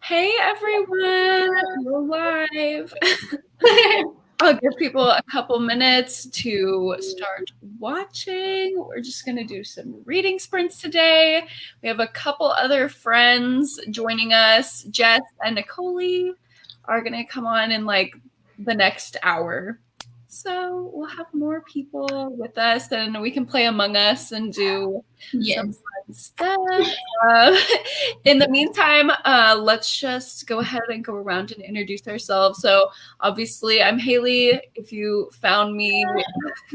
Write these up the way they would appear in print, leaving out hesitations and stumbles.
Hey everyone, we're live. I'll give people a couple minutes to start watching. We're just going to do some reading sprints today. We have a couple other friends joining us. Jess and Nicole are going to come on in like the next hour. So we'll have more people with us and we can play Among Us and do some fun stuff. In the meantime, let's just go ahead and go around and introduce ourselves. So obviously I'm Haley. If you found me,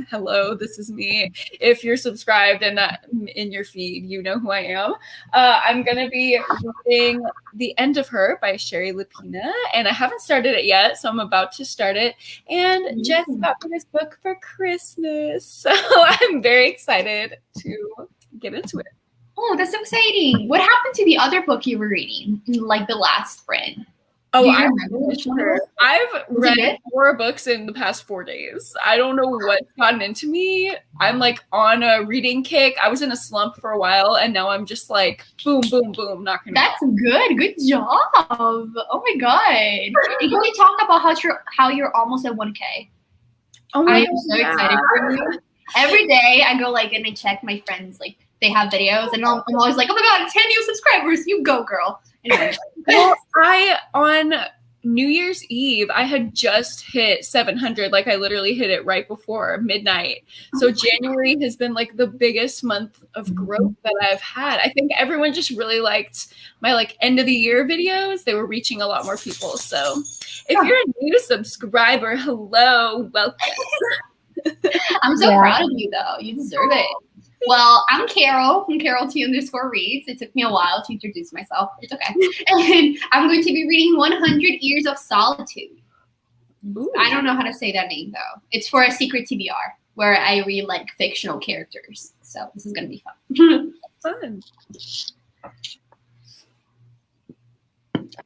hello, this is me. If you're subscribed and in your feed, you know who I am. I'm going to be reading The End of Her by Sherry Lapina, and I haven't started it yet, so I'm about to start it. And Jess got me this book for Christmas, so I'm very excited to get into it. Oh, that's so exciting. What happened to the other book you were reading, like the last sprint? Oh, I've read 4 books in the past 4 days. I don't know what's gotten into me. I'm like on a reading kick. I was in a slump for a while, and now I'm just like boom, boom, boom, knocking. That's good. Good job. Oh my god. And can we talk about how you're almost at 1K? Oh my I am so excited for you. Every day I go like and I check my friends, like they have videos, and I'm always like, oh my god, 10 new subscribers. You go, girl. Anyway. Well, on New Year's Eve, I had just hit 700. Like I literally hit it right before midnight. So January has been like the biggest month of growth that I've had. I think everyone just really liked my like end of the year videos. They were reaching a lot more people. So if you're a new subscriber, hello, welcome. I'm so proud of you though. You deserve it. Well, I'm Carol from Carol_T_Reads. It took me a while to introduce myself. It's okay. And I'm going to be reading 100 Years of Solitude. Ooh. I don't know how to say that name, though. It's for a secret TBR where I read, like, fictional characters. So this is going to be fun. Fun.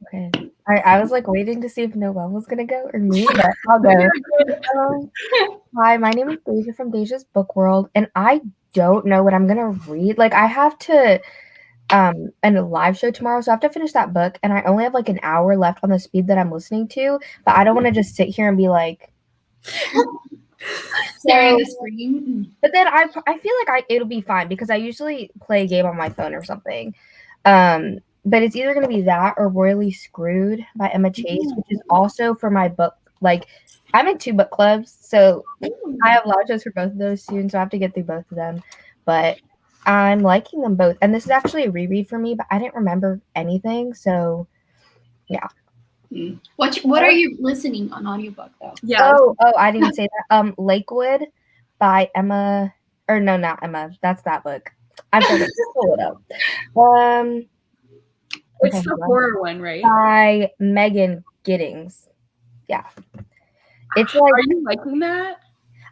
Okay. I was, like, waiting to see if Noelle was going to go or me, but I'll go. Hi, my name is Deja from Deja's Book World, and I don't know what I'm gonna read. Like I have to and a live show tomorrow, so I have to finish that book, and I only have like an hour left on the speed that I'm listening to, but I don't want to just sit here and be like staring at the screen. But then I feel like it'll be fine because I usually play a game on my phone or something. But it's either gonna be that or Royally Screwed by Emma Chase, which is also for my book. Like I'm in 2 book clubs, so I have live shows for both of those soon, so I have to get through both of them. But I'm liking them both. And this is actually a reread for me, but I didn't remember anything, so yeah. What are you listening on audiobook though? Yeah. Oh, I didn't say that. Lakewood by Emma, or no, not Emma. That's that book. I'm going to pull it up. It's the horror one, right? By Megan Giddings. Yeah. It's like, are you liking that?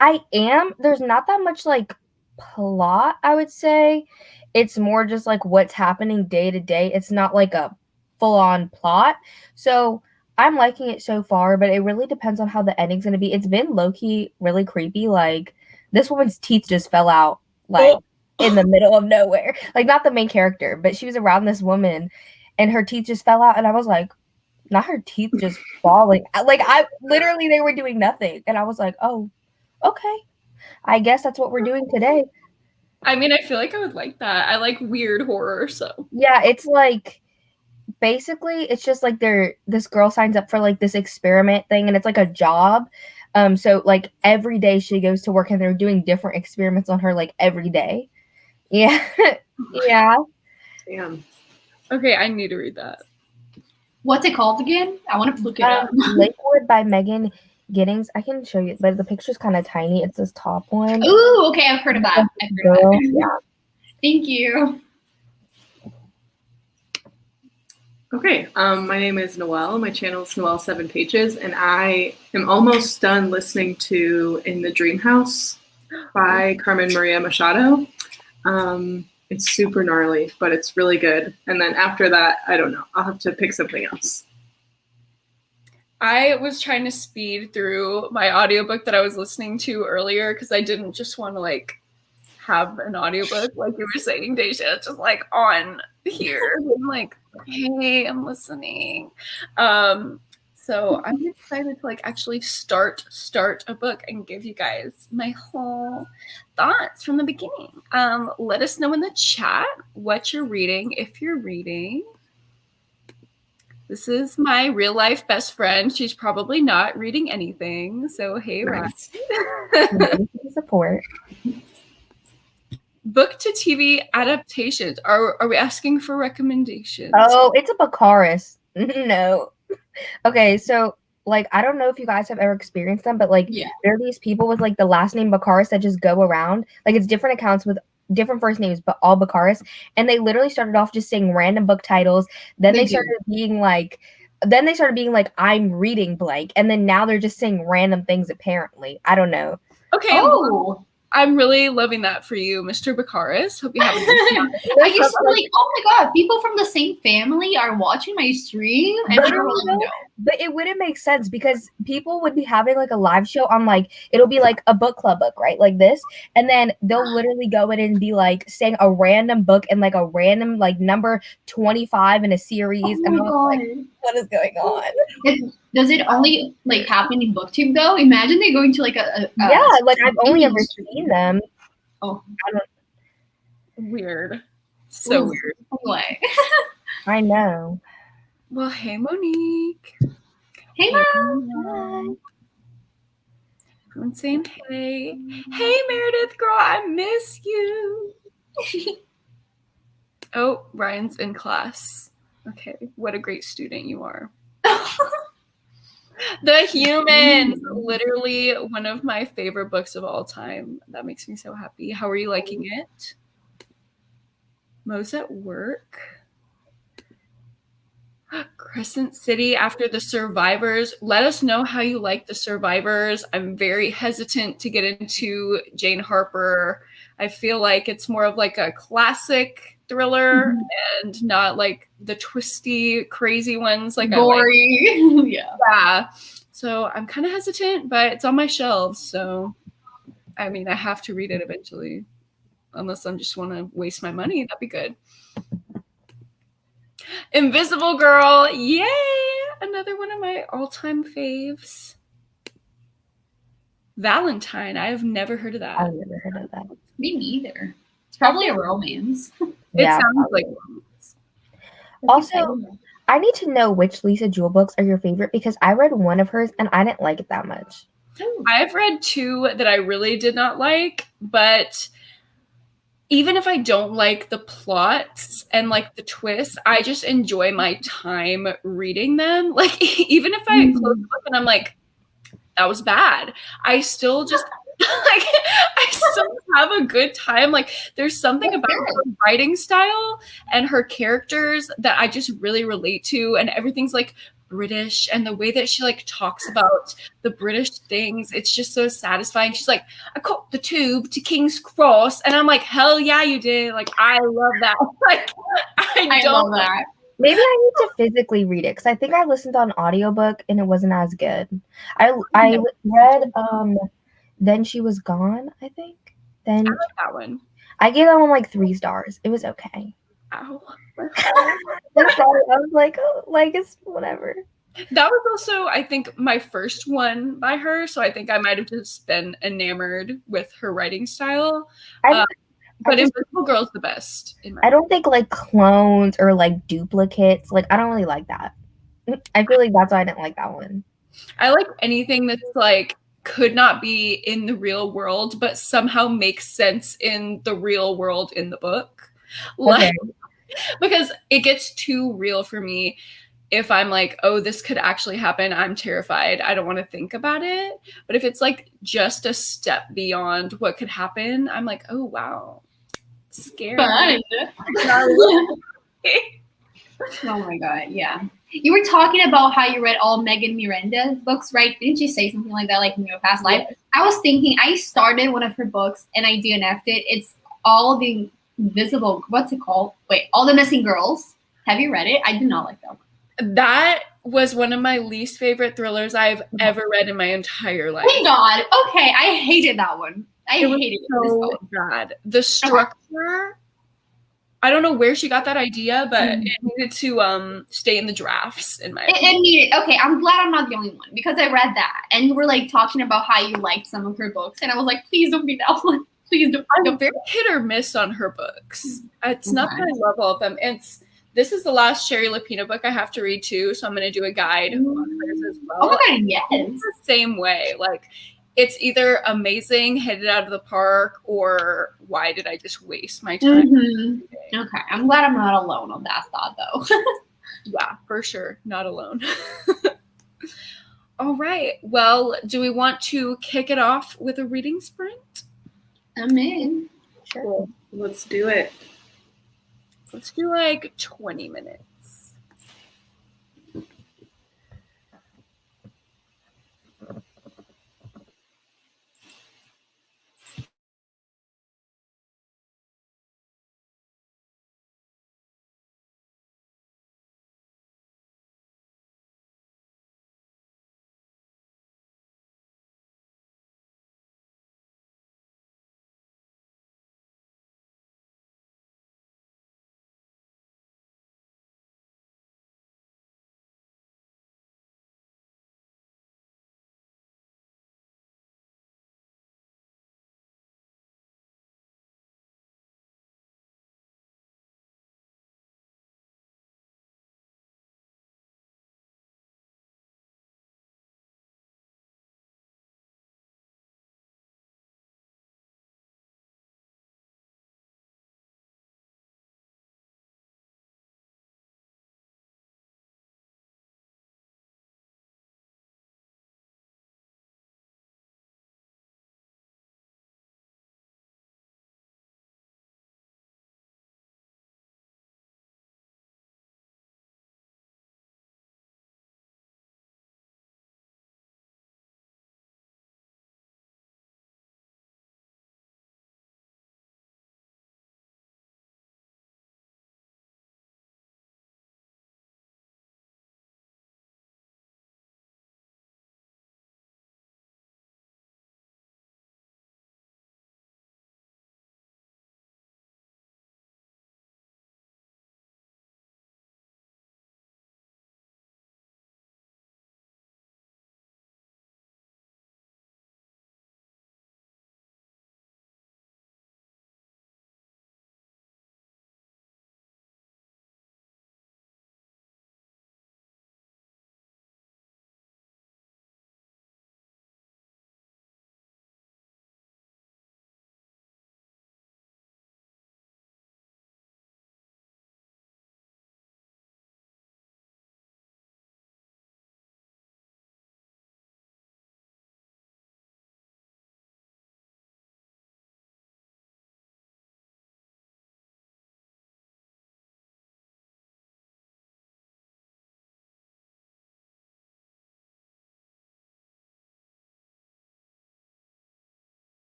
I am. There's not that much like plot, I would say. It's more just like what's happening day to day. It's not like a full-on plot. So I'm liking it so far, but it really depends on how the ending's gonna be. It's been low-key really creepy. Like this woman's teeth just fell out like in the middle of nowhere. Like not the main character, but she was around this woman and her teeth just fell out, and I was like, not her teeth just falling. Like they were doing nothing. And I was like, oh, okay. I guess that's what we're doing today. I mean, I feel like I would like that. I like weird horror, so. Yeah, it's like, basically, it's just like this girl signs up for like this experiment thing, and it's like a job. So like every day she goes to work and they're doing different experiments on her like every day. Yeah. Yeah. Damn. Okay, I need to read that. What's it called again? I want to look it up. Lakewood by Megan Giddings. I can show you, but the picture's kind of tiny. It's this top one. Ooh, okay, I've heard of that. Yeah. Thank you. Okay, my name is Noelle. My channel is Noelle 7 Pages, and I am almost done listening to In the Dream House by Carmen Maria Machado. It's super gnarly, but it's really good. And then after that, I don't know. I'll have to pick something else. I was trying to speed through my audiobook that I was listening to earlier because I didn't just want to like have an audiobook like you were saying, Deja, just like on here. And like Okay, I'm listening. So I'm excited to like actually start a book and give you guys my whole thoughts from the beginning. Let us know in the chat what you're reading if you're reading. This is my real life best friend. She's probably not reading anything. So hey, Ryan. Support. Book to TV adaptations. Are we asking for recommendations? Oh, it's a Baccaris. No. Okay, so like I don't know if you guys have ever experienced them, but like there are these people with like the last name Baccaris that just go around. Like it's different accounts with different first names, but all Baccaris. And they literally started off just saying random book titles. Then they started being like I'm reading blank. And then now they're just saying random things apparently. I don't know. Okay. Oh. I'm really loving that for you, Mr. Baccaris. Hope you have a good time. I used to be like, oh my god, people from the same family are watching my stream. And I don't really know. But it wouldn't make sense because people would be having like a live show on like, it'll be like a book club book, right? Like this. And then they'll literally go in and be like saying a random book and like a random like number 25 in a series. Oh and I was like, what is going on? Does it only like happen in booktube though? Imagine they're going to like a yeah, like I've only ever seen them. Oh, I don't. Weird. So weird. Anyway. I know. Well, hey Monique. Hey Mom. I'm saying hey. Hey Meredith, girl, I miss you. Oh, Ryan's in class. Okay, what a great student you are. The Humans, literally one of my favorite books of all time. That makes me so happy. How are you liking it? Mo's at work. Crescent City after The Survivors. Let us know how you like The Survivors. I'm very hesitant to get into Jane Harper. I feel like it's more of like a classic thriller and not like the twisty, crazy ones like gory. I like. Yeah. So I'm kind of hesitant, but it's on my shelves. So, I mean, I have to read it eventually. Unless I just want to waste my money. That'd be good. Invisible Girl. Yay! Another one of my all-time faves. Valentine. I have never heard of that. I've never heard of that. Me neither. It's probably a romance. It sounds like romance. Also, I need to know which Lisa Jewell books are your favorite because I read one of hers and I didn't like it that much. I've read two that I really did not like, but even if I don't like the plots and like the twists, I just enjoy my time reading them. Like even if I close the book and I'm like, that was bad, I still just like I still have a good time. Like there's something about her writing style and her characters that I just really relate to, and everything's like British, and the way that she like talks about the British things, it's just so satisfying. She's like, I caught the tube to King's Cross, and I'm like, hell yeah, you did. Like I love that. Like I love that. Maybe I need to physically read it because I think I listened on audiobook and it wasn't as good. I read Then She Was Gone, I think. Then I like that one. I gave that one like 3 stars. It was okay. Ow. I was like, oh, like it's whatever. That was also, I think, my first one by her, so I think I might have just been enamored with her writing style. But Invisible Girl's the best. I don't think like clones or like duplicates. Like I don't really like that. I feel like that's why I didn't like that one. I like anything that's like could not be in the real world, but somehow makes sense in the real world in the book. Like, because it gets too real for me. If I'm like, oh, this could actually happen, I'm terrified. I don't want to think about it. But if it's like just a step beyond what could happen, I'm like, oh, wow. Scary. Fun. Oh my God. Yeah. You were talking about how you read all Megan Miranda books, right? Didn't you say something like that, like in your past life? I was thinking, I started one of her books and I DNF'd it. It's all the invisible, what's it called? Wait, All the Missing Girls. Have you read it? I did not like that one. That was one of my least favorite thrillers I've ever read in my entire life. Thank God. Okay, I hated that one. I hated it. So bad. The structure, I don't know where she got that idea, but it needed to stay in the drafts in my opinion. It needed. Okay, I'm glad I'm not the only one because I read that and you were like talking about how you liked some of her books, and I was like, please don't be that one. Please don't. I'm very hit or miss on her books. It's not that I love all of them. This is the last Sherry Lapina book I have to read too, so I'm going to do a guide on hers as well. Oh my god, yes. It's the same way. Like, it's either amazing, hit it out of the park, or why did I just waste my time? Okay, I'm glad I'm not alone on that thought though. Yeah, for sure. Not alone. All right. Well, do we want to kick it off with a reading sprint? I'm in. Sure. Cool. Let's do it. Let's do like 20 minutes.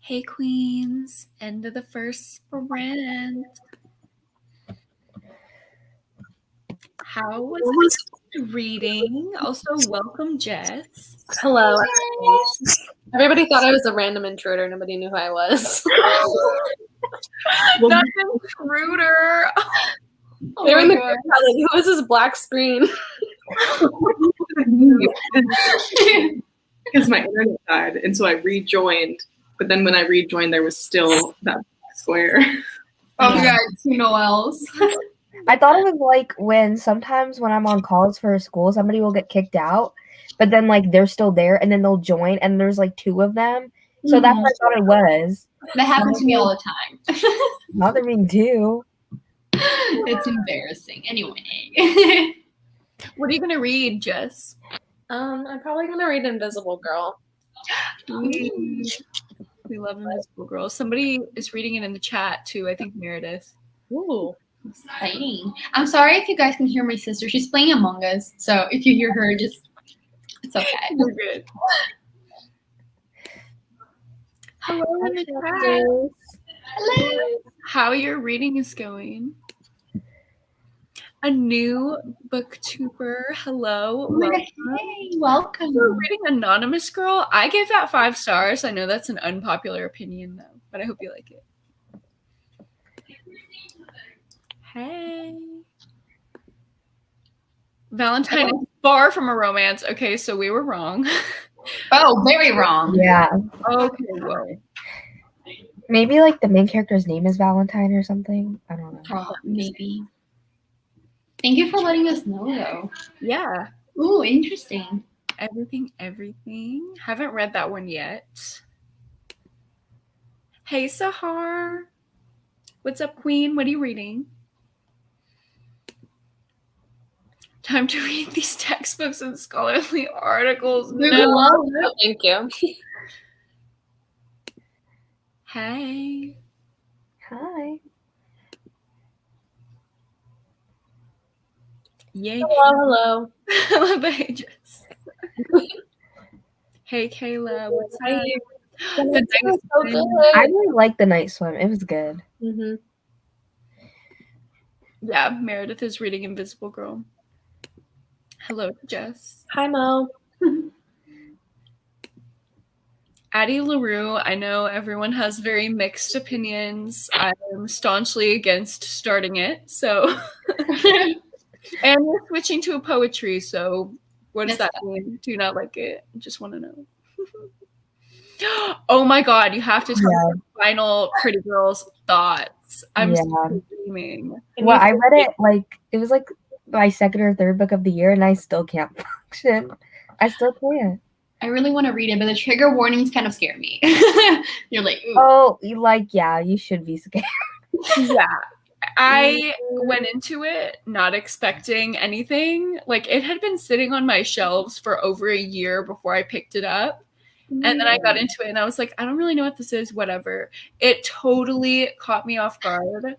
Hey, queens. End of the first sprint. How was reading? Also, welcome, Jess. Hello. Everybody thought I was a random intruder. Nobody knew who I was. Not an intruder. They were in the group chat, like, who is this black screen? Because my internet died, and so I rejoined. But then when I rejoined, there was still that square. Oh my god, 2 Noels. I thought it was like when sometimes when I'm on calls for a school, somebody will get kicked out, but then like they're still there and then they'll join and there's like 2 of them. So that's what I thought it was. That happens to me all the time. Not there being 2. It's embarrassing. Anyway. What are you going to read, Jess? I'm probably gonna read Invisible Girl. We love Invisible Girl. Somebody is reading it in the chat too. I think Meredith. Ooh. Exciting. I'm sorry if you guys can hear my sister. She's playing Among Us. So if you hear her, it's okay. We're good. Hello in the chat. Hello. How your reading is going. A new booktuber. Hello. Oh my God. Hey, welcome. We're reading Anonymous Girl. I gave that 5 stars. I know that's an unpopular opinion though, but I hope you like it. Hey. Valentine is far from a romance. Okay, so we were wrong. Oh, very wrong. Yeah. Okay, whoa. Maybe like the main character's name is Valentine or something. I don't know. Oh, maybe. Thank you for letting us know though. Yeah. Ooh, interesting. Everything. Haven't read that one yet. Hey, Sahar. What's up, Queen? What are you reading? Time to read these textbooks and scholarly articles. No, thank you. Hey. Hi. Yay. Hello. Hello, Jess. Hey, Kayla. What's up? The night was so swim. good. I really liked the night swim. It was good. Mm-hmm. Yeah, Meredith is reading Invisible Girl. Hello, Jess. Hi, Mo. Addie LaRue, I know everyone has very mixed opinions. I'm staunchly against starting it, so. And we're switching to a poetry, so what does that mean? Do you not like it? Just want to know. Oh my god, you have to tell me the final Pretty Girls thoughts. I'm screaming. Well, I read it like it was like my 2nd or 3rd book of the year and I still can't function. I still can't. I really want to read it, but the trigger warnings kind of scare me. You're like, ooh. Oh, you should be scared. Yeah. I went into it not expecting anything. Like, it had been sitting on my shelves for over a year before I picked it up. And then I got into it and I was like, I don't really know what this is, whatever. It totally caught me off guard.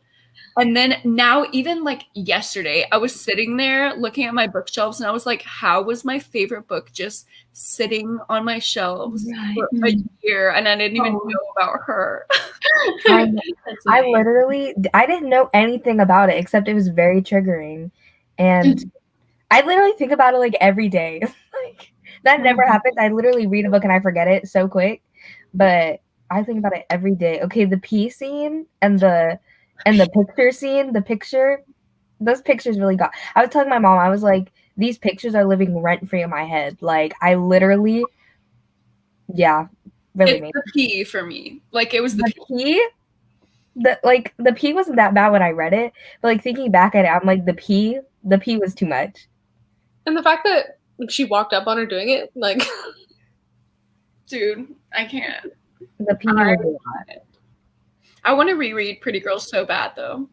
And then now, even like yesterday, I was sitting there looking at my bookshelves and I was like, how was my favorite book just sitting on my shelves for a year and I didn't even know about her? I didn't know anything about it except it was very triggering. And I literally think about it like every day. Like that never happens. I literally read a book and I forget it so quick. But I think about it every day. Okay, the pee scene and the picture scene, those pictures really got. I was telling my mom, I was like, these pictures are living rent free in my head. Like I literally, really. It's the pee for me. Like it was the pee. The pee wasn't that bad when I read it, but like thinking back at it, I'm like the pee was too much. And the fact that she walked up on her doing it, like, dude, I can't. The pee was a lot. I want to reread Pretty Girls so bad though.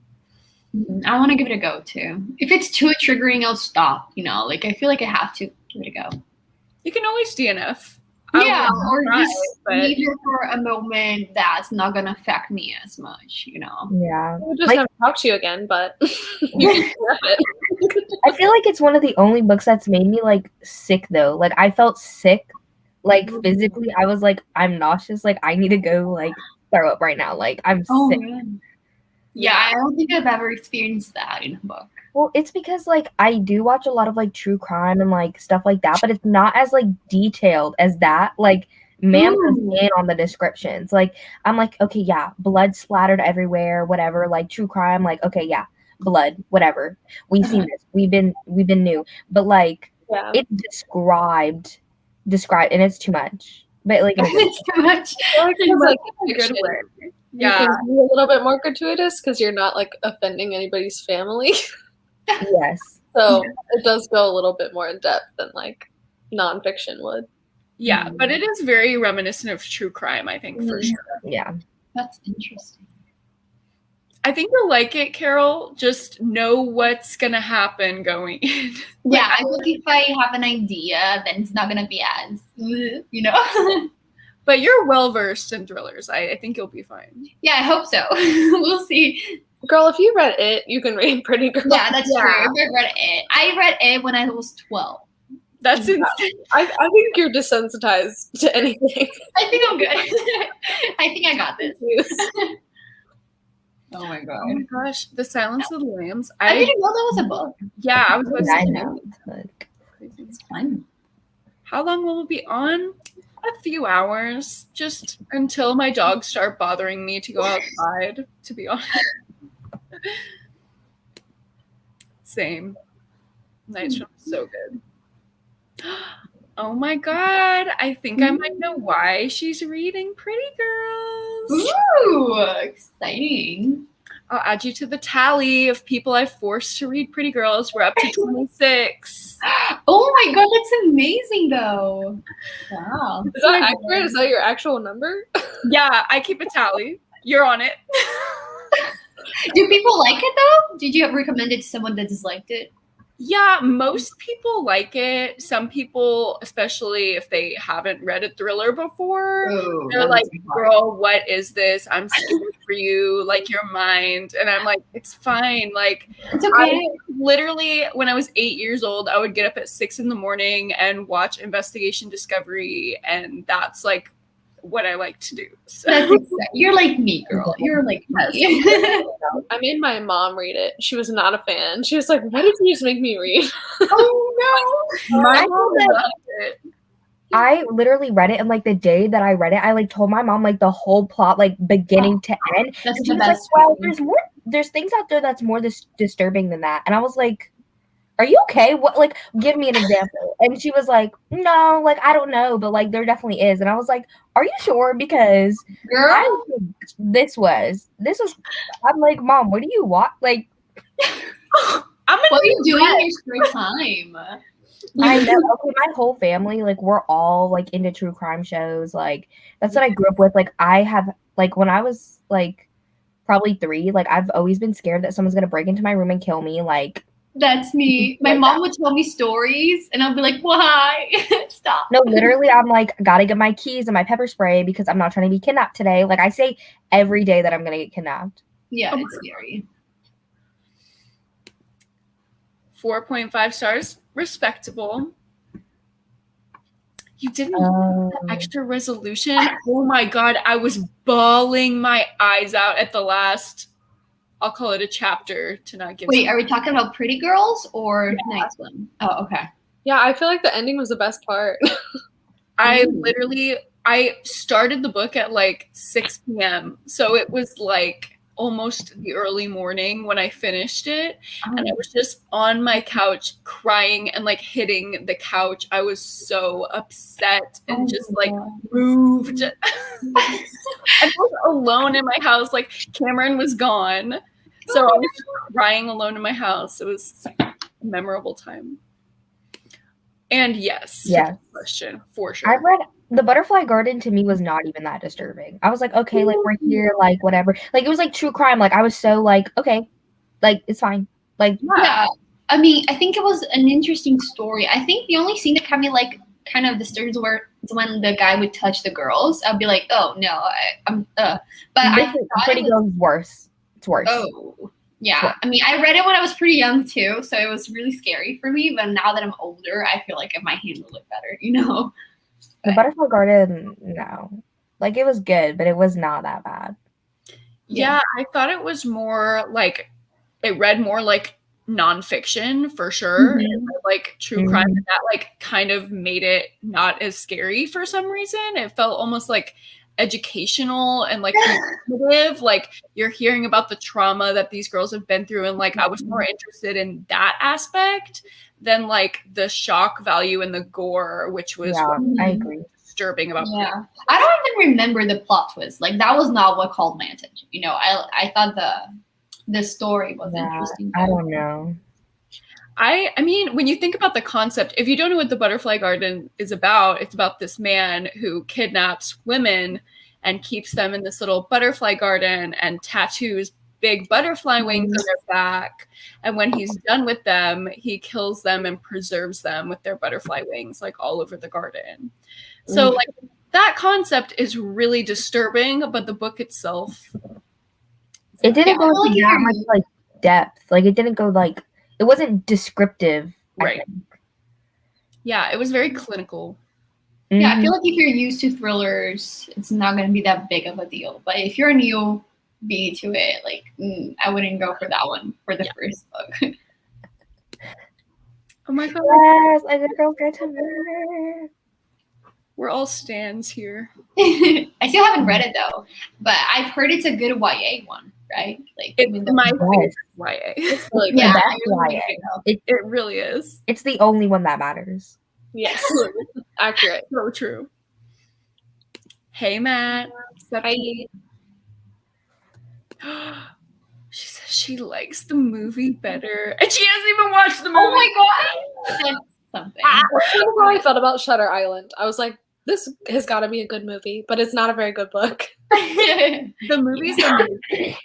I want to give it a go too. If it's too triggering, I'll stop. You know, like I feel like I have to give it a go. You can always DNF. Yeah, or just leave it for a moment that's not gonna affect me as much. You know. Yeah. We'll just never talk to you again, but you can DNF it. I feel like it's one of the only books that's made me like sick though. Like I felt sick, like physically. I was like, I'm nauseous. Like I need to go like throw up right now. Like I'm Oh sick. man. Yeah, I don't think I've ever experienced that in a book. Well, it's because like I do watch a lot of like true crime and like stuff like that, but it's not as like detailed as that. Like man was in on the descriptions. Like I'm like, okay, yeah, blood splattered everywhere, whatever. Like true crime, like okay, yeah, blood, whatever. We've seen this. We've been new, but like it's described, and it's too much. But like It's too much. It's like Good fiction. word. You can be a little bit more gratuitous because you're not like offending anybody's family. yes. So it does go a little bit more in depth than like nonfiction would. Yeah, but it is very reminiscent of true crime, I think, for sure. Yeah. That's interesting. I think you'll like it, Carol. Just know what's gonna happen going in. Yeah, I think if I have an idea, then it's not gonna be as, you know. But you're well versed in thrillers. I think you'll be fine. Yeah, I hope so. We'll see. Girl, if you read it, you can read Pretty Girl. Yeah, that's true. I read it. I read it when I was 12. That's insane. I think you're desensitized to anything. I think I'm good. I think I got this. Oh my god. Oh my gosh, The Silence of the Lambs. I didn't know that was a book. Yeah, I was about to say. I know. Like, It's fun. How long will it be on? A few hours, just until my dogs start bothering me to go outside, to be honest. Same. Night's Room is so good. Oh my god, I think I might know why she's reading Pretty Girls. Ooh, exciting. I'll add you to the tally of people I've forced to read Pretty Girls. We're up to 26. Oh my god, that's amazing though. Wow. Is that accurate? Is that your actual number? Yeah, I keep a tally. You're on it. Do people like it though? Did you recommend it to someone that disliked it? Yeah, most people like it. Some people, especially if they haven't read a thriller before, they're like, girl, what is this? I'm scared for you. Like, your mind. And I'm like, it's fine. Like, it's okay. Literally, when I was 8 years old, I would get up at 6 a.m. and watch Investigation Discovery. And that's like what I like to do. So. That's exactly. You're like me, girl. You're like me. I made my mom read it. She was not a fan. She was like, "Why did you just make me read?" Oh no! My mom loved it. I literally read it, and like the day that I read it, I like told my mom like the whole plot, like beginning to end. That's and she the was best. like, "Well, there's things out there that's more disturbing than that." And I was like, "Are you okay? What? Like, give me an example." And she was like, "No, like I don't know, but like there definitely is." And I was like, "Are you sure?" Because Girl, this was. I'm like, "Mom, what do you want?" Like, what are you doing in your spare time? I know. Okay, my whole family, like, we're all like into true crime shows. Like, that's what I grew up with. Like, I have like when I was like probably 3, like I've always been scared that someone's gonna break into my room and kill me. Like, that's me. My mom would tell me stories, and I'll be like, "Why? Stop!" No, literally, I'm like, gotta get my keys and my pepper spray because I'm not trying to be kidnapped today. Like, I say every day that I'm gonna get kidnapped. Yeah, it's scary. 4.5 stars, respectable. You didn't get the extra resolution. Oh my god, I was bawling my eyes out at the last. I'll call it a chapter to not give. Wait, are we talking about Pretty Girls or Night Swim? Oh, okay. Yeah, I feel like the ending was the best part. I started the book at like 6 p.m. So it was like almost the early morning when I finished it. And I was just on my couch crying and like hitting the couch. I was so upset and just like moved. I was alone in my house. Like Cameron was gone. So I was crying alone in my house. It was a memorable time. And yes. Question for sure. I've read The Butterfly Garden. To me was not even that disturbing. I was like, okay, like we're here, like whatever. Like it was like true crime. Like I was so like, okay, like it's fine. Like yeah. I mean, I think it was an interesting story. I think the only scene that kind of like kind of disturbs were when the guy would touch the girls. I'd be like, oh no, But Pretty Girls is worse. It's worse. Oh. Yeah, I mean, I read it when I was pretty young too, so it was really scary for me. But now that I'm older, I feel like it might handle it better, you know. The Butterfly Garden, no. Like, it was good, but it was not that bad. Yeah, I thought it was more like, it read more like nonfiction for sure. Mhm. Like true crime, and that like kind of made it not as scary for some reason. It felt almost like educational and like informative. Like you're hearing about the trauma that these girls have been through, and like I was more interested in that aspect than like the shock value and the gore, which was Yeah, what I agree. disturbing about Yeah, I don't even remember the plot twist. Like that was not what called my attention. You know, I thought the story was interesting. I don't know. I mean, when you think about the concept, if you don't know what the Butterfly Garden is about, it's about this man who kidnaps women and keeps them in this little butterfly garden and tattoos big butterfly wings on their back. And when he's done with them, he kills them and preserves them with their butterfly wings, like all over the garden. So, like, that concept is really disturbing, but the book itself, it didn't go like into that much like depth. Like, it didn't go like, it wasn't descriptive. right? Yeah, it was very clinical. Yeah, I feel like if you're used to thrillers, it's not going to be that big of a deal. But if you're a newbie to it, like I wouldn't go for that one for the first book. Oh my god! Yes, like a girl get to murder. We're all stans here. I still haven't read it though, but I've heard it's a good YA one, right? Like it's my favorite YA. It's really yeah, YA. It really is. It's the only one that matters. Yes, accurate. So true. Hey, Matt. Hi. She says she likes the movie better, and she hasn't even watched the movie. Oh my god, that's something. That's kind of how I felt about Shutter Island. I was like, this has got to be a good movie, but it's not a very good book. The movie's amazing.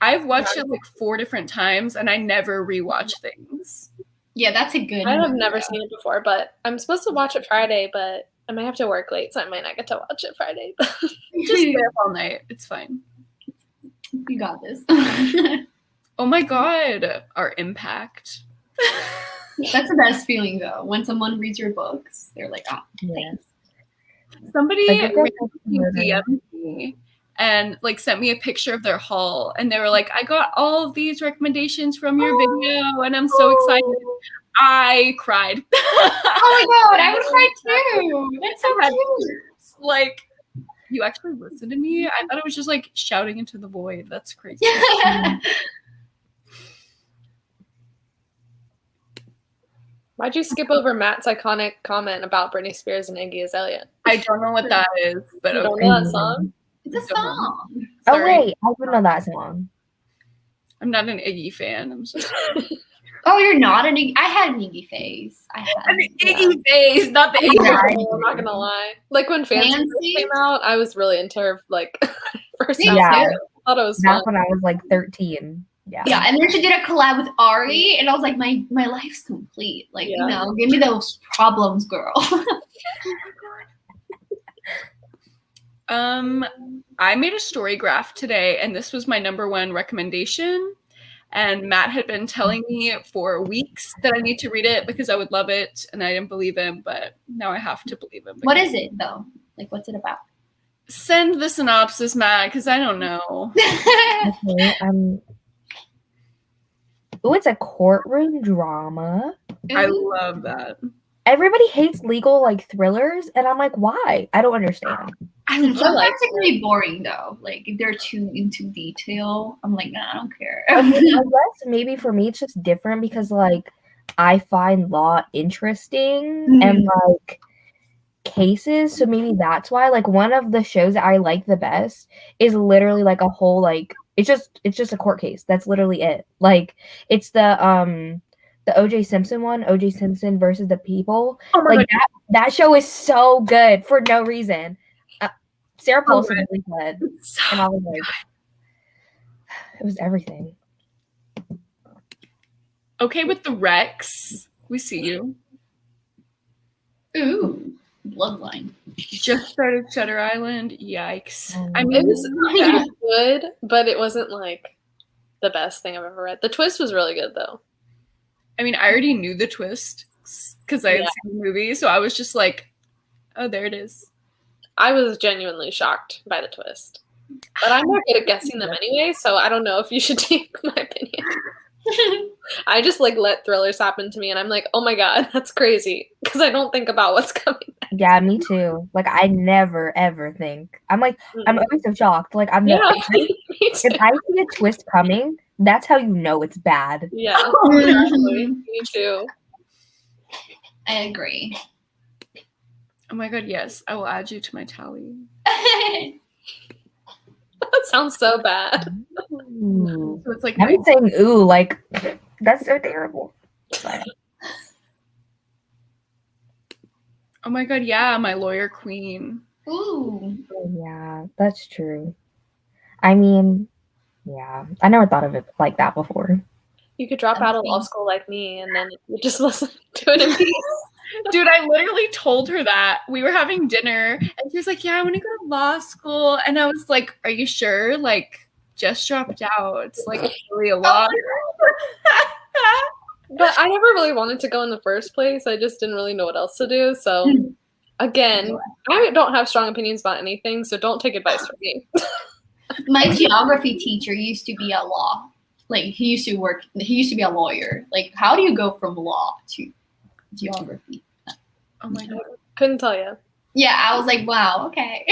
I've watched it like 4 different times, and I never rewatch things. Yeah, that's a good. I have never seen it before, but I'm supposed to watch it Friday, but I might have to work late, so I might not get to watch it Friday. Just stay up all night. It's fine. You got this. Oh my god, our impact. That's the best feeling though. When someone reads your books, they're like, "Oh, thanks." Somebody Like, DM'd me and like sent me a picture of their haul, and they were like, I got all of these recommendations from your video, and I'm so excited. I cried. Oh my god, I would cry too. That's so cute. Like, you actually listened to me? I thought it was just like shouting into the void. That's crazy. Why'd you skip over Matt's iconic comment about Britney Spears and Iggy Azalea? I don't know what that is, but You don't okay. know that song? It's a song. Oh Sorry. wait, I don't know that song. I'm not an Iggy fan. I'm so sorry. Oh, you're not an Iggy. I had an Iggy phase. I had I mean, Iggy face, not the Iggy. I'm not gonna lie. Like when Fancy Fancy? came out, I was really into her. Like first Me time. Yeah. I thought it was fun. That's when I was like 13. Yeah. Yeah, and then she did a collab with Ari, and I was like, my life's complete. Like, you know, give me those problems, girl. I made a story graph today, and this was my #1 recommendation. And Matt had been telling me for weeks that I need to read it because I would love it, and I didn't believe him, but now I have to believe him. What is it though? Like, what's it about? Send the synopsis, Matt, because I don't know. Okay, oh, it's a courtroom drama. I love that. Everybody hates legal like thrillers, and I'm like, why? I don't understand. Sometimes it can be boring though. Like if they're too into detail, I'm like, nah, I don't care. I guess maybe for me it's just different because like I find law interesting and like cases, so maybe that's why. Like one of the shows that I like the best is literally like a whole like it's just a court case. That's literally it. Like it's the O.J. Simpson one, O.J. Simpson versus the People. Oh my like God. that show is so good for no reason. Sarah Paulson really good, and I was like, it was everything. Okay with the Rex. We see you. Ooh, Bloodline. Just started Shutter Island. Yikes. I It mean, was good, but it wasn't like the best thing I've ever read. The twist was really good though. I already knew the twist because I had seen the movie, so I was just like, oh, there it is. I was genuinely shocked by the twist. But I'm not good at guessing them anyway, so I don't know if you should take my opinion. I just like let thrillers happen to me, and I'm like, oh my god, that's crazy, because I don't think about what's coming next. Yeah, me too. Like I never ever think. I'm like, I'm always so shocked. Like I'm Yeah, if I see a twist coming, that's how you know it's bad. Yeah, exactly. Me too. I agree. Oh my god, yes. I will add you to my tally. That sounds so bad. Ooh. So it's like I've been saying ooh, like that's so terrible. oh my god, yeah, my lawyer queen. Ooh. Yeah, that's true. I mean, yeah, I never thought of it like that before. You could drop out of law school like me, and then you just listen to it in peace. Dude, I literally told her that. We were having dinner, and she was like, yeah, I want to go to law school. And I was like, are you sure? Like, just dropped out. It's like really a lot. But I never really wanted to go in the first place. I just didn't really know what else to do. So, again, I don't have strong opinions about anything, so don't take advice from me. My geography teacher used to be a law. Like he used to be a lawyer. Like how do you go from law to geography? Oh my god. Couldn't tell you. Yeah, I was like, wow, okay.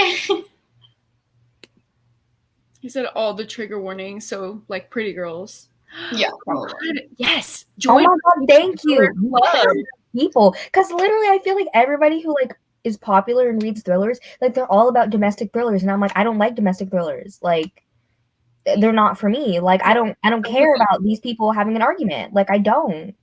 He said all the trigger warnings, so like Pretty Girls. Yeah, Oh probably. god, yes. Oh Join my god, thank you. club. People, because literally I feel like everybody who like is popular and reads thrillers, like they're all about domestic thrillers, and I'm like, I don't like domestic thrillers. Like they're not for me. Like I don't care about these people having an argument. Like I don't.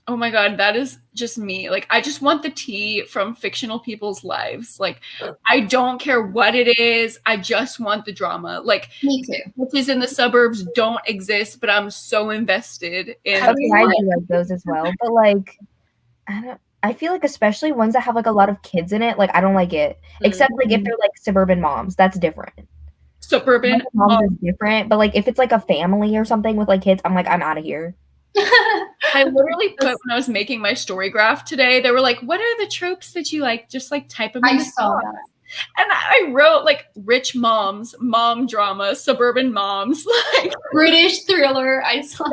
Oh my god, that is just me. Like I just want the tea from fictional people's lives. Like I don't care what it is. I just want the drama. Like Me too. witches in the suburbs don't exist, but I'm so invested in Okay, I do like those as well. But like I feel like especially ones that have like a lot of kids in it, like I don't like it. Except like if they're like suburban moms, that's different. suburban. Moms is different, but like if it's like a family or something with like kids, I'm like, I'm out of here. I literally put when I was making my story graph today, they were like, what are the tropes that you like? Just like type them in. I saw that. And I wrote like rich moms, mom drama, suburban moms, like British thriller. I saw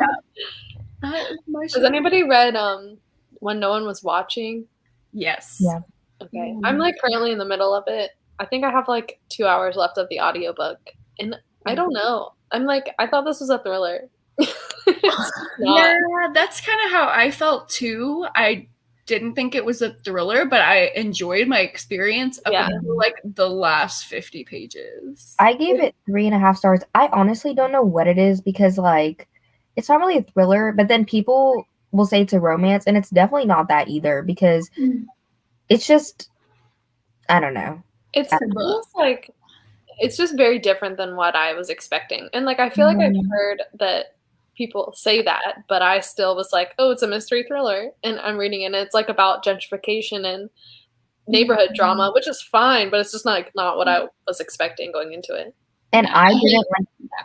that is my Has anybody read When No One Was Watching? Yes. Yeah. Okay. I'm like currently in the middle of it. I think I have like 2 hours left of the audiobook. And I don't know. I'm like, I thought this was a thriller. Yeah, that's kind of how I felt too. I didn't think it was a thriller, but I enjoyed my experience up until like the last 50 pages. I gave it 3.5 stars. I honestly don't know what it is because like it's not really a thriller, but then people will say it's a romance, and it's definitely not that either because it's just I don't know. It's almost like it's just very different than what I was expecting. And like I feel like I've heard that people say that, but I still was like, oh, it's a mystery thriller. And I'm reading it, and it's like about gentrification and neighborhood drama, which is fine, but it's just not what I was expecting going into it. And I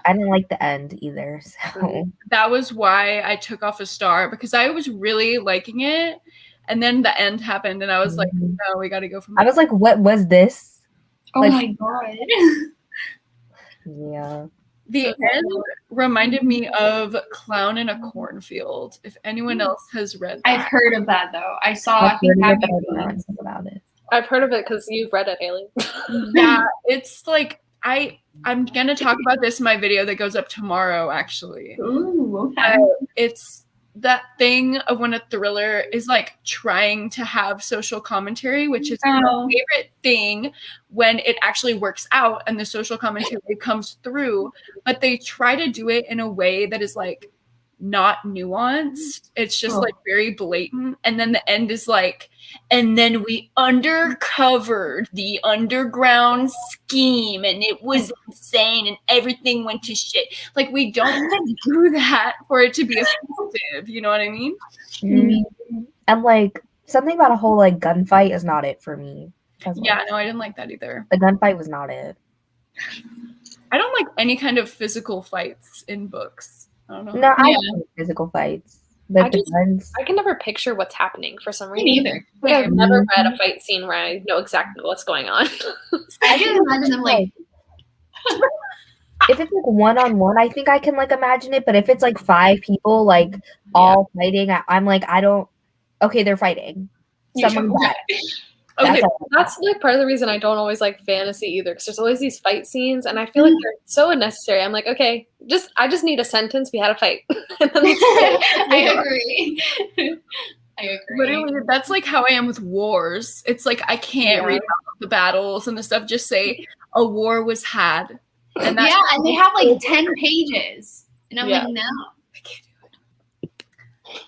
didn't like the end either. So that was why I took off a star, because I was really liking it. And then the end happened, and I was like, no, we got to go from there. I was like, what was this? Oh like, my god. Yeah. The end reminded me of Clown in a Cornfield. If anyone else has read that. I've heard of that though. I saw I've I think heard Abby about about it. I've heard of it because you've read it, Haley. Yeah, it's like I'm gonna talk about this in my video that goes up tomorrow, actually. Ooh, okay. It's that thing of when a thriller is like trying to have social commentary, which is my favorite thing when it actually works out and the social commentary comes through, but they try to do it in a way that is like not nuanced. It's just like very blatant. And then the end is like, and then we undercovered the underground scheme and it was insane and everything went to shit. Like we don't do that for it to be effective. You know what I mean? Mm-hmm. And like something about a whole like gunfight is not it for me. Yeah, no, I didn't like that either. The gunfight was not it. I don't like any kind of physical fights in books. I don't know. No, I don't like physical fights. That depends. I can never picture what's happening for some reason. Me neither. Like, I've never read a fight scene where I know exactly what's going on. I can imagine them like. If it's like one-on-one, I think I can like imagine it. But if it's like 5 people like all fighting, I'm like, I don't. Okay, they're fighting. Someone's back. Okay, that's like part of the reason I don't always like fantasy either, because there's always these fight scenes, and I feel like they're so unnecessary. I'm like, okay, I just need a sentence. We had a fight. I agree. I agree. Literally, that's like how I am with wars. It's like I can't read about the battles and the stuff. Just say a war was had. And that's and they have like 10 pages. And I'm like, no. I can't do it.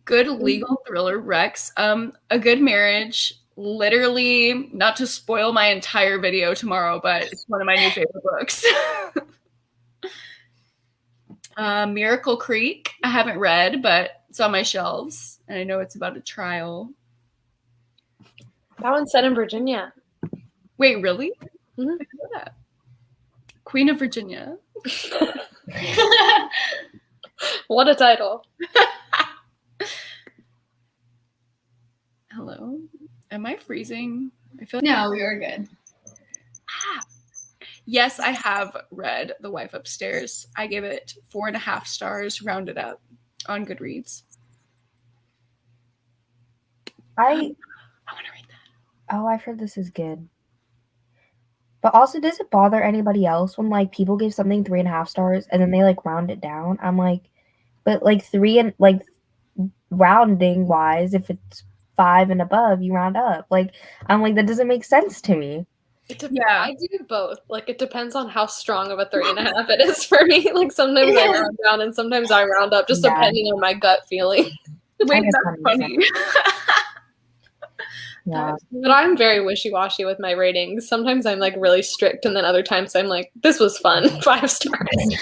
Good legal thriller, Rex. A Good Marriage. Literally, not to spoil my entire video tomorrow, but it's one of my new favorite books. Miracle Creek. I haven't read, but it's on my shelves. And I know it's about a trial. That one's set in Virginia. Wait, really? Mm-hmm. I didn't know that. Queen of Virginia. What a title. Hello. Am I freezing? I feel like No, we were good. Yes, I have read The Wife Upstairs. I gave it 4.5 stars, rounded up, on Goodreads. I want to read that. Oh, I've heard this is good. But also, does it bother anybody else when like people give something 3.5 stars and then they like round it down? I'm like, but like 3 and like rounding wise, if it's 5 and above, you round up. Like, I'm like, that doesn't make sense to me. I do both. Like, it depends on how strong of a 3.5 it is for me. Like, sometimes I round down and sometimes I round up, just depending on my gut feeling. Wait, that's funny. Yeah. But I'm very wishy-washy with my ratings. Sometimes I'm like really strict, and then other times I'm like, this was fun, 5 stars.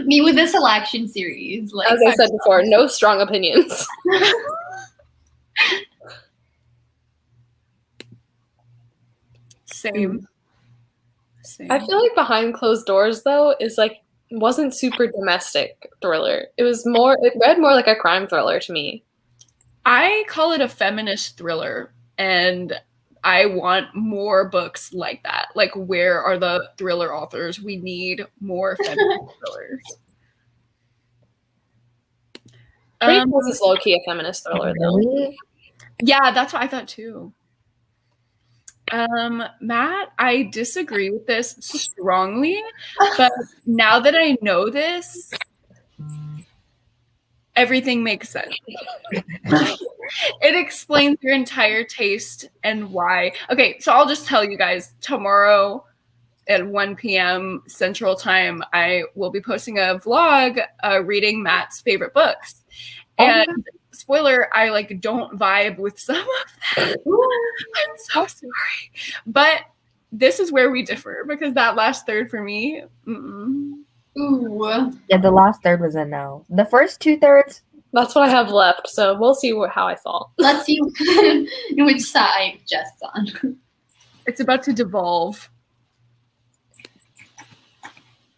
Me with the selection series. Like, as I said before, no strong opinions. Same. I feel like Behind Closed Doors, though, is like wasn't super domestic thriller. It read more like a crime thriller to me. I call it a feminist thriller, and I want more books like that. Like, where are the thriller authors? We need more feminist thrillers. Pretty Close is low-key a feminist thriller, though. Yeah, that's what I thought, too. Matt, I disagree with this strongly, but now that I know this, everything makes sense. It explains your entire taste and why. Okay, so I'll just tell you guys, tomorrow at 1 p.m. Central Time, I will be posting a vlog reading Matt's favorite books. And spoiler, I like don't vibe with some of them. I'm so sorry. But this is where we differ, because that last third for me, Ooh. Yeah, the last third was a no. The first 2/3. That's what I have left, so we'll see how I fall. Let's see which side Jess's on. It's about to devolve.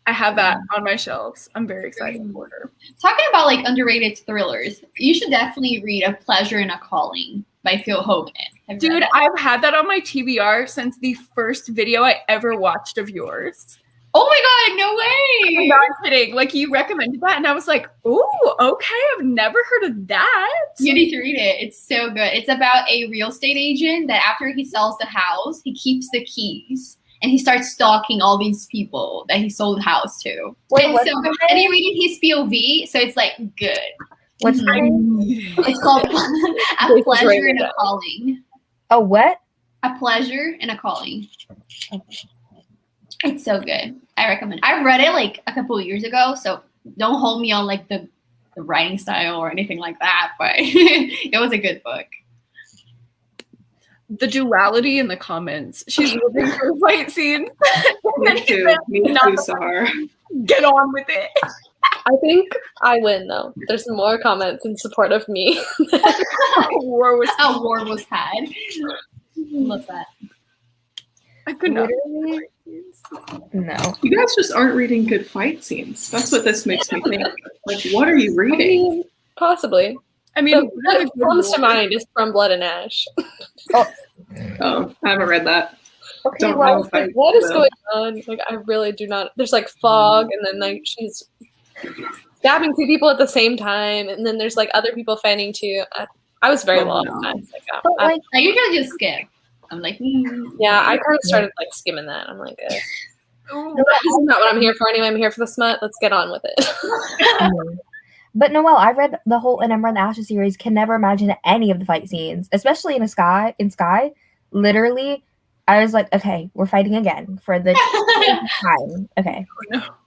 I have that on my shelves. I'm very excited for her. Talking about like underrated thrillers, you should definitely read A Pleasure and a Calling by Phil Hogan. Dude, I've had that on my TBR since the first video I ever watched of yours. Oh my god, no way! I'm not kidding. Like, you recommended that, and I was like, ooh, okay, I've never heard of that. You need to read it. It's so good. It's about a real estate agent that after he sells the house, he keeps the keys. And he starts stalking all these people that he sold the house to. Wait, and he reading his POV, so it's like good. What's the name? It's called A Pleasure and a Calling. A what? A Pleasure and a Calling. It's so good. I recommend. I read it like a couple of years ago, so don't hold me on like the writing style or anything like that. But it was a good book. The duality in the comments. She's looking for fight scenes. Me too, Sahar. Get on with it. I think I win, though. There's more comments in support of me. War was had. Love that. I could not. No. You guys just aren't reading good fight scenes. That's what this makes me think. Like, what are you reading? Possibly. I mean, What comes to mind is From Blood and Ash. Oh, I haven't read that. Okay, Don't well, know if I What is will. going on? Like, I really do not. There's like fog, and then like she's stabbing two people at the same time, and then there's like other people fighting too. I was very lost. no. I was like, but like, I usually just skip. I'm like, yeah, I kind of started like skimming that. I'm like, this is not what I'm here for anyway. I'm here for the smut. Let's get on with it. but Noelle, I read the whole And Ember and the Ashes series. Can never imagine any of the fight scenes, especially in Sky. Literally, I was like, okay, we're fighting again for the time. Okay,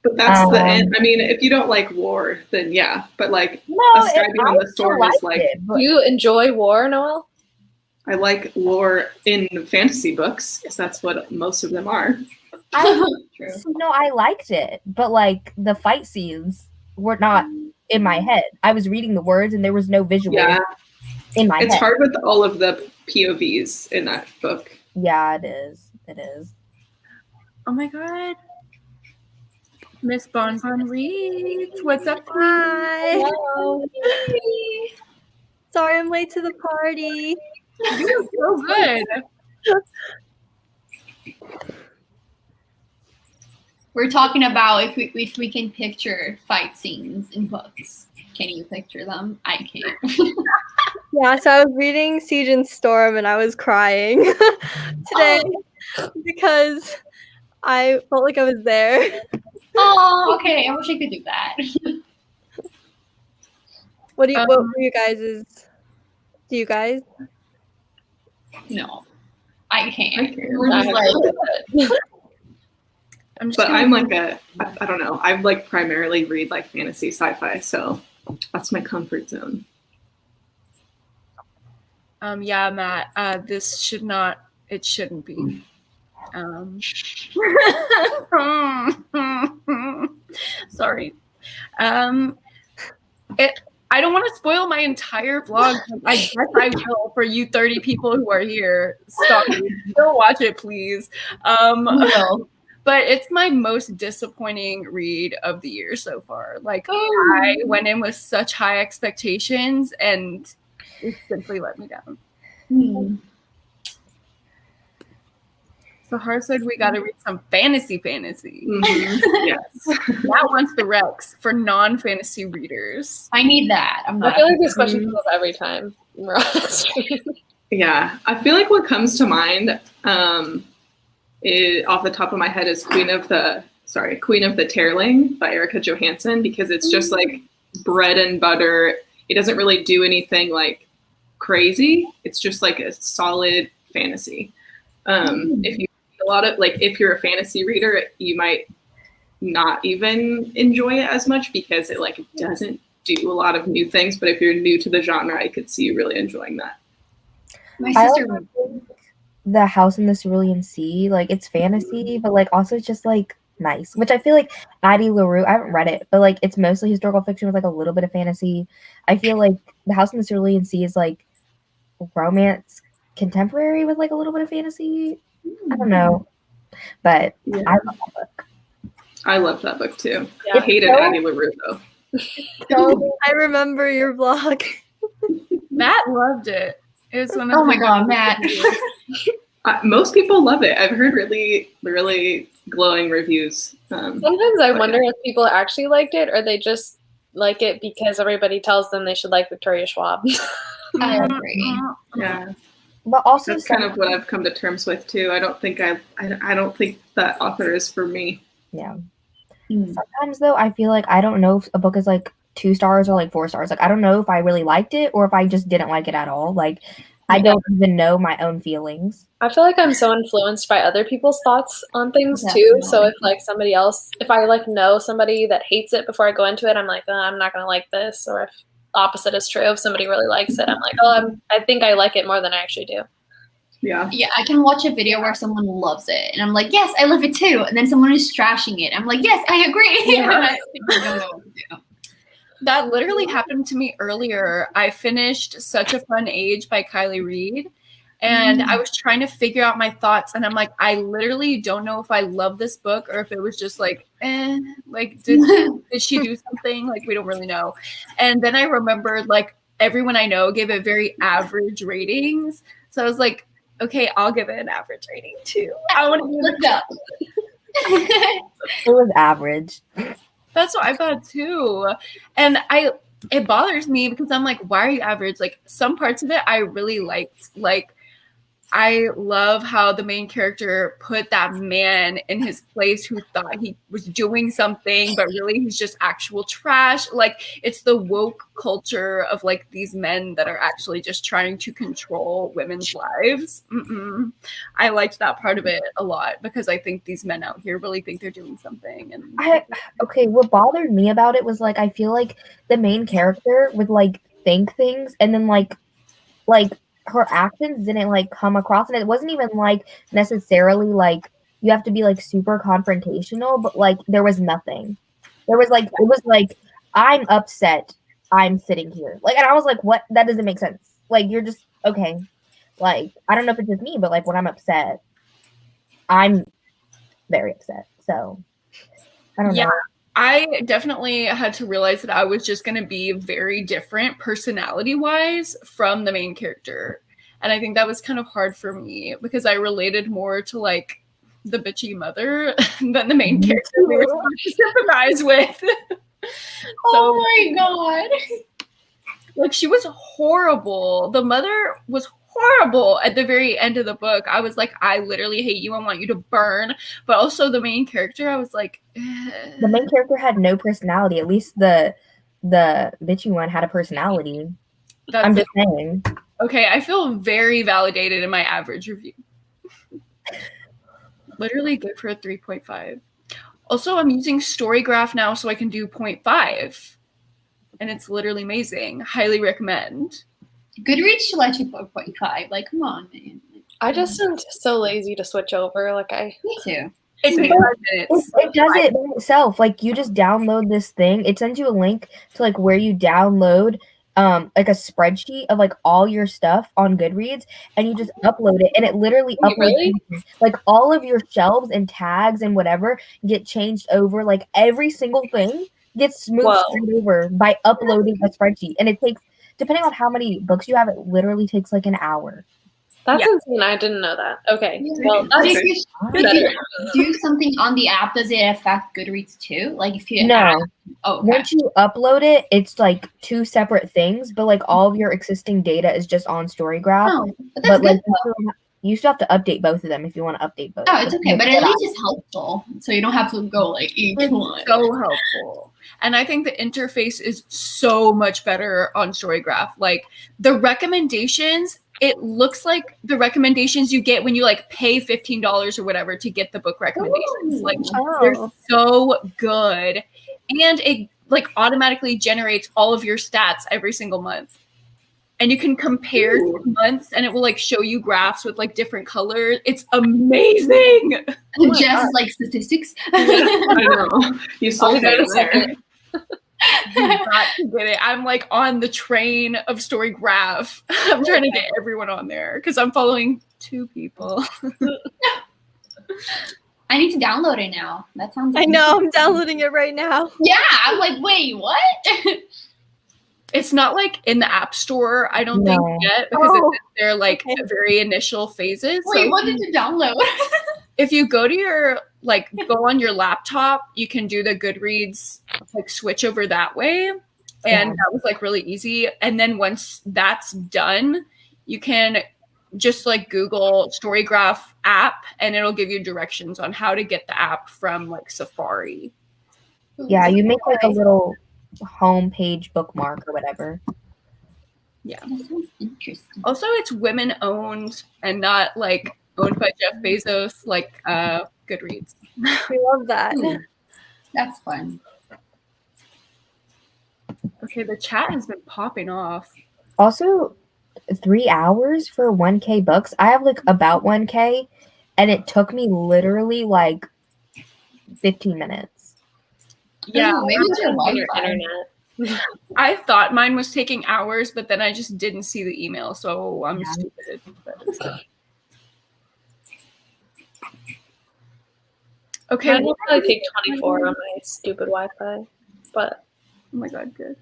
But that's the end. I mean, if you don't like war, then yeah. But like no, a sky beyond the storm is like Do you enjoy war, Noelle? I like war in fantasy books because that's what most of them are. True. No, I liked it, but like the fight scenes were not in my head. I was reading the words and there was no visual in my head. It's hard with all of the POVs in that book. Yeah, it is. It is. Oh my god. Miss Bonbon reads. What's up? Hi. Hello. Sorry I'm late to the party. You're so good. We're talking about if we can picture fight scenes in books. Can you picture them? I can't. Yeah, so I was reading Siege and Storm and I was crying today because I felt like I was there. Oh, okay. I wish I could do that. What were you guys' do you guys? No, I can't. I can't. We're just like, I'm like I don't know. I like primarily read like fantasy sci-fi, so that's my comfort zone. Yeah, Matt, this shouldn't be. Sorry. I don't want to spoil my entire vlog. I guess I will for you 30 people who are here. Stop. Go watch it, please. But it's my most disappointing read of the year so far. Like, I went in with such high expectations, and it simply let me down. So Har said we got to read some fantasy. Mm-hmm. Yes. That wants the Rex for non-fantasy readers. I need that. I feel like this question comes up every time we're on the stream. Yeah, I feel like what comes to mind off the top of my head is Queen of the Tearling by Erica Johansson, because it's just like bread and butter. It doesn't really do anything like crazy. It's just like a solid fantasy. If you if you're a fantasy reader, you might not even enjoy it as much because it like doesn't do a lot of new things. But if you're new to the genre, I could see you really enjoying that. My sister. The House in the Cerulean Sea, like it's fantasy, but like also it's just like nice. Which I feel like Addie LaRue, I haven't read it, but like it's mostly historical fiction with like a little bit of fantasy. I feel like The House in the Cerulean Sea is like romance contemporary with like a little bit of fantasy. I don't know, but Yeah. I love that book. I love that book too. Yeah. I hated Addie LaRue though. So I remember your vlog. Matt loved it. It was one of Oh my god, Matt. Most people love it. I've heard really, really glowing reviews. Sometimes I wonder if people actually liked it or they just like it because everybody tells them they should like Victoria Schwab. I agree. Yeah, but also that's kind of what I've come to terms with too. I don't think that author is for me. yeah. Sometimes though, I feel like I don't know if a book is like 2 stars or like 4 stars. Like I don't know if I really liked it or if I just didn't like it at all. Like I don't even know my own feelings. I feel like I'm so influenced by other people's thoughts on things too. Definitely. So if like somebody else, if I like know somebody that hates it before I go into it, I'm like, I'm not gonna like this. Or if opposite is true, if somebody really likes it, I'm like, I think I like it more than I actually do. Yeah. Yeah, I can watch a video where someone loves it, and I'm like, yes, I love it too. And then someone is trashing it. I'm like, yes, I agree. Yeah. And I don't know what to do. That literally happened to me earlier. I finished Such a Fun Age by Kylie Reed, And I was trying to figure out my thoughts, and I'm like, I literally don't know if I love this book or if it was just like, like did she do something? Like, we don't really know. And then I remembered like everyone I know gave it very average ratings. So I was like, okay, I'll give it an average rating too. I want to Let's go. It was average. That's what I thought too. And it bothers me because I'm like, why are you average? Like some parts of it I really liked. Like I love how the main character put that man in his place who thought he was doing something, but really he's just actual trash. Like it's the woke culture of like these men that are actually just trying to control women's lives. I liked that part of it a lot because I think these men out here really think they're doing something. And okay, what bothered me about it was like I feel like the main character would like think things and then like her actions didn't like come across, and it wasn't even like necessarily like you have to be like super confrontational, but like there was nothing. There was like it was like I'm upset, I'm sitting here. Like and I was like, what? That doesn't make sense. Like you're just okay. Like I don't know if it's just me, but like when I'm upset, I'm very upset. So I don't know. I definitely had to realize that I was just going to be very different personality-wise from the main character. And I think that was kind of hard for me because I related more to like the bitchy mother than the main character we were supposed to sympathize with. Oh my god. Like she was horrible. The mother was horrible at the very end of the book. I was like, I literally hate you. I want you to burn. But also the main character, I was like, the main character had no personality. At least the bitchy one had a personality. I'm just saying. Okay, I feel very validated in my average review. Literally good for a 3.5. Also, I'm using Storygraph now so I can do 0.5. And it's literally amazing. Highly recommend. Goodreads should let you put 0.5. Like, come on, man. I just am so lazy to switch over. Like Me too. It takes 5 minutes. It does it by itself. Like you just download this thing. It sends you a link to like where you download like a spreadsheet of like all your stuff on Goodreads, and you just upload it, and it literally uploads like all of your shelves and tags and whatever get changed over. Like every single thing gets moved straight over by uploading a spreadsheet, and it takes, depending on how many books you have, it literally takes like an hour. That's insane. I didn't know that. Okay. Well, if you do something on the app, does it affect Goodreads too? Like if you once you upload it, it's like 2 separate things, but like all of your existing data is just on Storygraph. Oh, but like you still have to update both of them if you want to update both. Oh, it's okay, but at least it's helpful, so you don't have to go like each one. So helpful. And I think the interface is so much better on Storygraph. Like the recommendations, it looks like the recommendations you get when you like pay $15 or whatever to get the book recommendations. Like they're so good. And it like automatically generates all of your stats every single month. And you can compare months and it will like show you graphs with like different colors. It's amazing. Just like statistics. I know. You sold it there. You got to get it. I'm like on the train of Storygraph. I'm trying to get everyone on there because I'm following 2 people. I need to download it now. That sounds. I know. I'm downloading it right now. Yeah, I'm like, wait, what? It's not like in the App Store, I don't think yet, because it's in their like very initial phases. Wait, what did you download? If you go to your go on your laptop, you can do the Goodreads like switch over that way, and that was like really easy. And then once that's done, you can just like Google Storygraph app, and it'll give you directions on how to get the app from like Safari. Yeah, you make like a little homepage bookmark or whatever. Yeah. That sounds interesting. Also, it's women owned and not like owned by Jeff Bezos, like Goodreads. We love that. That's fun. Okay, the chat has been popping off. Also, 3 hours for 1K books. I have like about 1K, and it took me literally like 15 minutes. Yeah, maybe it's your Wi-Fi. internet. I thought mine was taking hours, but then I just didn't see the email, so I'm stupid. Okay. Mine will probably take 24 on my stupid Wi-Fi, but oh my god, good.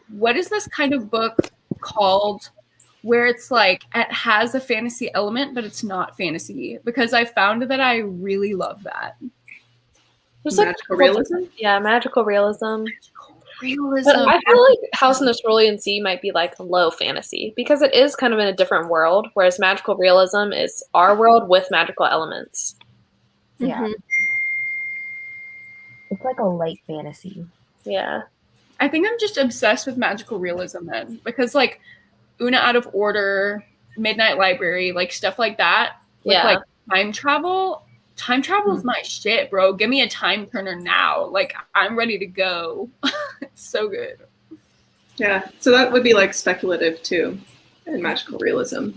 What is this kind of book called where it's like it has a fantasy element, but it's not fantasy? Because I found that I really love that. there's Magical realism? Yeah, magical realism. Realism. But I feel like House in the Cerulean Sea might be like low fantasy because it is kind of in a different world, whereas magical realism is our world with magical elements. Yeah. Mhm. It's like a light fantasy. Yeah. I think I'm just obsessed with magical realism then, because like Una Out of Order, Midnight Library, like stuff like that. With Yeah. like time travel. Time travel is my shit, bro. Give me a time turner now. Like I'm ready to go. It's so good. Yeah, so that would be like speculative too, and magical realism,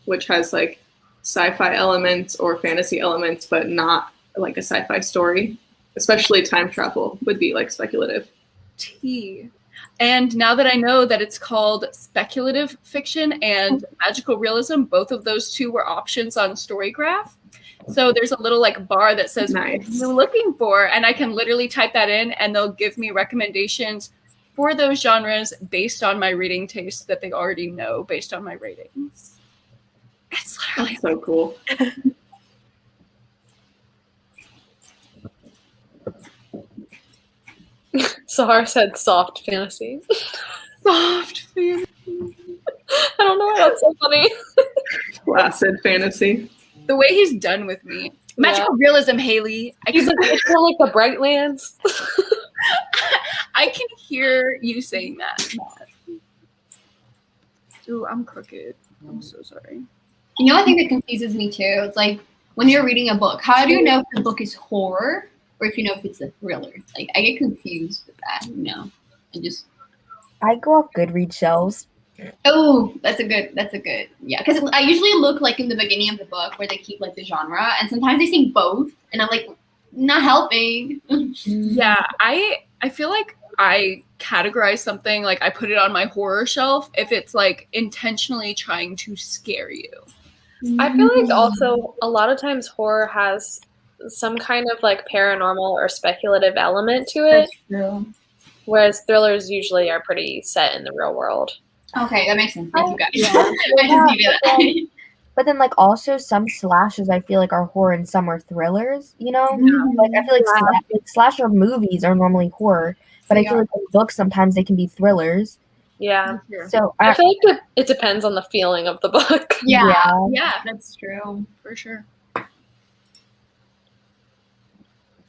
which has like sci-fi elements or fantasy elements, but not like a sci-fi story. Especially time travel would be like speculative. Tea. And now that I know that it's called speculative fiction and magical realism, both of those two were options on Storygraph. So there's a little like bar that says Nice. what you're looking for, and I can literally type that in, and they'll give me recommendations for those genres based on my reading taste that they already know based on my ratings. It's literally That's so cool. Sahar said soft fantasy. soft fantasy. I don't know why that's so funny. Placid fantasy. The way he's done with me. Magical realism, Haley. He's like, it's more like the Brightlands. I can hear you saying that. Ooh, I'm crooked. I'm so sorry. You know, I think that confuses me too. It's like when you're reading a book, how do you know if the book is horror or if you know if it's a thriller? Like I get confused with that. You know, I go off Goodreads shelves. Oh, that's a good. Yeah, because I usually look like in the beginning of the book where they keep like the genre, and sometimes they sing both, and I'm like, not helping. Yeah, I feel like I categorize something, like I put it on my horror shelf if it's like intentionally trying to scare you. I feel like also a lot of times horror has some kind of like paranormal or speculative element to it. That's true. Whereas thrillers usually are pretty set in the real world. Okay, that makes sense. Thank you guys. Yeah. I just needed that. But then, like, also some slashes I feel like are horror and some are thrillers, you know? Mhm. Like, I feel like, slasher movies are normally horror, but I They feel are. like in books sometimes they can be thrillers. Yeah. So, I feel like it depends on the feeling of the book. Yeah, That's true. for sure.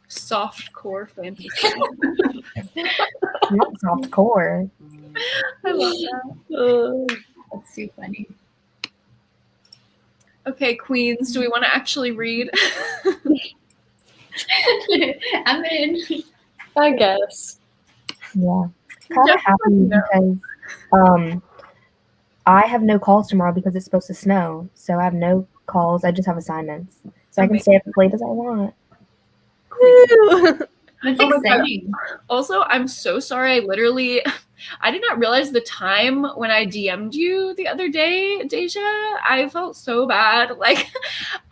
Soft core fantasy. not soft core. I love that. That's too funny. Okay, queens, do we want to actually read? I'm in. I guess. Yeah. Kind of happy because I have no calls tomorrow because it's supposed to snow. So I have no calls. I just have assignments. So I can stay up as late as I want. That's Oh my God. exciting. Also, I'm so sorry. I did not realize the time when I DM'd you the other day, Deja. I felt so bad. Like,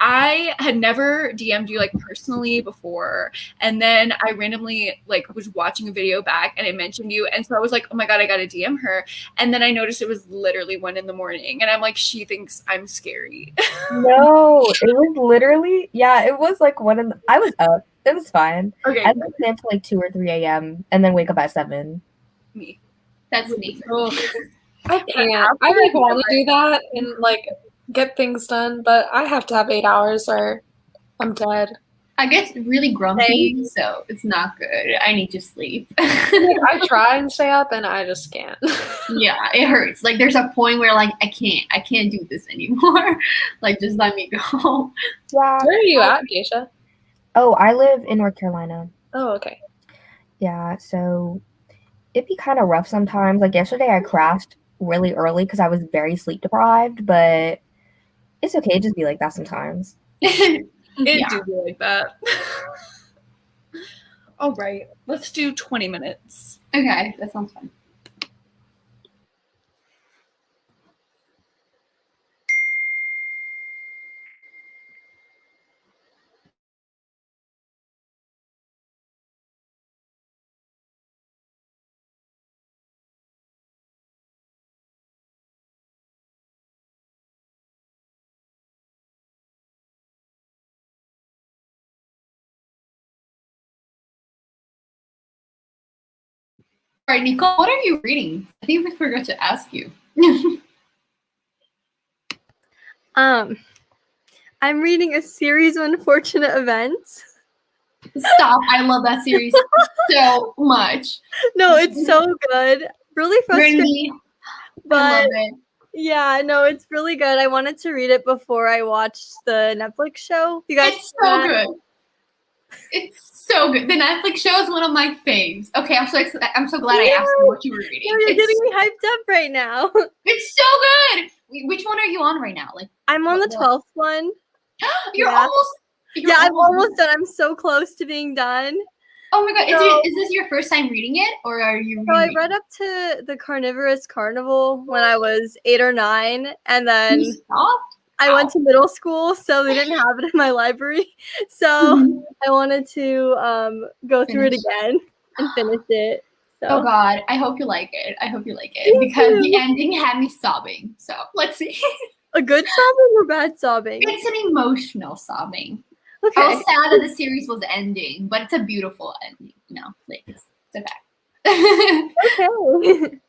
I had never DM'd you, like, personally before. And then I randomly, like, was watching a video back and I mentioned you. And so I was like, oh my God, I got to DM her. And then I noticed it was literally 1 a.m. And I'm like, she thinks I'm scary. No, it was literally, it was like I was up. It was fine. Okay. I was up until like 2 or 3 a.m. and then wake up at 7. Me. That's me. I can't. I like want to do that and like get things done, but I have to have 8 hours or I'm dead. I get really grumpy, so it's not good. I need to sleep. I try and stay up and I just can't. Yeah, it hurts. Like there's a point where like I can't do this anymore. Like just let me go. Yeah. Where are you at, Geisha? Oh, I live in North Carolina. Oh, okay. Yeah, so it'd be kind of rough sometimes. Like yesterday I crashed really early because I was very sleep deprived, but it's okay. It just be like that sometimes. It Yeah. do be like that. All right, let's do 20 minutes. Okay, that sounds fun. All right, Nicole, what are you reading? I think we forgot to ask you. I'm reading a series of unfortunate events. Stop! I love that series so much. No, it's so good. Really frustrating, Brandy, I but love it. yeah, no, it's really good. I wanted to read it before I watched the Netflix show. You guys, It's so good. It's so good. The Netflix show is one of my faves. Okay, I'm so glad I asked you what you were reading. No, you're getting me hyped up right now. It's so good. Which one are you on right now? Like, I'm on the 12th one. you're Yeah. almost. I'm almost done. I'm so close to being done. Oh my god! So- Is this your first time reading it, or are you? So I read up to the Carnivorous Carnival when I was 8 or 9, and then You stopped? I went to middle school, so they didn't have it in my library. So I wanted to go through it again and finish it. So. Oh god, I hope you like it. I hope you like it Me because too. the ending had me sobbing. So let's see. A good sobbing or bad sobbing? It's an emotional sobbing. Okay. I was sad that the series was ending, but it's a beautiful ending. You know, like it's okay. Okay.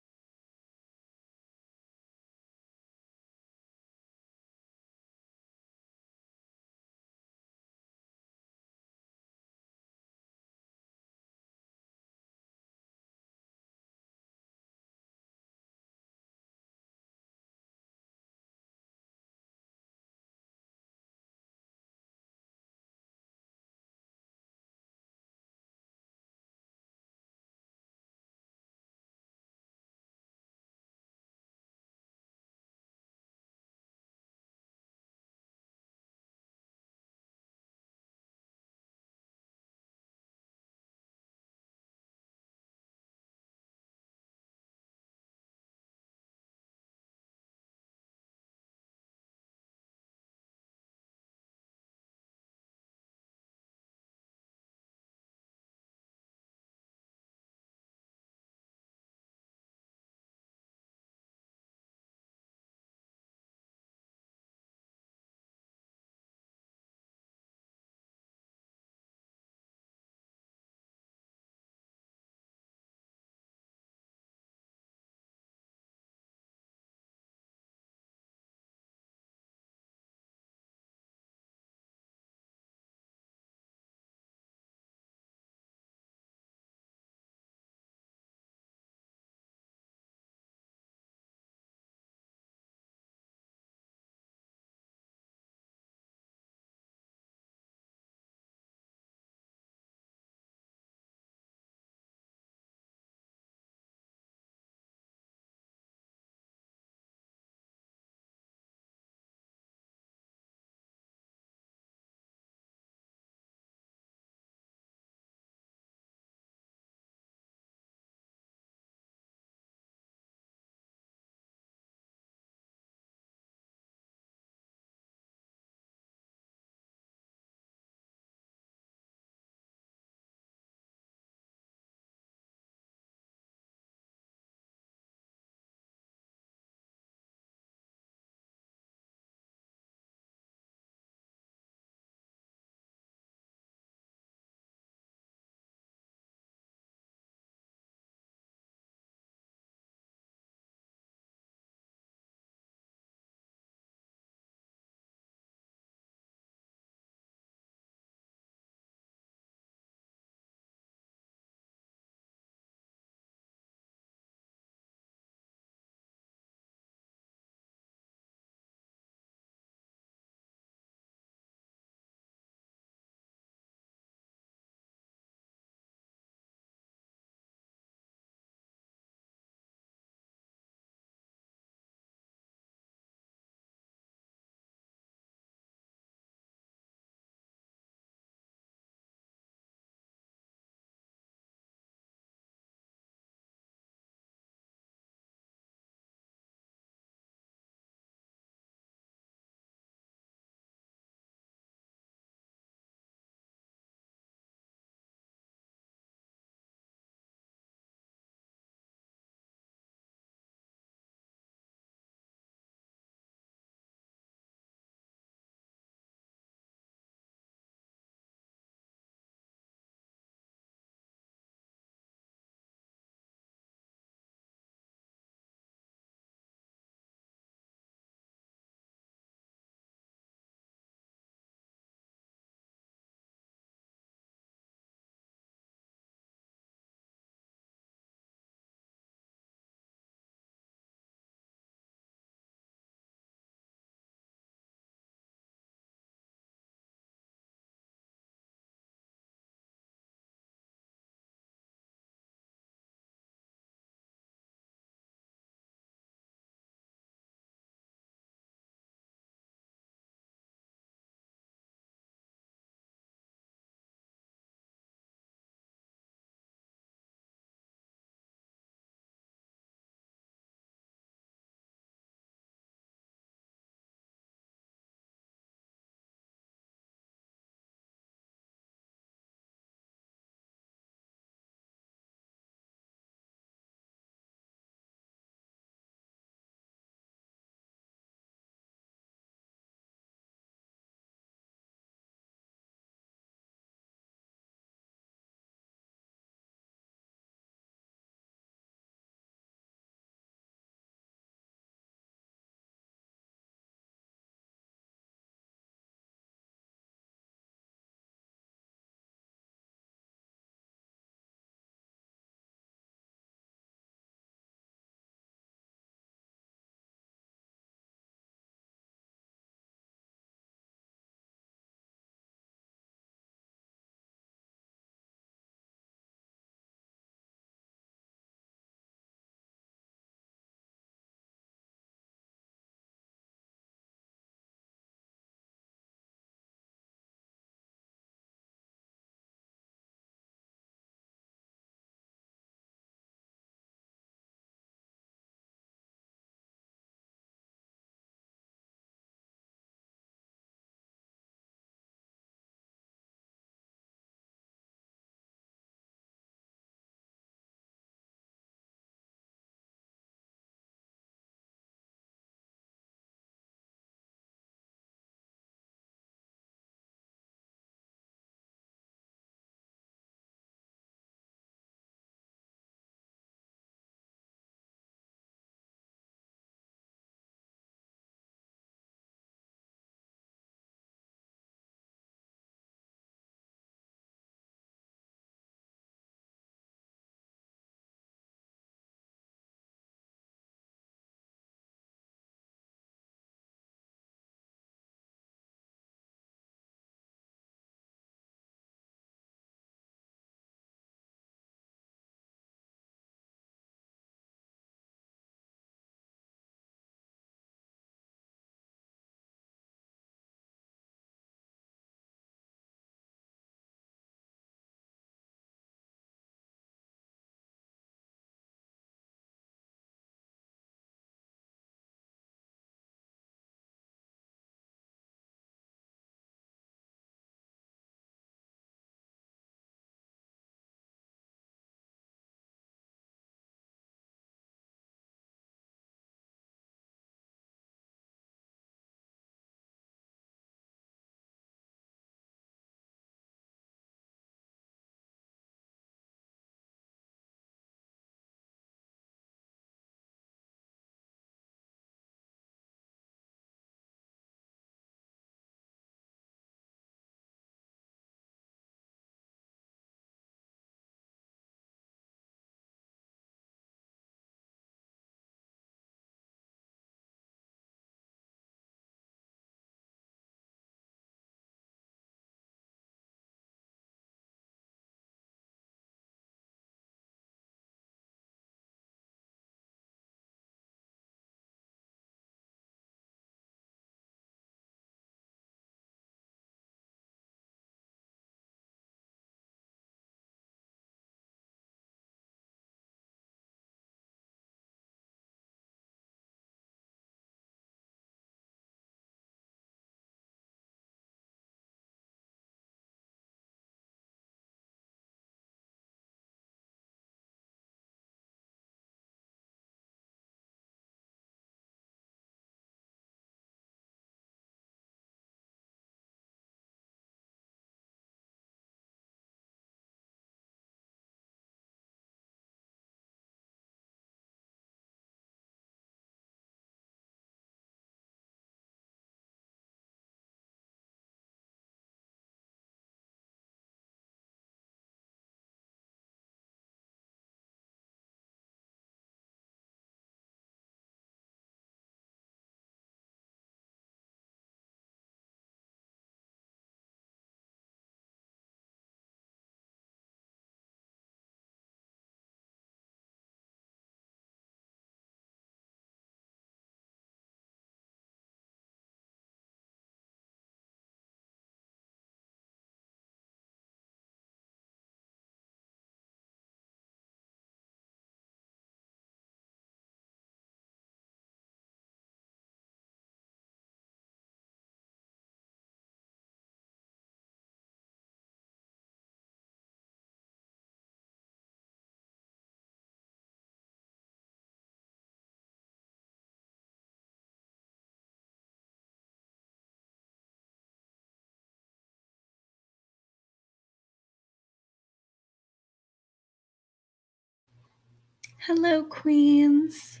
Hello, queens.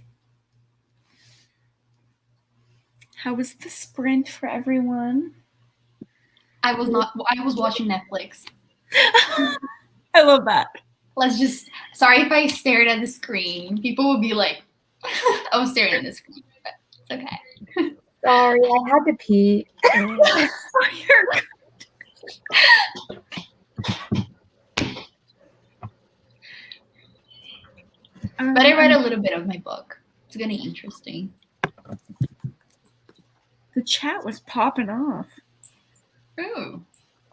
How was the sprint for everyone? I was watching Netflix. I love that. Sorry if I stared at the screen. People would be like, I was staring at the screen, but it's okay. Sorry, I had to pee. You're good. But I read a little bit of my book. It's gonna be interesting. The chat was popping off. Ooh.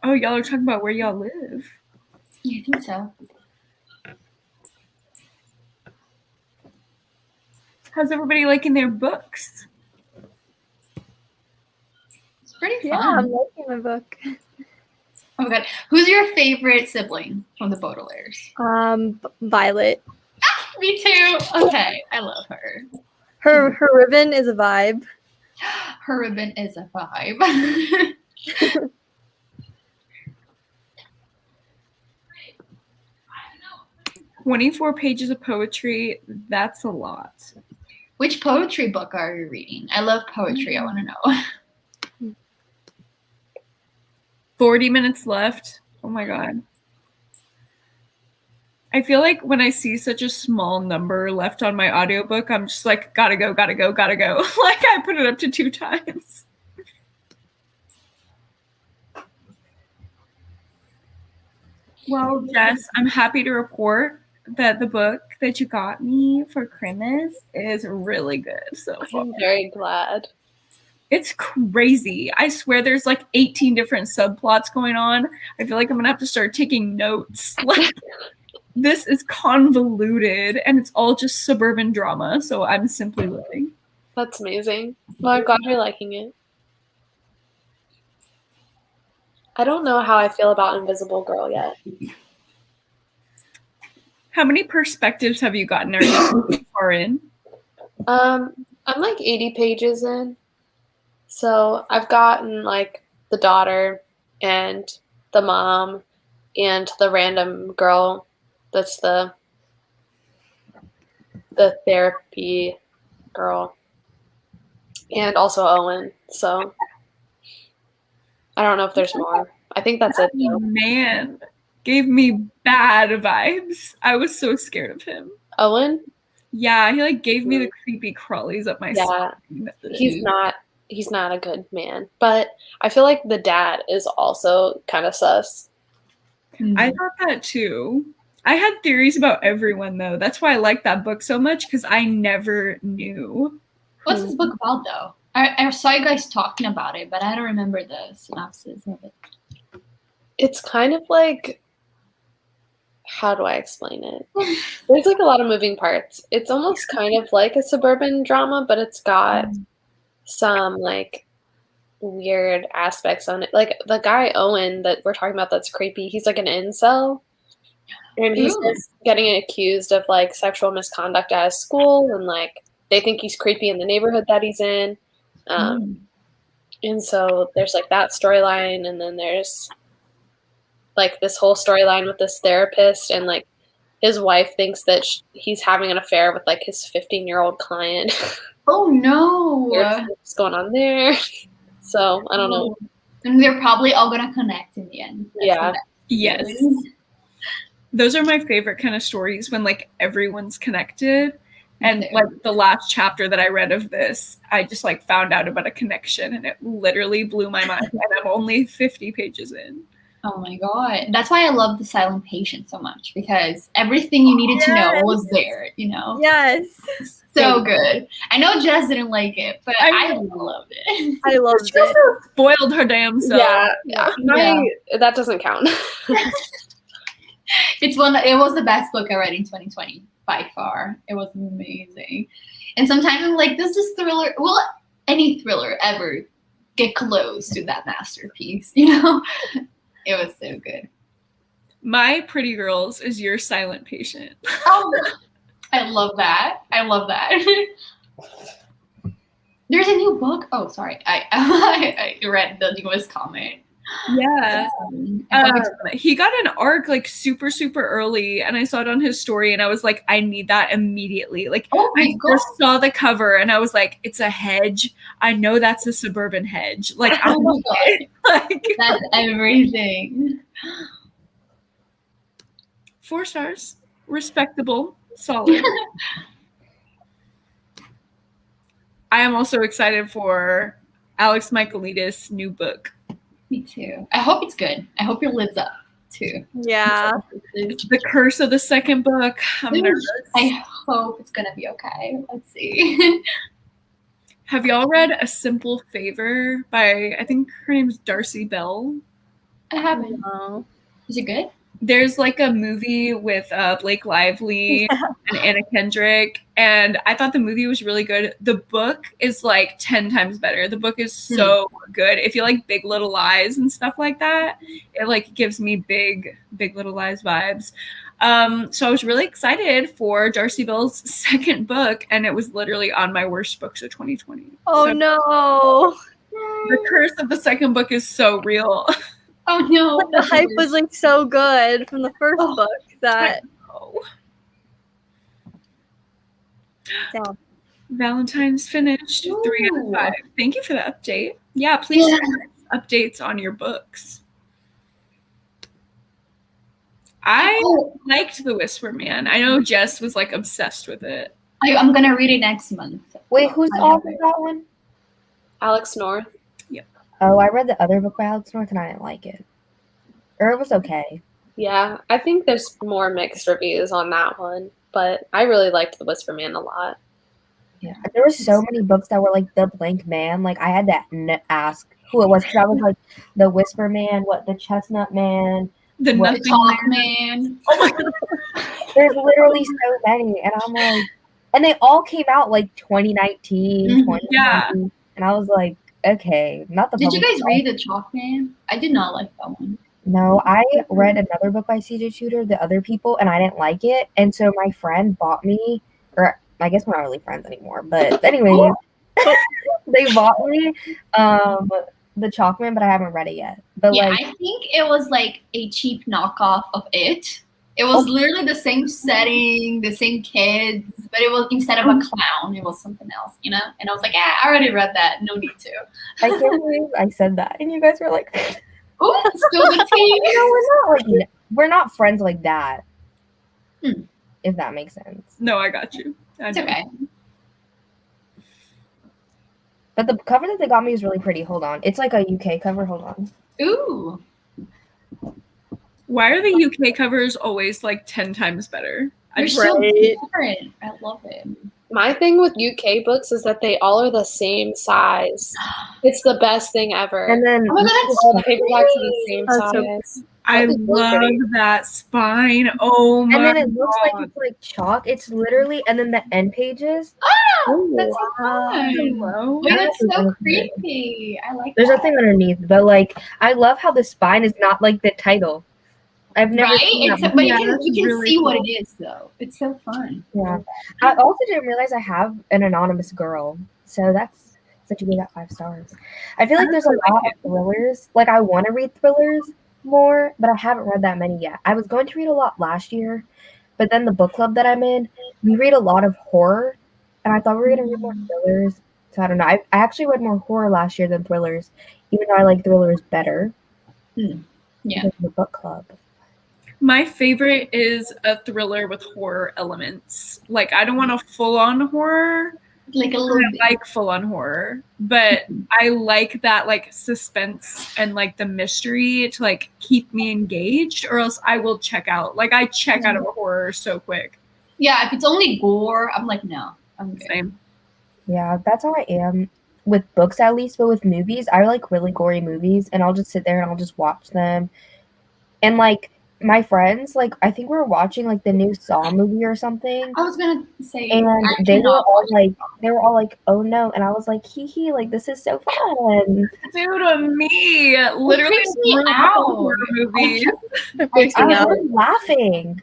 Oh, y'all are talking about where y'all live. Yeah, I think so. How's everybody liking their books? It's pretty Yeah, fun. I'm liking my book. Oh my god. Who's your favorite sibling from the Baudelaires? Violet. Me too. Okay. I love her. Her ribbon is a vibe. Her ribbon is a vibe. 24 pages of poetry. That's a lot. Which poetry book are you reading? I love poetry. I want to know. 40 minutes left. Oh my god. I feel like when I see such a small number left on my audiobook, I'm just like, gotta go. Like I put it up to 2 times. Well, Jess, I'm happy to report that the book that you got me for Christmas is really good so far. I'm very glad. It's crazy. I swear there's like 18 different subplots going on. I feel like I'm gonna have to start taking notes. Like, this is convoluted and it's all just suburban drama, so I'm simply living. That's amazing. Well, I'm glad you're liking it. I don't know how I feel about Invisible Girl yet. How many perspectives have you gotten? Are you far in? I'm like 80 pages in. So I've gotten like the daughter and the mom and the random girl that's the therapy girl. And also Owen. So I don't know if there's more. I think that's it though. Man, gave me bad vibes. I was so scared of him. Owen? Yeah, he like gave me the creepy crawlies up my spine. He's not a good man. But I feel like the dad is also kind of sus. I thought that too. I had theories about everyone though. That's why I like that book so much, because I never knew. What's this book about though? I saw you guys talking about it, but I don't remember the synopsis of it. It's kind of like, how do I explain it? There's like a lot of moving parts. It's almost kind of like a suburban drama, but it's got some like weird aspects on it. Like the guy Owen that we're talking about that's creepy, he's like an incel. And he's just getting accused of like sexual misconduct at his school, and like they think he's creepy in the neighborhood that he's in. And so there's like that storyline, and then there's like this whole storyline with this therapist, and like his wife thinks that he's having an affair with like his 15-year-old client. Oh no! What's going on there? So I don't know. And they're probably all gonna connect in the end. Yeah. Yes. Those are my favorite kind of stories, when like everyone's connected. And like the last chapter that I read of this, I just like found out about a connection, and it literally blew my mind. And I'm only 50 pages in. Oh my god. That's why I love The Silent Patient so much, because everything you needed to know was there, you know? Yes. So good. I know Jess didn't like it, but I loved it. I loved She also it. spoiled her damn self. That doesn't count. It was the best book I read in 2020 by far. It was amazing. And sometimes I'm like, does this thriller, will any thriller ever get close to that masterpiece? You know? It was so good. My Pretty Girls is your Silent Patient. Oh, I love that. I love that. There's a new book. Oh, sorry. I read the newest comment. Yeah. I hope it's He got an arc like super early, and I saw it on his story, and I was like, I need that immediately. Like, Oh my I just saw the cover, and I was like, it's a hedge. I know that's a suburban hedge. Like, Oh my god, like that's everything. 4 stars, respectable, solid. I am also excited for Alex Michaelides' new book. Me too. I hope it's good. I hope it lives up to. Yeah. The Curse of the Second Book. I'm nervous. I hope it's gonna be okay. Let's see. Have y'all read A Simple Favor by, I think her name's Darcy Bell? I haven't. No. Is it good? There's like a movie with Blake Lively and Anna Kendrick, and I thought the movie was really good. The book is like 10 times better. The book is so good. If you like Big Little Lies and stuff like that, it like gives me Big Little Lies vibes. So I was really excited for Darcy Bell's second book, and it was literally on my worst books of 2020. Oh So no. the curse of the second book is so real. Oh no. The hype was like so good from the first book that Damn. Valentine's finished. 3 out of 5. Thank you for the update. Yeah, please send us updates on your books. I liked The Whisper Man. I know Jess was like obsessed with it. I'm gonna read it next month. Wait, who's the author of that one? Alex North. Oh, I read the other book by Alex North and I didn't like it. Or it was okay. Yeah, I think there's more mixed reviews on that one, but I really liked The Whisper Man a lot. Yeah, there were so many books that were like the blank man. Like I had to ask who it was because I was like the Whisper Man, the Chestnut Man, the Nothing Talk Man. Oh my god, there's literally so many, and I'm like, and they all came out like 2019, 2020, and I was like, okay, not the. Did you guys read The Chalk Man? I did not like that one. No, I read another book by CJ Tudor, The Other People, and I didn't like it. And so my friend bought me, or I guess we're not really friends anymore, but anyway, they bought me The Chalkman, but I haven't read it yet. But yeah, I think it was like a cheap knockoff of it. It was literally the same setting, the same kids, but it was instead of a clown, it was something else, you know? And I was like, I already read that. No need to. I can't believe I said that. And you guys were like, oh, still the team. No, we're not friends like that. If that makes sense. No, I got you. It's okay. But the cover that they got me is really pretty. Hold on. It's like a UK cover. Hold on. Ooh. Why are the UK covers always like 10 times better? They're so different. I love it. My thing with UK books is that they all are the same size. It's the best thing ever. And then all the paperbacks are the same size. I love that spine. Oh my god. And then it looks like it's like chalk. It's literally, and then the end pages. Oh, that's so fun. Hello. Wait, that's so creepy. I like There's that. nothing underneath, but like I love how the spine is not like the title. I've never seen that but before. you can really see what it is though. It's so fun. Yeah. I also didn't realize I have an anonymous girl. So that's such a good got 5 stars. I feel like there's a lot of thrillers. Like I want to read thrillers more, but I haven't read that many yet. I was going to read a lot last year, but then the book club that I'm in, we read a lot of horror, and I thought we were going to read more thrillers. So I don't know. I actually read more horror last year than thrillers, even though I like thrillers better. Yeah. The book club. My favorite is a thriller with horror elements. Like I don't want a full-on horror. Like a little bit. I like full-on horror, but I like that like suspense and like the mystery to like keep me engaged, or else I will check out. Like I check out of a horror so quick. Yeah, if it's only gore, I'm like, no, I'm good. Same. Yeah, that's how I am with books at least, but with movies, I like really gory movies, and I'll just sit there and I'll just watch them. And like my friends, like I think we were watching like the new Saw movie or something. I was gonna say, and they were all like, "Oh no!" And I was like, "Hee hee! Like this is so fun." Dude, me literally me out. horror movies. I was laughing.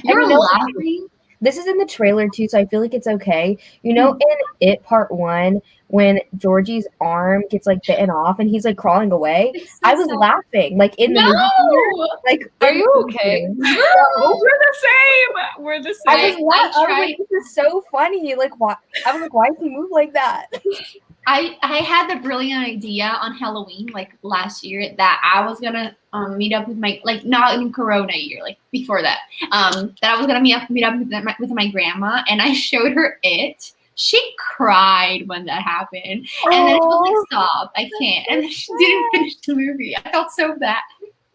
You're laughing. This is in the trailer too, so I feel like it's okay. You know, in It Part 1, when Georgie's arm gets like bitten off and he's like crawling away, I was laughing like in the movie theater. Like, Are you okay? We're the same. We're the same. I was like, this is so funny. Like, why? I was like, why does he move like that? I had the brilliant idea on Halloween, like last year, that I was gonna meet up with my, like, not in Corona year, like before that, that I was gonna meet up with my grandma, and I showed her it. She cried when that happened, and then it was like, stop, I can't, and then she didn't finish the movie. I felt so bad.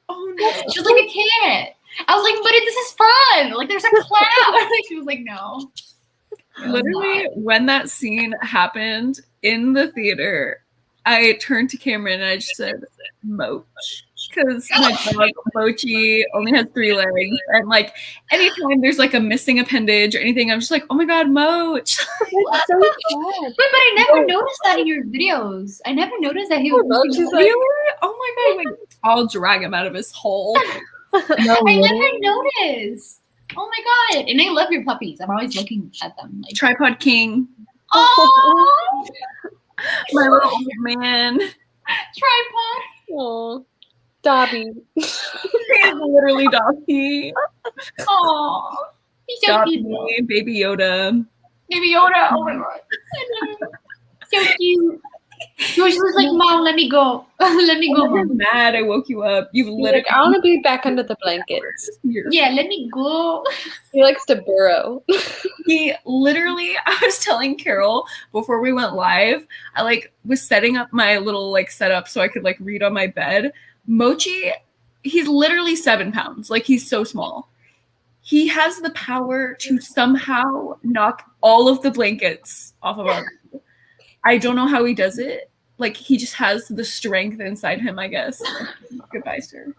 Oh no, she was like, I can't. I was like, but this is fun. Like, there's a clown. She was like, no. Literally, when that scene happened in the theater, I turned to Cameron and I just said, Moch. Because my dog, Mochi, only has 3 legs. And like, anytime there's like a missing appendage or anything, I'm just like, oh my God, Moch. That's so sad. But I never noticed that in your videos. I never noticed that he was Mochi's like, really? Oh my God, wait. I'll drag him out of his hole. No, I never noticed. Oh my God. And I love your puppies. I'm always looking at them. Like, Tripod King. oh, My little old man. tripod. Oh, Dobby. He's literally Dobby. Oh, he's so Dobby, cute. Baby Yoda. Baby Yoda. Oh my God. So cute. She was like, Mom, let me go. Let me go, You're Mom. mad I woke you up. You've literally. Like, I want to be back under the blankets. Yeah, let me go. He likes to burrow. He literally, I was telling Carol before we went live, I like was setting up my little like setup so I could like read on my bed. Mochi, he's literally 7 pounds. Like, he's so small. He has the power to somehow knock all of the blankets off of our bed. I don't know how he does it. Like, he just has the strength inside him, I guess. Goodbye, sir.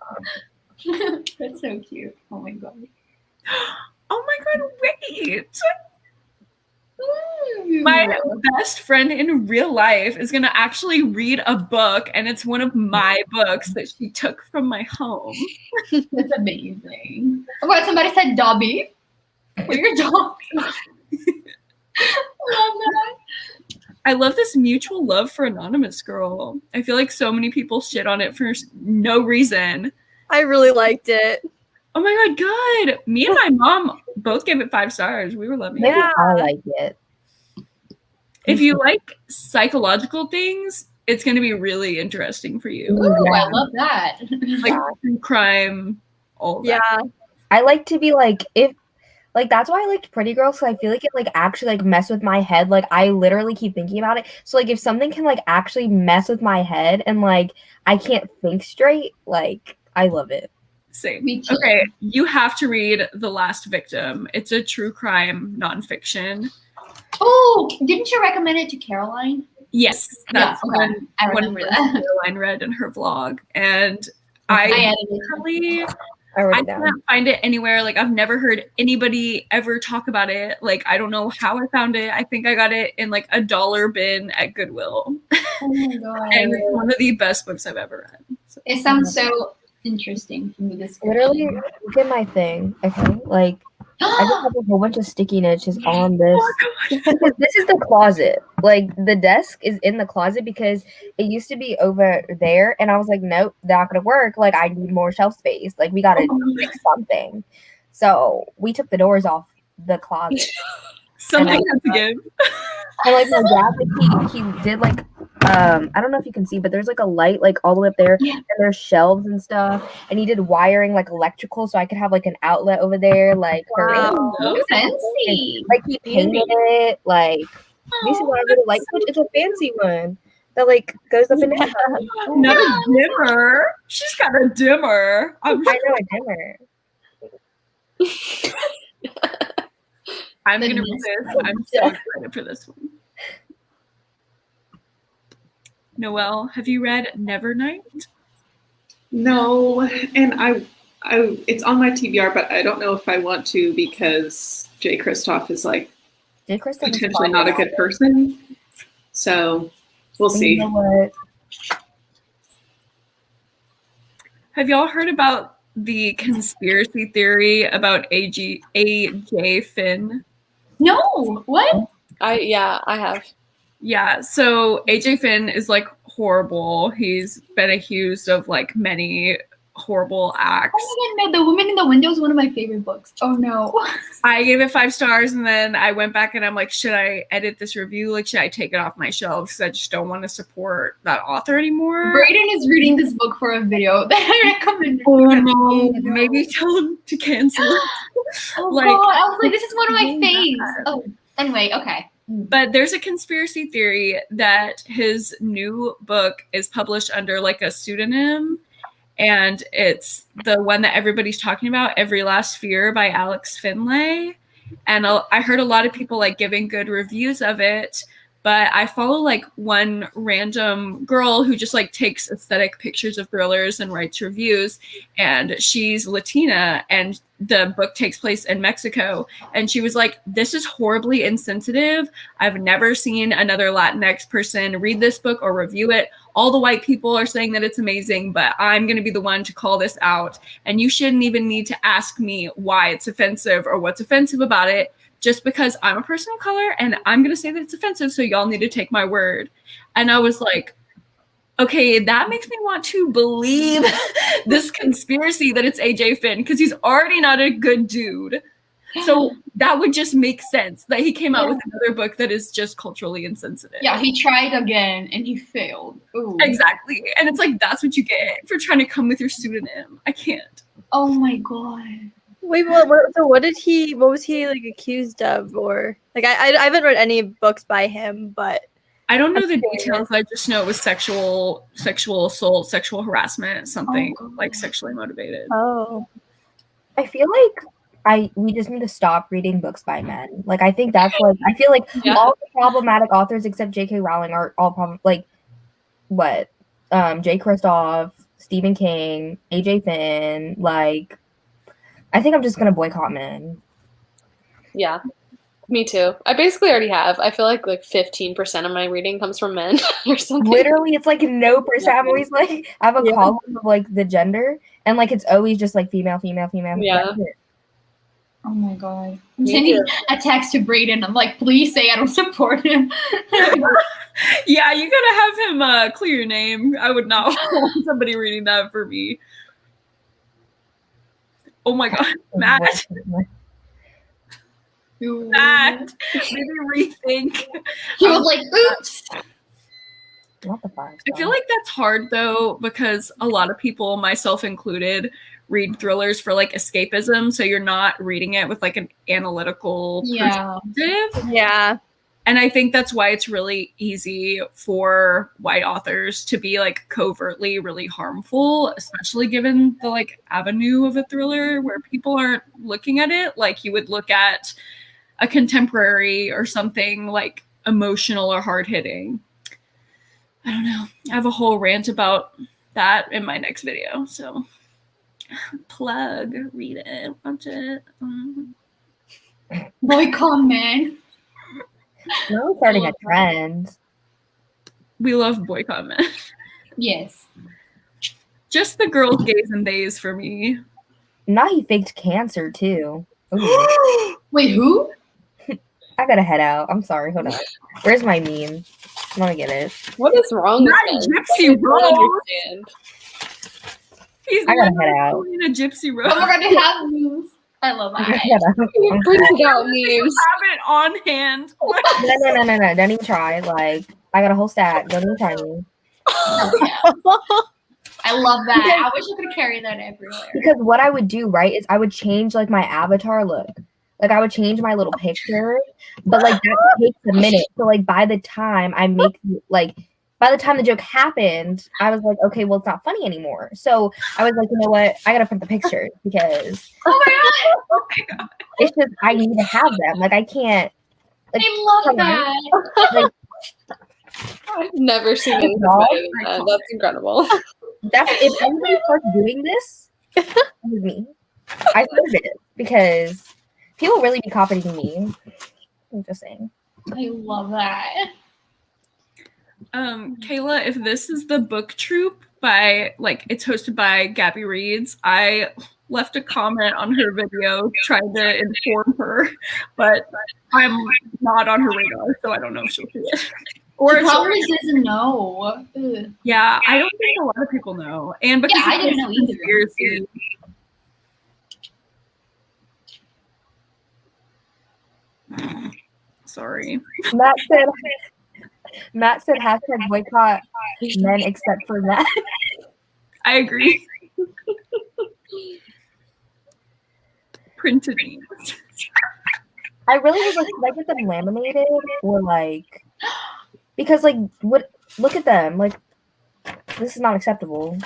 That's so cute. Oh my God. Oh my God, wait. My best friend in real life is going to actually read a book, and it's one of my books that she took from my home. That's amazing. Oh my God, somebody said Dobby. For your dog. Love that. I love this mutual love for Anonymous Girl. I feel like so many people shit on it for no reason. I really liked it. Oh my God, good. Me and my mom both gave it 5 stars. We were loving Maybe it. I like it. If you like psychological things, it's going to be really interesting for you. Ooh, I love that. Like true crime, all that. Yeah. I like to be like, if like, that's why I liked Pretty Girls, because I feel like it like actually like mess with my head. Like, I literally keep thinking about it. So like, if something can like actually mess with my head and like I can't think straight, like, I love it. Same. Me too. Okay, you have to read The Last Victim. It's a true crime nonfiction. Oh, didn't you recommend it to Caroline? Yes, that's Yeah, okay. I one remember of that. Caroline read in her vlog, and I I edited it. literally I wrote I it down. can't find it anywhere. Like, I've never heard anybody ever talk about it. Like, I don't know how I found it. I think I got it in like a $1 bin at Goodwill. Oh my God. And it's one of the best books I've ever read. So. It sounds so interesting from the description. Literally, look at my thing. Okay, like I just have a whole bunch of sticky notes just on this. Because this is the closet. Like, the desk is in the closet because it used to be over there, and I was like, nope, not gonna work. Like, I need more shelf space. Like, we gotta fix something. So we took the doors off the closet. Something had to give. And like my dad, like he did like I don't know if you can see, but there's like a light like all the way up there, Yeah. and there's shelves and stuff. And he did wiring like electrical, so I could have like an outlet over there, like for Wow. Oh, fancy. like he painted it. Like this is what I really like. It's a fancy one that like goes up and down. Not a dimmer. She's got a dimmer. I know a dimmer. I'm going to read this. I'm so excited for this one. Noelle, have you read Nevernight? No, and I it's on my TBR, but I don't know if I want to because Jay Kristoff is like Jay Kristoff is potentially fine. not a good person. So we'll And see. you know what? Have y'all heard about the conspiracy theory about AJ Finn? No, what? I have. Yeah, so AJ Finn is like horrible. He's been accused of like many horrible acts. Oh my god, no, The Woman in the Window is one of my favorite books. Oh no. I gave it 5 stars, and then I went back and I'm like, should I edit this review? Like, should I take it off my shelves? Because I just don't want to support that author anymore. Brayden is reading this book for a video that I recommended. Oh no, maybe tell him to cancel it. Oh Like- god, I was like, this is one of my faves. Oh, anyway, okay. But there's a conspiracy theory that his new book is published under like a pseudonym, and it's the one that everybody's talking about, Every Last Fear by Alex Finlay. And I heard a lot of people like giving good reviews of it, but I follow like one random girl who just like takes aesthetic pictures of thrillers and writes reviews, and she's Latina, and the book takes place in Mexico, and she was like, this is horribly insensitive. I've never seen another Latinx person read this book or review it. All the white people are saying that it's amazing, but I'm going to be the one to call this out, and you shouldn't even need to ask me why it's offensive or what's offensive about it, just because I'm a person of color and I'm going to say that it's offensive, so y'all need to take my word. And I was like, okay, that makes me want to believe this conspiracy that it's AJ Finn, because he's already not a good dude. So that would just make sense that he came out with another book that is just culturally insensitive. Yeah, he tried again and he failed. Ooh. Exactly. And it's like, that's what you get for trying to come with your pseudonym. I can't. Oh my god. Wait, so what was he like accused of, or like I haven't read any books by him, but I don't know the details. I just know it was sexual assault, sexual harassment, something like sexually motivated. oh, I feel like we just need to stop reading books by men. Like, I think that's like, I feel like all the problematic authors except J.K. Rowling are all like what? J. Kristoff, Stephen King, AJ Finn. Like, I think I'm just gonna boycott men. Yeah. Me too. I basically already have. I feel like 15% of my reading comes from men or something. Literally, it's like no percent. I'm always like, I have a column of like the gender, and like it's always just like female. Yeah. Oh my god. I'm Me sending too. a text to Brayden. I'm like, please say I don't support him. Yeah, you gotta have him clear your name. I would not want somebody reading that for me. Oh my god, Matt. Matt, maybe rethink. He was like, oops. Not the 5 I feel like that's hard though, because a lot of people, myself included, read thrillers for like escapism. So you're not reading it with like an analytical perspective. yeah. And I think that's why it's really easy for white authors to be like covertly really harmful, especially given the like avenue of a thriller where people aren't looking at it like you would look at a contemporary or something like emotional or hard-hitting. I don't know. I have a whole rant about that in my next video. So plug, read it, watch it. Boycott man. We're starting a trend. We love boycott men. Yes. Just the girls, gays, and theys for me. Now he faked cancer too. Ooh. Wait, who? I gotta head out. I'm sorry. Hold on. Where's my meme? I want to get it. What is wrong with Not him? Gypsy I don't Rose. understand. He's I gotta head out. in a gypsy robe. Oh my god, they have news. I love I gotta that. head out. You printed out memes. Have it on hand. No. Don't even try. Like, I got a whole stack. Don't even try me. I love that. I wish I could carry that everywhere. Because what I would do, right, is I would change like my avatar look. Like I would change my little picture, but like that takes a minute. So like by the time by the time the joke happened, I was like, okay, well it's not funny anymore. So I was like, you know what? I gotta print the picture because Oh my god. it's just I need to have them. Like I can't. Like, I love that. like, I've never seen anything better than that. That's incredible. that's if anybody starts doing this, with me. I started it because people really be copying me. I'm just saying. I love that. Kayla, if this is the book troupe by it's hosted by Gabby Reeds. I left a comment on her video trying to inform her, but I'm not on her radar, so I don't know if she'll see it. Or she probably doesn't know. Ugh. Yeah, I don't think a lot of people know. And because I didn't know either. Sorry. Matt said hashtag boycott men except for Matt. I agree. Printed memes. I really was like, should I get them laminated or like, because like what? Look at them. Like, this is not acceptable.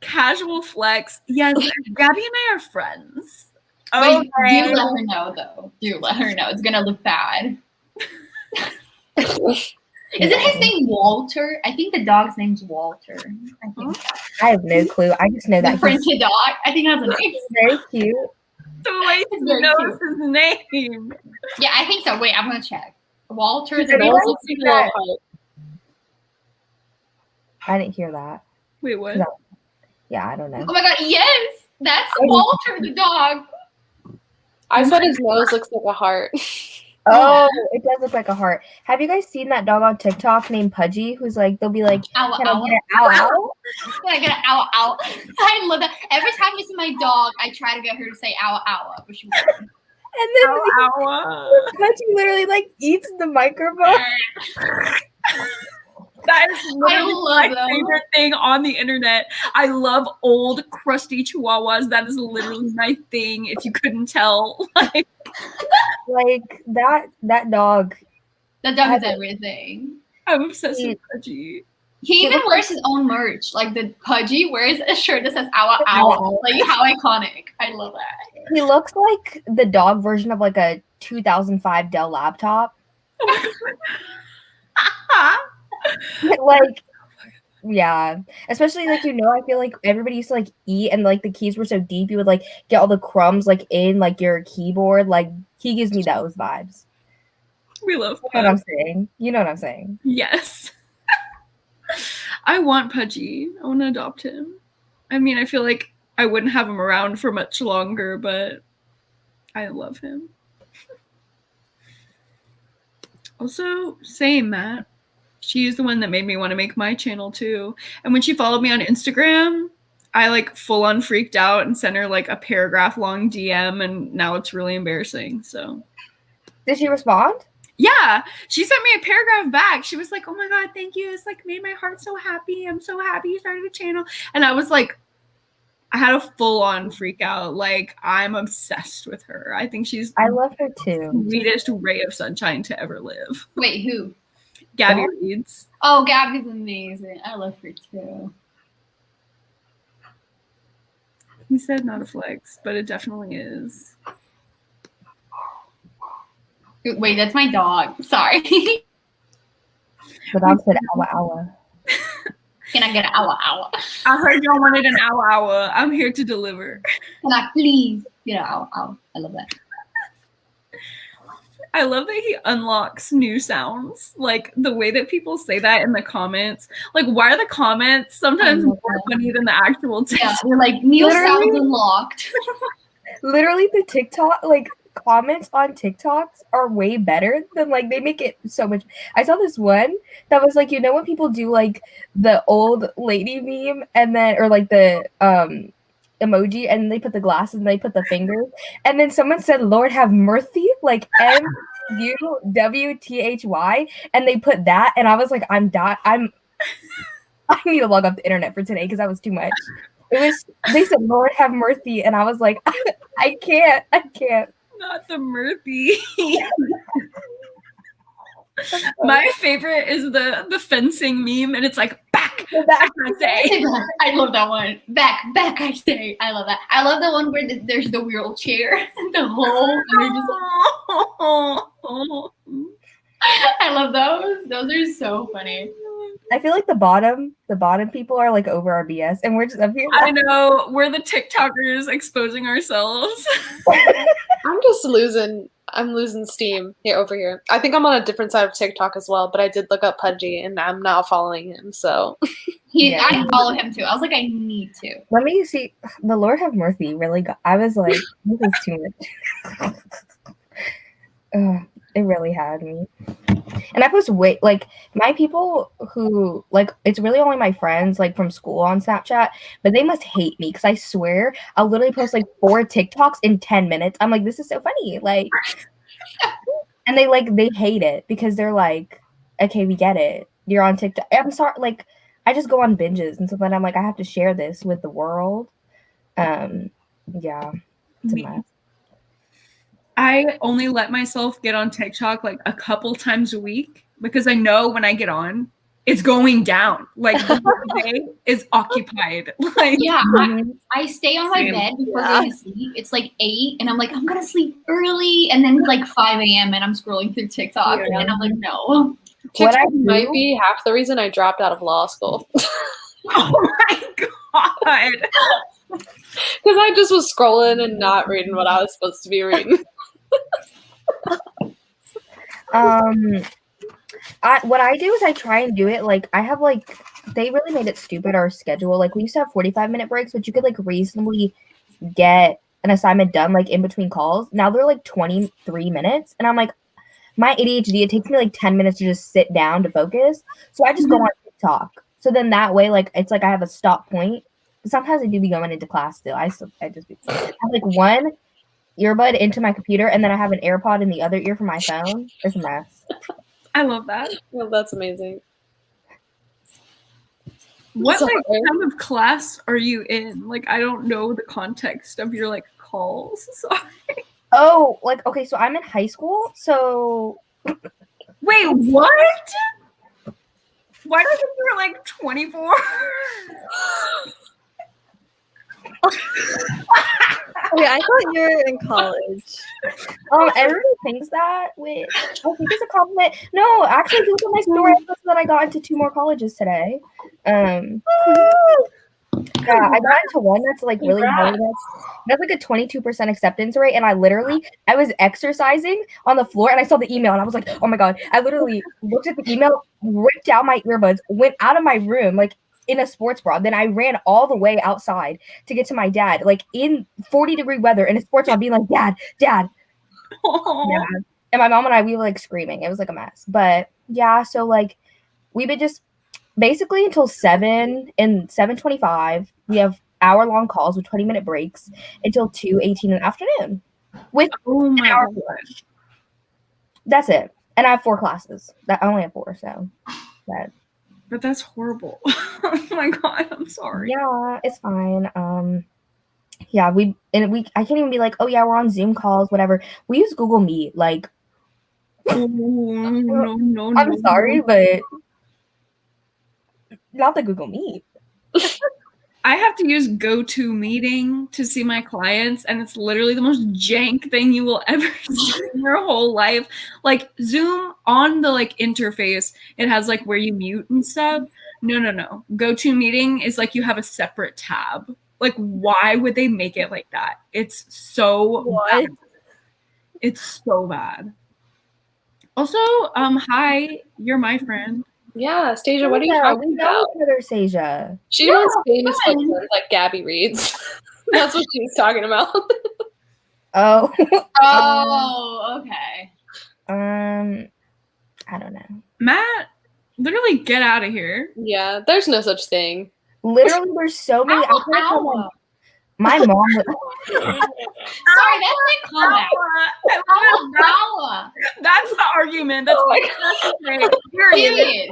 Casual flex. Yes, Gabby and I are friends. Wait, do let her know though. Do let her know. It's gonna look bad. Isn't his name Walter? I think the dog's name's Walter. I have no clue. I just know that the printed dog. I think that's a name. Very cute. The way he knows his name. Yeah, I think so. Wait, I'm gonna check. Walter. I didn't hear that. Wait, what? No. Yeah, I don't know. Oh my god, yes! That's Walter the dog. I said his nose looks like a heart. Oh, it does look like a heart. Have you guys seen that dog on TikTok named Pudgy? Who's like, they'll be like, ow, can ow. I get an ow, ow? Can I get an ow, ow? I love that. Every time I see my dog, I try to get her to say ow, ow, but she won't. And then Pudgy literally like eats the microphone. That is literally my favorite thing on the internet. I love old, crusty chihuahuas. That is literally my thing, if you couldn't tell. Like that dog. That dog is everything. I'm obsessed with Pudgy. He even wears his own merch. Like the Pudgy wears a shirt that says ow, ow. Like how iconic. I love that. He looks like the dog version of like a 2005 Dell laptop. Like, yeah, especially like I feel like everybody used to like eat and like the keys were so deep you would like get all the crumbs like in like your keyboard. Like he gives me those vibes. We love Pudgy. You know what I'm saying? You know what I'm saying? Yes. I want Pudgy. I want to adopt him. I mean, I feel like I wouldn't have him around for much longer, but I love him. Also, same, Matt. She's the one that made me want to make my channel too. And when she followed me on Instagram, I like full on freaked out and sent her like a paragraph long DM, and now it's really embarrassing. So did she respond? Yeah, she sent me a paragraph back. She was like, "Oh my god, thank you. It's like made my heart so happy. I'm so happy you started a channel." And I was like, I had a full on freak out. Like, I'm obsessed with her. I think she's I love her too. The sweetest ray of sunshine to ever live. Wait, who? Gabby Reeds. Oh, Gabby's amazing. I love her too. He said not a flex, but it definitely is. Wait, that's my dog. Sorry. The dog said owa owa. Can I get an owa owa? I heard y'all wanted an owa owa. I'm here to deliver. Can I please get an owa owa? I love that. I love that he unlocks new sounds. Like the way that people say that in the comments. Like, why are the comments sometimes more funny than the actual text? Yeah, they're like new sounds unlocked. Literally, the TikTok comments on TikToks are way better than like they make it so much. I saw this one that was like, when people do like the old lady meme and then or like the emoji and they put the glasses and they put the fingers and then someone said Lord have mercy, like MUWTHY, and they put that and I was like, I need to log off the internet for today because that was too much. They said Lord have mercy and I was like, I can't. Not the Murphy. My favorite is the fencing meme, and it's like back I say. I love that one. Back I say. I love that. I love the one where there's the wheelchair, the hole, and they're just like, I love those. Those are so funny. I feel like the bottom people are like over our BS, and we're just up here. I know, we're the TikTokers exposing ourselves. I'm just losing I'm losing steam over here. I think I'm on a different side of TikTok as well, but I did look up Pudgy, and I'm now following him. So I follow him too. I was like, I need to. Let me see. The Lord have mercy. Really, I was like, this is too much. It really had me. And I post my people who it's really only my friends from school on Snapchat, but they must hate me because I swear I'll literally post 4 TikToks in 10 minutes. I'm like, this is so funny, and they hate it because they're like, okay, we get it, you're on TikTok. I'm sorry, I just go on binges, and so then I'm like, I have to share this with the world. Yeah, it's a mess. I only let myself get on TikTok a couple times a week because I know when I get on, it's going down. The day is occupied. I stay on my bed before going to sleep. It's 8, and I'm like, I'm gonna sleep early, and then 5 a.m. and I'm scrolling through TikTok, and I'm like, no. TikTok might be half the reason I dropped out of law school. Oh my god! Because I just was scrolling and not reading what I was supposed to be reading. What I do is I try and do it I have they really made it stupid, our schedule. We used to have 45-minute breaks, but you could reasonably get an assignment done in between calls. Now they're 23 minutes, and I'm like, my ADHD, it takes me 10 minutes to just sit down to focus, so I just go on TikTok. So then that way it's I have a stop point. But sometimes I do be going into class still. I just have one earbud into my computer, and then I have an AirPod in the other ear for my phone. It's a mess. I love that. Well, that's amazing. What kind of class are you in? I don't know the context of your calls. Sorry. Oh, okay, so I'm in high school. So wait, what? Why do I think you were 24? Okay, I thought you were in college. Everybody thinks that. Wait, I think it's a compliment. No, actually, look at my story. I posted that I got into 2 more colleges today. Yeah, I got into one that's really hard. That's a 22% acceptance rate, and I was exercising on the floor, and I saw the email, and I was like, oh my god! I literally looked at the email, ripped out my earbuds, went out of my room in a sports bra. Then I ran all the way outside to get to my dad, in 40-degree weather in a sports bra, being like, Dad. Yeah. And my mom and I, we were screaming. It was a mess. But yeah, so we've been just basically until 7 and 7:25. We have hour-long calls with 20-minute breaks until 2:18 in the afternoon. With an hour lunch. That's it. And I have 4 classes. I only have 4, so that. But that's horrible. Oh my god, I'm sorry. Yeah, it's fine. Yeah, I can't even be oh yeah, we're on Zoom calls, whatever. We use Google Meet. No. I'm sorry, but not the Google Meet. I have to use GoToMeeting to see my clients, and it's literally the most jank thing you will ever see in your whole life. Zoom on the interface, it has where you mute and stuff. No. GoToMeeting is you have a separate tab. Why would they make it like that? It's so bad. It's so bad. Also, hi, you're my friend. Yeah, Stasia, what are you talking about? Stasia. She was famous for Gabby reads. That's what she's talking about. Oh. Okay. I don't know. Matt, literally get out of here. Yeah, there's no such thing. Literally, there's so many. My mom would. Sorry, that's my callback. That's the argument. That's period.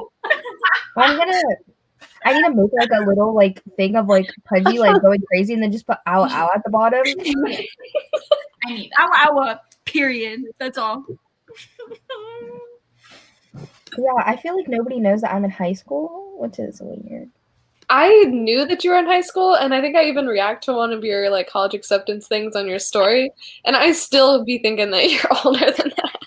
I need to make a little thing of Pudgy going crazy, and then just put ow at the bottom. I need that. Ow, period. That's all. Yeah, I feel nobody knows that I'm in high school, which is weird. I knew that you were in high school, and I think I even react to one of your college acceptance things on your story, and I still be thinking that you're older than that.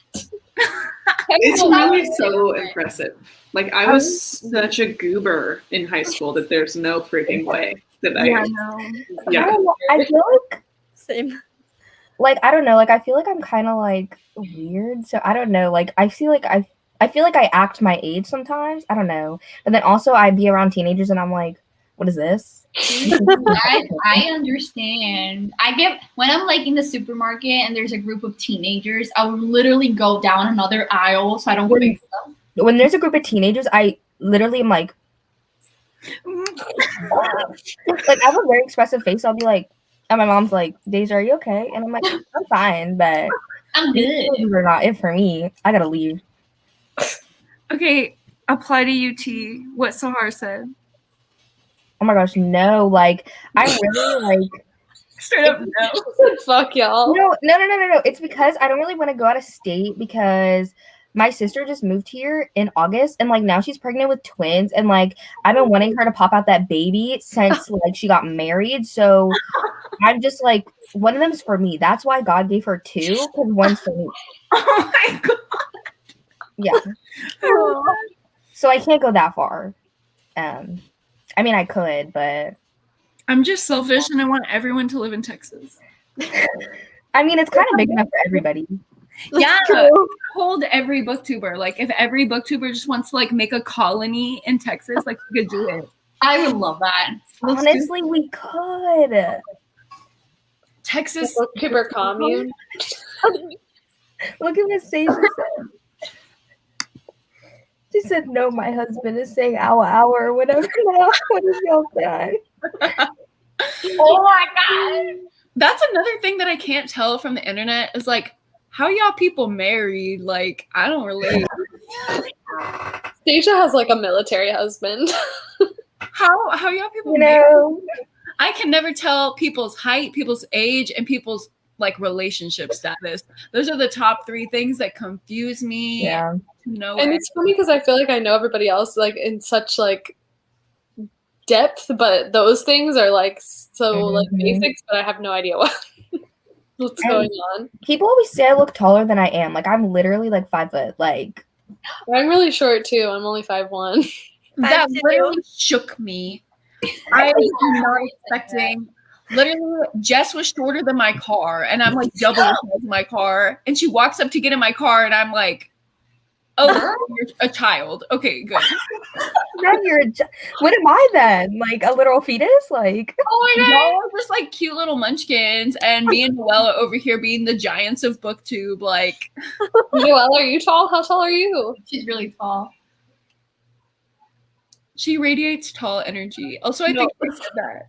It's really so impressive. I was such a goober in high school that there's no freaking way that I. Yeah, I feel same. like I don't know, like I feel like I'm kind of like weird, so I don't know, like I feel like I act my age sometimes. I don't know, but then also I'd be around teenagers and I'm like, what is this? I understand. I get when I'm like in the supermarket and there's a group of teenagers, I would literally go down another aisle so I don't face them. When there's a group of teenagers, I literally am like I have a very expressive face. I'll be like, and my mom's like, Deja, are you okay? And I'm like, I'm fine, but I'm these good. teenagers are not it for me. I gotta leave. Okay, apply to UT. What Sahar said. Oh my gosh, no! Like I'm really like Straight up no. Fuck y'all. no. It's because I don't really want to go out of state because my sister just moved here in August and like now she's pregnant with twins and like I've been wanting her to pop out that baby since like she got married. So I'm just like one of them's for me. That's why God gave her two because one's for me. Oh my god. Yeah. So I can't go that far. I mean I could, but I'm just selfish and I want everyone to live in Texas. I mean it's kind of big enough for everybody. Yeah, hold every booktuber. Like if every booktuber just wants to like make a colony in Texas, like we could do it. I would love that. Honestly, we could. Texas Booktuber commune. Look at what Sage said. She said, no, my husband is saying hour or whatever now. What is y'all saying? Oh my god. That's another thing that I can't tell from the internet is like how y'all people married. Like I don't relate. Stasia has like a military husband. How y'all people You married? know, I can never tell people's height, people's age, and people's like relationship status. Those are the top three things that confuse me. yeah. No, And it's funny because I feel like I know everybody else like in such like depth, but those things are like so like basics, but I have no idea what's going on. People always say I look taller than I am. Like I'm literally like 5 foot. Like I'm really short too. I'm only 5'1". that literally shook me. I was not expecting. Literally, Jess was shorter than my car, and I'm like double the size of my car. And she walks up to get in my car, and I'm like, "Oh, you're a child. Okay, good." now what am I then? Like a literal fetus? Like Oh my god. Y'all are just like cute little munchkins, and me and Noella over here being the giants of BookTube. Like, Noelle, are you tall? How tall are you? She's really tall. she radiates tall energy. Also, I think I said that.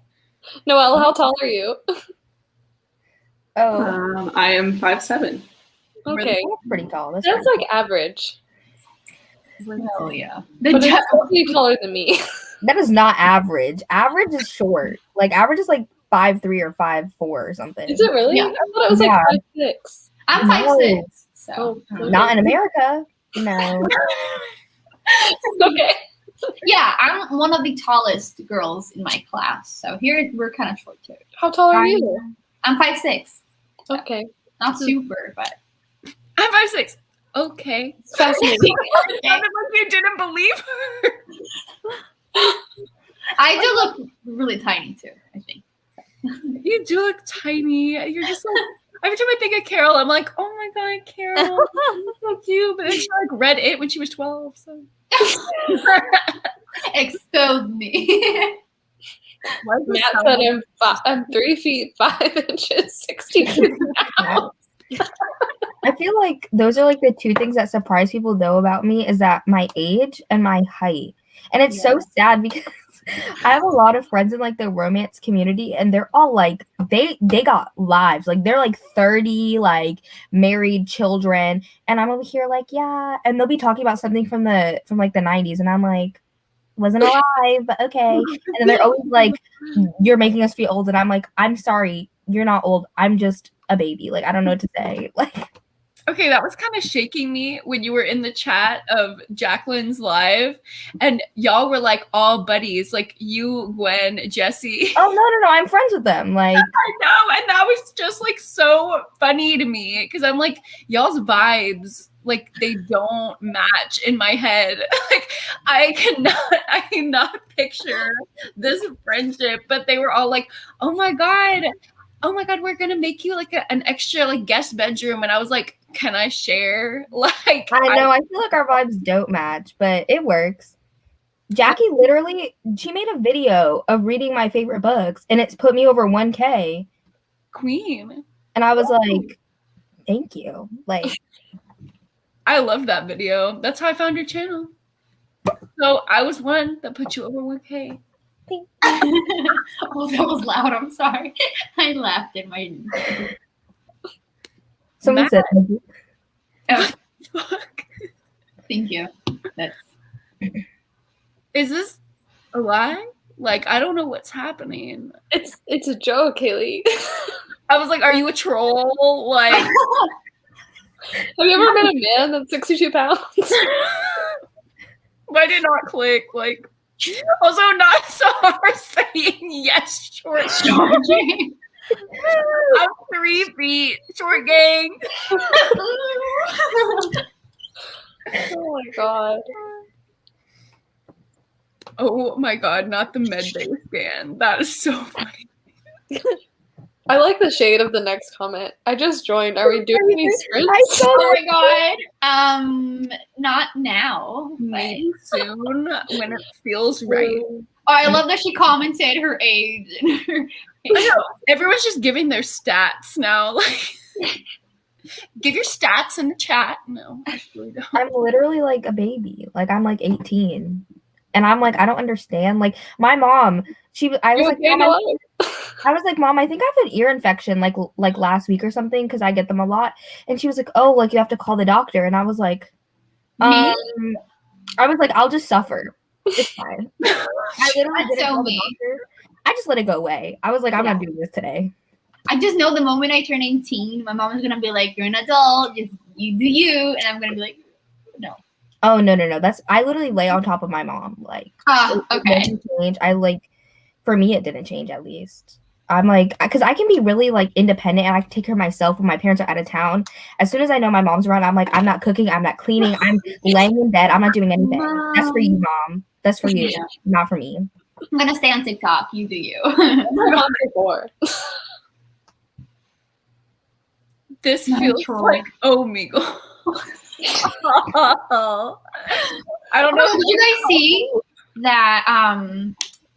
Noelle, how tall are you? oh, I am 5'7". Okay, that's pretty tall. that's like average. Oh yeah. But it's definitely taller than me. That is not average. Average is short. Like average is like 5'3" or 5'4" or something. Is it really? Yeah. I thought it was like 5'6". I'm No. 5'6". So Oh, okay. Not in America. No. Okay. yeah, I'm one of the tallest girls in my class. So here we're kind of short too. How tall are you? I'm 5'6". Okay. Not super, but I'm 5'6". Okay. Fascinating. It sounded like you didn't believe her. I do look really tiny too, I think. You do look tiny. You're just like every time I think of Carol, I'm like, oh my god, Carol, you're so cute. But then she like read it when she was 12. So Expose me. Matt said I'm 3 feet 5 inches, 62 pounds. I feel like those are like the two things that surprise people though about me is that my age and my height. And it's so sad because I have a lot of friends in like the romance community and they're all like they got lives. Like they're like 30, like married children. And I'm over here like, yeah. And they'll be talking about something from like the 90s. And I'm like, wasn't alive, but okay. And then they're always like, you're making us feel old. And I'm like, I'm sorry, you're not old. I'm just a baby. Like I don't know what to say. Like okay, that was kind of shaking me when you were in the chat of Jacqueline's live and y'all were like all buddies, like you, Gwen, Jesse. oh no, I'm friends with them. Like I know, and that was just like so funny to me because I'm like, y'all's vibes, like they don't match in my head. Like I cannot picture this friendship, but they were all like, oh my god, oh my God, we're going to make you like an extra like guest bedroom. And I was like, can I share? Like, I know. I feel like our vibes don't match, but it works. Jackie literally, she made a video of reading my favorite books, and it's put me over 1K. Queen. And I was like, thank you. Like, I love that video. That's how I found your channel. So I was one that put you over 1K. Oh, that was loud. I'm sorry. I laughed in my. Someone said, Oh, Fuck. thank you. That's. Is this a lie? Like, I don't know what's happening. It's a joke, Haley. I was like, are you a troll? Like, Have you ever met a man that's 62 pounds? why did not click? Like, also not Sahar saying yes, short gang. I'm 3 feet, short gang. Oh my god. Oh my God, not the med bay scan. That is so funny. I like the shade of the next comment. I just joined. Are we doing any sprints? Oh my god. Not now. But... Maybe soon when it feels right. Oh, I love that she commented her age. And her I know. Everyone's just giving their stats now. Like, give your stats in the chat. No, I really don't. I'm literally like a baby. Like, I'm like 18. And I'm like, I don't understand. Like, my mom, I was like, Mom, I think I have an ear infection like last week or something, because I get them a lot. And she was like, oh, like you have to call the doctor. And I was like, I was like, I'll just suffer. It's fine. I literally didn't call the doctor. I just let it go away. I was like, I'm not doing this today. I just know the moment I turn 18, my mom is gonna be like, you're an adult, just you do you, and I'm gonna be like, no. Oh no. I literally lay on top of my mom. Like, okay. It didn't change. For me, it didn't change at least. I'm like, because I can be really like independent and I can take care of myself when my parents are out of town. As soon as I know my mom's around, I'm like, I'm not cooking, I'm not cleaning, I'm laying in bed, I'm not doing anything. Mom. That's for you, Mom. That's for you, not for me. I'm gonna stay on TikTok. You do you. This feels like Omegle. I don't know. Did you guys see that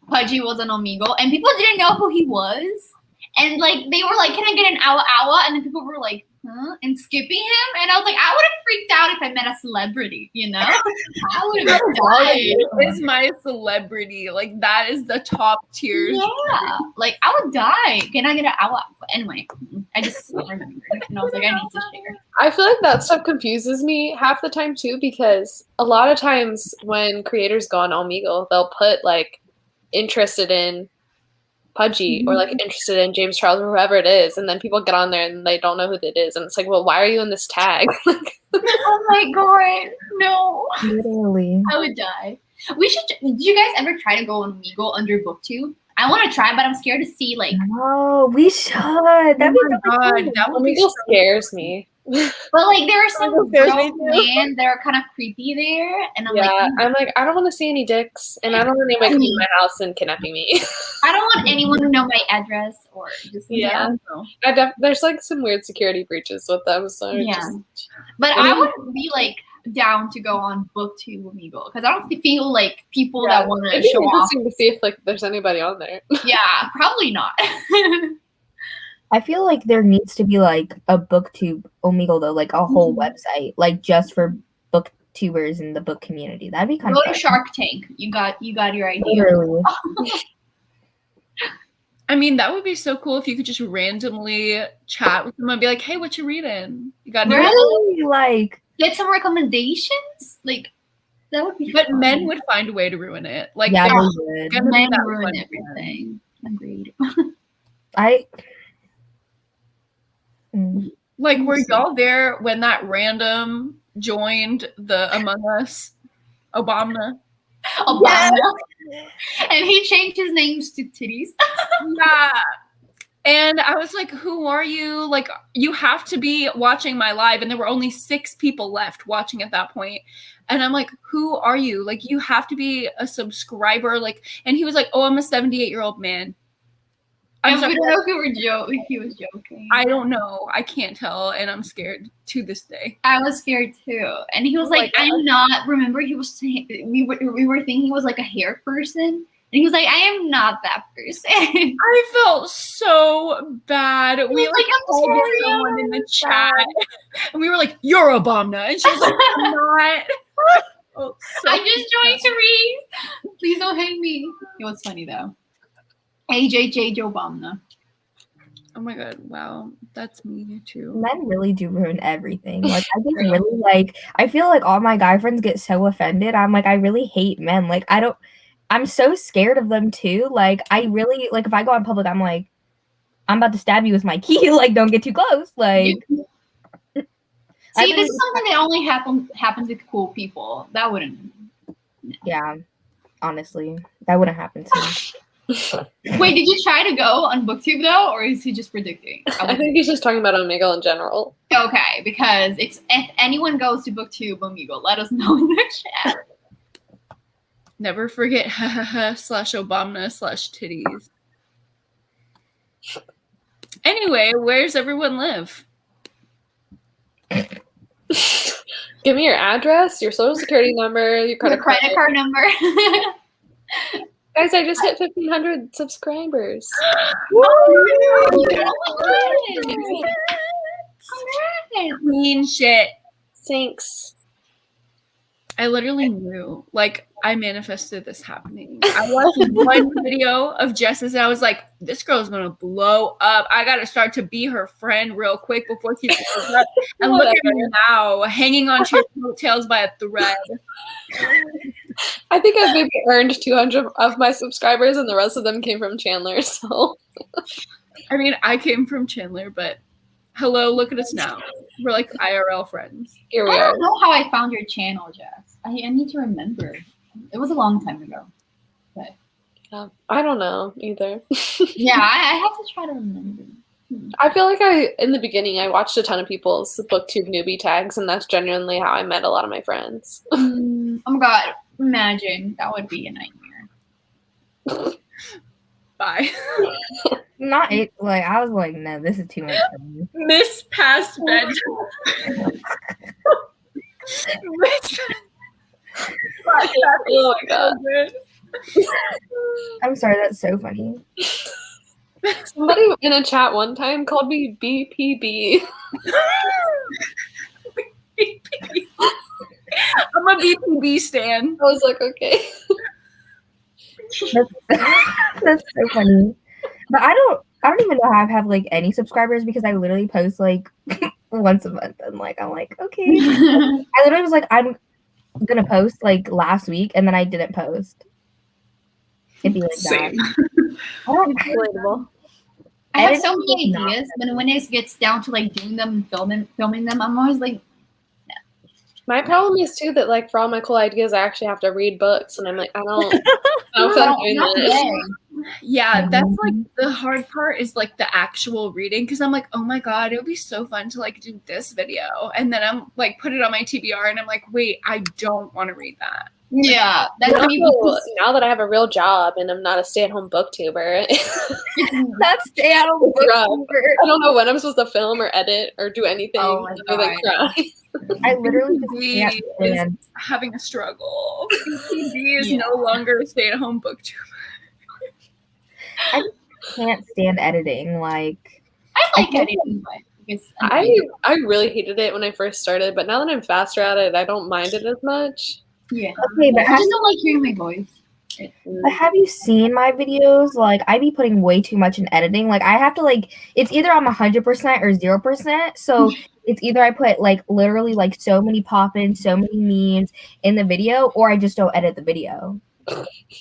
Pudgy was an Omegle and people didn't know who he was? And like they were like, can I get an awa? And then people were like, huh? And skipping him. And I was like, I would have freaked out if I met a celebrity, you know? I would have died. Is my celebrity. Like that is the top tier. Yeah. Like I would die. Can I get an awa? Anyway, I just remembered and I was like, I need to share. I feel like that stuff confuses me half the time too, because a lot of times when creators go on Omegle, they'll put like interested in Pudgy or like interested in James Charles or whoever it is, and then people get on there and they don't know who it is, and it's like, well, why are you in this tag? Oh my god, no! Literally, I would die. We should. Did you guys ever try to go on Omegle under BookTube? I want to try, but I'm scared to see like. Oh, we should. That'd be really cool. That would be Omegle scares me. But like there are some grown men that are kind of creepy there, and I'm like, I don't want to see any dicks, and I don't want anybody coming to my house and kidnapping me. I don't want anyone to know my address or just There's like some weird security breaches with them, so But I would be like down to go on BookTube Omegle because I don't feel like people that want to show off. Interesting to see if like there's anybody on there. Yeah, probably not. I feel like there needs to be like a BookTube Omegle though, like a whole website, like just for booktubers in the book community. That'd be kind of go to Shark Tank. You got your idea. Literally. I mean, that would be so cool if you could just randomly chat with someone and be like, "Hey, what you reading? You got really like get some recommendations?" Like that would be. But fun. men would find a way to ruin it. Like yeah, men ruin everything. Agreed. Like, were y'all there when that random joined the Among Us? Obama. And he changed his names to titties. Yeah. And I was like, who are you? Like, you have to be watching my live. And there were only 6 people left watching at that point. And I'm like, who are you? Like, you have to be a subscriber. Like, and he was like, oh, I'm a 78-year-old man. I'm And sorry. we don't know if he was joking. I don't know. I can't tell, and I'm scared to this day. I was scared too. And he was like, I'm not. Remember, he was saying, we were thinking he was like a hair person. And he was like, I am not that person. I felt so bad. We like, I'm called sorry, someone in the chat, and we were like, "You're a bomna," and she was like, "I'm not." Oh, so I just joined to read. Please don't hate me. It was funny though. AJJ Joe Bomna. Oh my god! Wow, that's me too. Men really do ruin everything. Like I get really like I feel like all my guy friends get so offended. I'm like I really hate men. Like I'm so scared of them too. Like I really like if I go in public, I'm like I'm about to stab you with my key. Like don't get too close. Like see, this is something that only happens with cool people. That wouldn't. Yeah, honestly, that wouldn't happen to me. Wait, did you try to go on BookTube though, or is he just predicting? I think he's just talking about Omegle in general. Okay, because if anyone goes to BookTube Omegle, let us know in the chat. Never forget /Obama/titties. Anyway, where's everyone live? Give me your address, your social security number, your credit card number. Guys, I just hit 1,500 subscribers. Clean shit. Thanks. I literally knew. Like, I manifested this happening. I watched one video of Jess's and I was like, this girl's gonna blow up. I gotta start to be her friend real quick before she blows up. And look at me now, hanging on to your coattails by a thread. I think I've maybe earned 200 of my subscribers and the rest of them came from Chandler, so. I mean, I came from Chandler, but hello, look at us now. We're like IRL friends. Here we I are. don't know how I found your channel, Jess. I need to remember. It was a long time ago. But I don't know either. yeah, I have to try to remember. I feel like in the beginning, I watched a ton of people's BookTube newbie tags, and that's genuinely how I met a lot of my friends. Oh my god, imagine. That would be a nightmare. Bye. Not it. Like I was like, no, this is too much for me. Miss past bedtime. Oh my god. I'm sorry, that's so funny. Somebody in a chat one time called me BPB. I'm a BPB stan. I was like, okay. That's so funny. But I don't even know how I have like any subscribers because I literally post like once a month and like I'm like, okay. I literally was like, I'm gonna post like last week and then I didn't post. It'd be like Same. that. Relatable. I have so many ideas, but when it gets down to like doing them and filming them, I'm always like, My problem is too that like for all my cool ideas, I actually have to read books, and I'm like, I don't know if I'm doing this. Yeah, that's like the hard part is like the actual reading because I'm like, oh my god, it would be so fun to like do this video, and then I'm like put it on my TBR, and I'm like, wait, I don't want to read that. yeah, that's me. Now that I have a real job and I'm not a stay-at-home booktuber, That's stay-at-home booktuber. I don't know when I'm supposed to film or edit or do anything other than cry. I literally just BPB can't is stand. having a struggle. BPB is no longer a stay-at-home booktuber. I just can't stand editing. Like I like editing, but it's I really hated it when I first started, but now that I'm faster at it, I don't mind it as much. yeah. okay, but I just don't like hearing my voice. But have you seen my videos? Like, I be putting way too much in editing. Like, I have to, like, it's either I'm 100% or 0%. So, it's either I put, like, literally, like, so many pop-ins, so many memes in the video, or I just don't edit the video.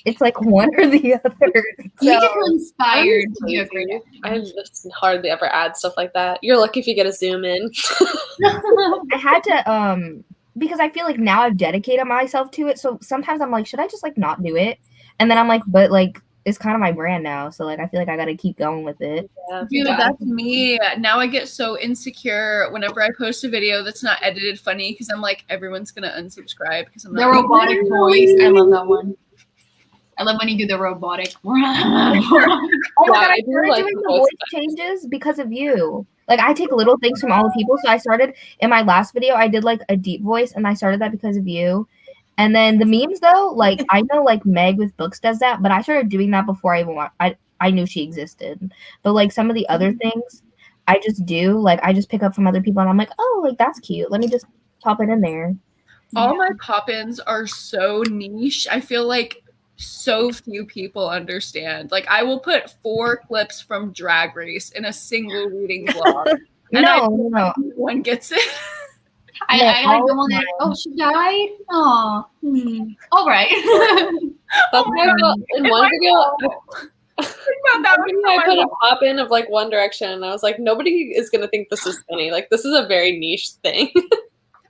It's, like, one or the other. You So, just feel inspired to do a great I just hardly ever add stuff like that. You're lucky if you get a zoom in. I had to, because I feel like now I've dedicated myself to it. So, sometimes I'm like, should I just, like, not do it? And then I'm like, but, like, it's kind of my brand now. So, like, I feel like I got to keep going with it. Yeah. Dude, that's me. Now I get so insecure whenever I post a video that's not edited funny because I'm like, everyone's gonna unsubscribe because I'm The not. robotic voice. I love that one. I love when you do the robotic. Oh my god, I I do started like doing the the voice voice changes because of you. Like, I take little things from all the people. So I started in my last video, I did like a deep voice, and I started that because of you. And then the memes, though, like I know like Meg with books does that, but I started doing that before I even I knew she existed. But like some of the other things, I just do. Like I just pick up from other people, and I'm like, oh, like that's cute. Let me just pop it in there. All my pop-ins are so niche. I feel like so few people understand. Like I will put 4 clips from Drag Race in a single reading vlog. And No. one gets it. I No, like the one that, oh, she died? Oh, all right. That's why in one video, I put a pop in of like One Direction, and I was like, nobody is gonna think this is funny. Like this is a very niche thing.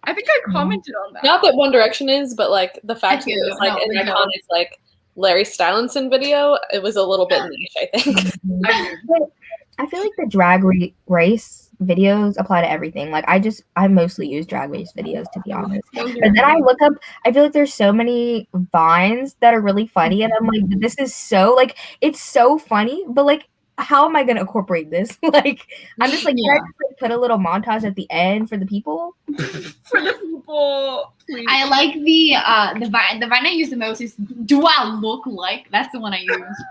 I think I commented on that. Not that One Direction is, but like the fact that it was like an no. iconic like Larry Stylinson video, it was a little bit niche, I think. I feel like the drag race videos apply to everything. Like I mostly use drag race videos, to be honest. But then I look up, I feel like there's so many vines that are really funny, and I'm like, this is so like it's so funny, but like how am I gonna incorporate this? Like I'm just like, can I just like, put a little montage at the end for the people? For the people, please. I like the vine I use the most is do I look like? That's the one I use.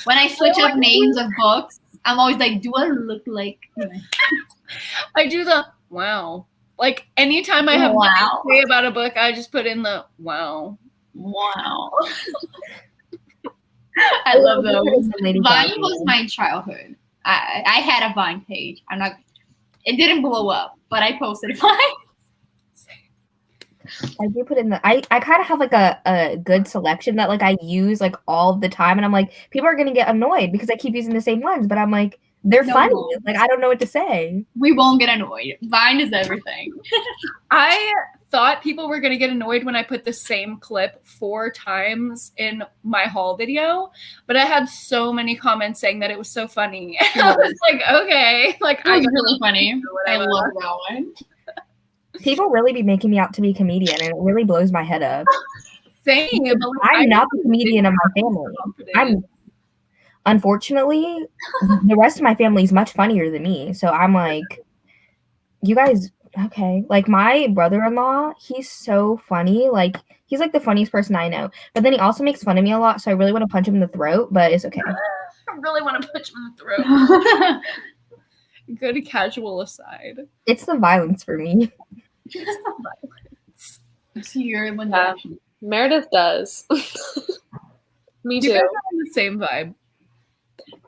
When I switch up names of books, I'm always like, do I look like? I do the wow. Like anytime I have nothing to say about a book, I just put in the wow. Wow. I love those. Vine was my childhood. I had a Vine page. It didn't blow up, but I posted Vine. I do put in I kind of have like a good selection that like I use like all the time, and I'm like, people are gonna get annoyed because I keep using the same ones, but I'm like, they're funny. Like I don't know what to say. We won't get annoyed. Vine is everything. I thought people were gonna get annoyed when I put the same clip 4 times in my haul video, but I had so many comments saying that it was so funny. I was like, okay, like it was really funny. I love that one. People really be making me out to be a comedian, and it really blows my head up. Same. I'm not the comedian of my family. Unfortunately, the rest of my family is much funnier than me. So I'm like, you guys, okay. Like my brother-in-law, he's so funny. Like he's like the funniest person I know. But then he also makes fun of me a lot. So I really want to punch him in the throat, but it's okay. I really want to punch him in the throat. Good casual aside. It's the violence for me. So you're One Direction. Meredith does. Me too. You guys are on the same vibe.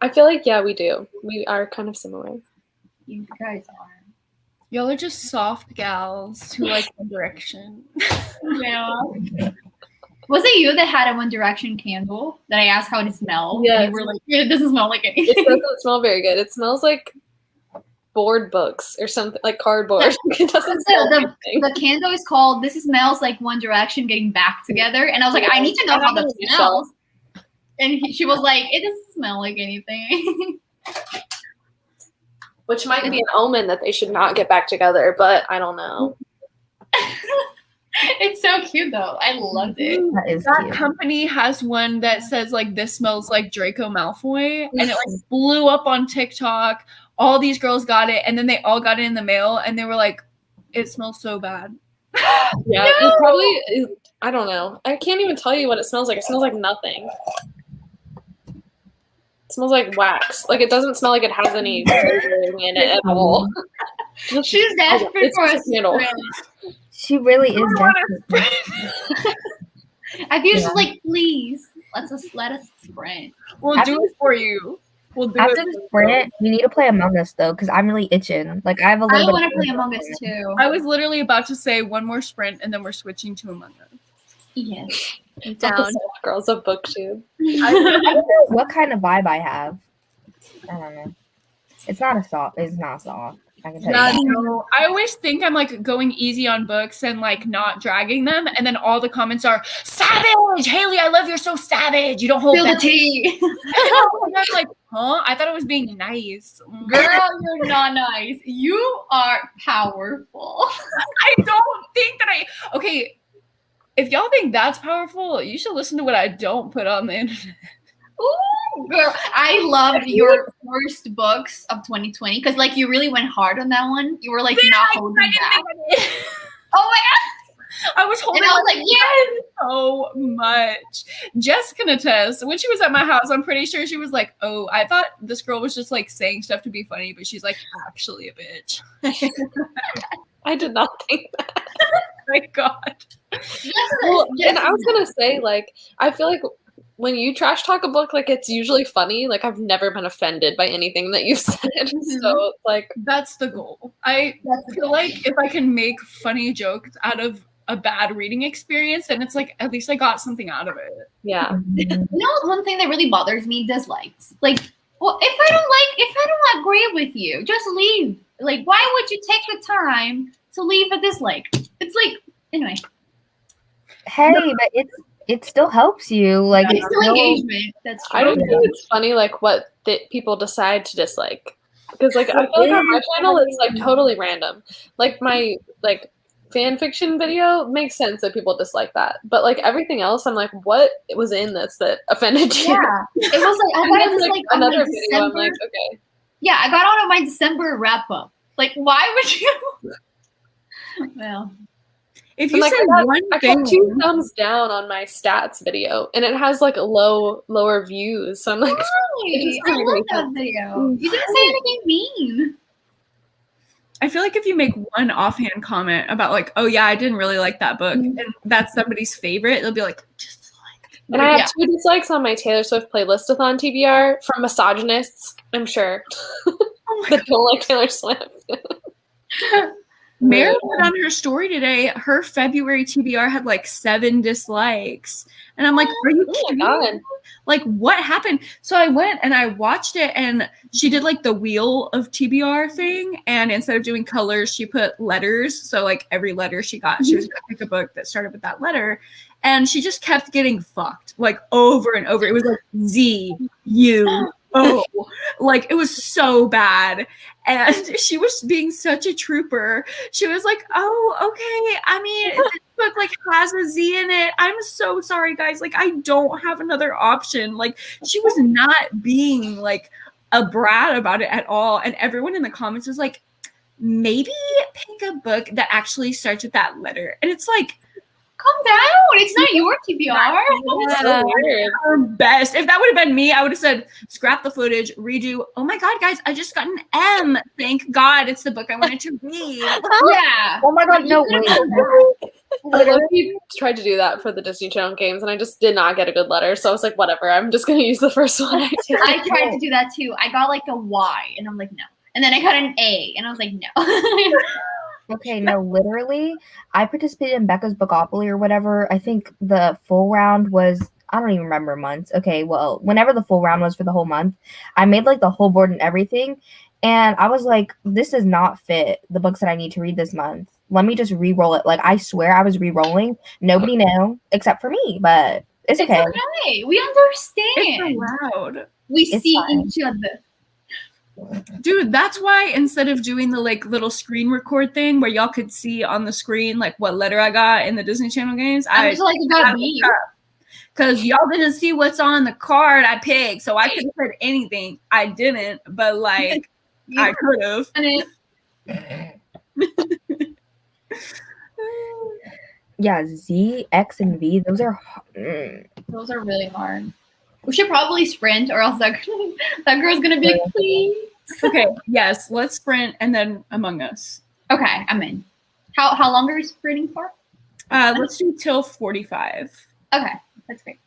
I feel like we do. We are kind of similar. You guys are. Y'all are just soft gals who like One Direction. Yeah. Was it you that had a One Direction candle that I asked how it smelled? Yeah. You were like, it doesn't smell like anything. It doesn't smell very good. It smells like board books or something, like cardboard. It doesn't smell like anything. The candle is called This Smells Like One Direction Getting Back Together. And I was like, I need to know how that smells. And she was like, it doesn't smell like anything. Which might be an omen that they should not get back together, but I don't know. It's so cute though. I loved it. That company has one that says like, this smells like Draco Malfoy, and it like blew up on TikTok. All these girls got it, and then they all got it in the mail, and they were like, it smells so bad. Yeah, it probably, I don't know. I can't even tell you what it smells like. It smells like nothing. It smells like wax. Like it doesn't smell like it has any flavoring in it at all. She's desperate for a candle. She really is desperate. I feel she's like, please, let us sprint. We'll do it for you. After the sprint, we need to play Among Us though, because I'm really itching. Like I have a little bit. I want to play Among Us too. I was literally about to say one more sprint, and then we're switching to Among Us. Yes. Down. Girls of BookTube. I don't know what kind of vibe I have. I don't know. It's not soft. I can tell you that. No, I always think I'm like going easy on books and like not dragging them, and then all the comments are savage. Haley, I love you're so savage. You don't hold the tea. And I'm like, huh? I thought it was being nice. Girl, you're not nice. You are powerful. I don't think that okay. if y'all think that's powerful, you should listen to what I don't put on the internet. Ooh, girl, I loved your first books of 2020 because like you really went hard on that one. You were like not holding back. Oh my god! I was holding. And I was like, yes, so much. Jess can attest. When she was at my house, I'm pretty sure she was like, "Oh, I thought this girl was just like saying stuff to be funny, but she's like actually a bitch." I did not think that. My God. Well, and I was gonna say, like, I feel like when you trash talk a book, like it's usually funny. Like I've never been offended by anything that you've said. So like that's the goal. I feel like if I can make funny jokes out of a bad reading experience, then it's like at least I got something out of it. Yeah. You know, one thing that really bothers me, dislikes. Like, well, if I don't agree with you, just leave. Like, why would you take the time to leave a dislike? It's like, anyway. Hey, but it still helps you. Like it's still engagement. That's true. I don't think it's funny like what people decide to dislike. Because like I feel like on my channel it's like totally random. Like my like fan fiction video makes sense that people dislike that. But like everything else, I'm like, what was in this that offended you? Yeah. It was like I got it like another video, December, I'm like, okay. Yeah, I got out of my December wrap up. Like, why would you well. If you like, say one I thing, got 2 thumbs down on my stats video, and it has like lower views. So I'm like, I love that video. You didn't say anything mean. I feel like if you make one offhand comment about like, oh yeah, I didn't really like that book, and that's somebody's favorite, they'll be like, dislike. And I have 2 dislikes on my Taylor Swift playlistathon TBR from misogynists, I'm sure. That don't like Taylor Swift. Mary put on her story today, her February TBR had like 7 dislikes. And I'm like, are you kidding me? Like, what happened? So I went and I watched it, and she did like the wheel of TBR thing. And instead of doing colors, she put letters. So like every letter she got, she was going to pick a book that started with that letter. And she just kept getting fucked like over and over. It was like Z, U, O. Like it was so bad. And she was being such a trooper. She was like, oh, okay. I mean, this book like has a Z in it. I'm so sorry, guys. Like, I don't have another option. Like, she was not being like a brat about it at all. And everyone in the comments was like, maybe pick a book that actually starts with that letter. And it's like, calm down. It's not your TBR. So her best. If that would have been me, I would have said, scrap the footage, redo. Oh my God, guys, I just got an M. Thank God it's the book I wanted to read. Yeah. Oh my God, no way. I tried to do that for the Disney Channel games, and I just did not get a good letter. So I was like, whatever, I'm just going to use the first one. I tried to do that too. I got like a Y, and I'm like, no. And then I got an A, and I was like, no. Okay, no, literally, I participated in Becca's Bookopoly or whatever. I think the full round was, I don't even remember months. Okay, well, whenever the full round was for the whole month, I made like the whole board and everything. And I was like, this does not fit the books that I need to read this month. Let me just re-roll it. Like, I swear I was re-rolling. Nobody knew except for me, but it's okay. It's okay. We understand. It's allowed. We see each other. Dude, that's why instead of doing the like little screen record thing where y'all could see on the screen like what letter I got in the Disney Channel games, I was like, you got me. Because y'all didn't see what's on the card I picked, so I could have said anything. I didn't, but like I could have. Yeah, Z, X, and V, those are those are really hard. We should probably sprint, or else that girl's gonna be like, please. Okay, yes, let's sprint and then Among Us. Okay, I'm in. How long are we sprinting for? Let's do till 45. Okay, that's great.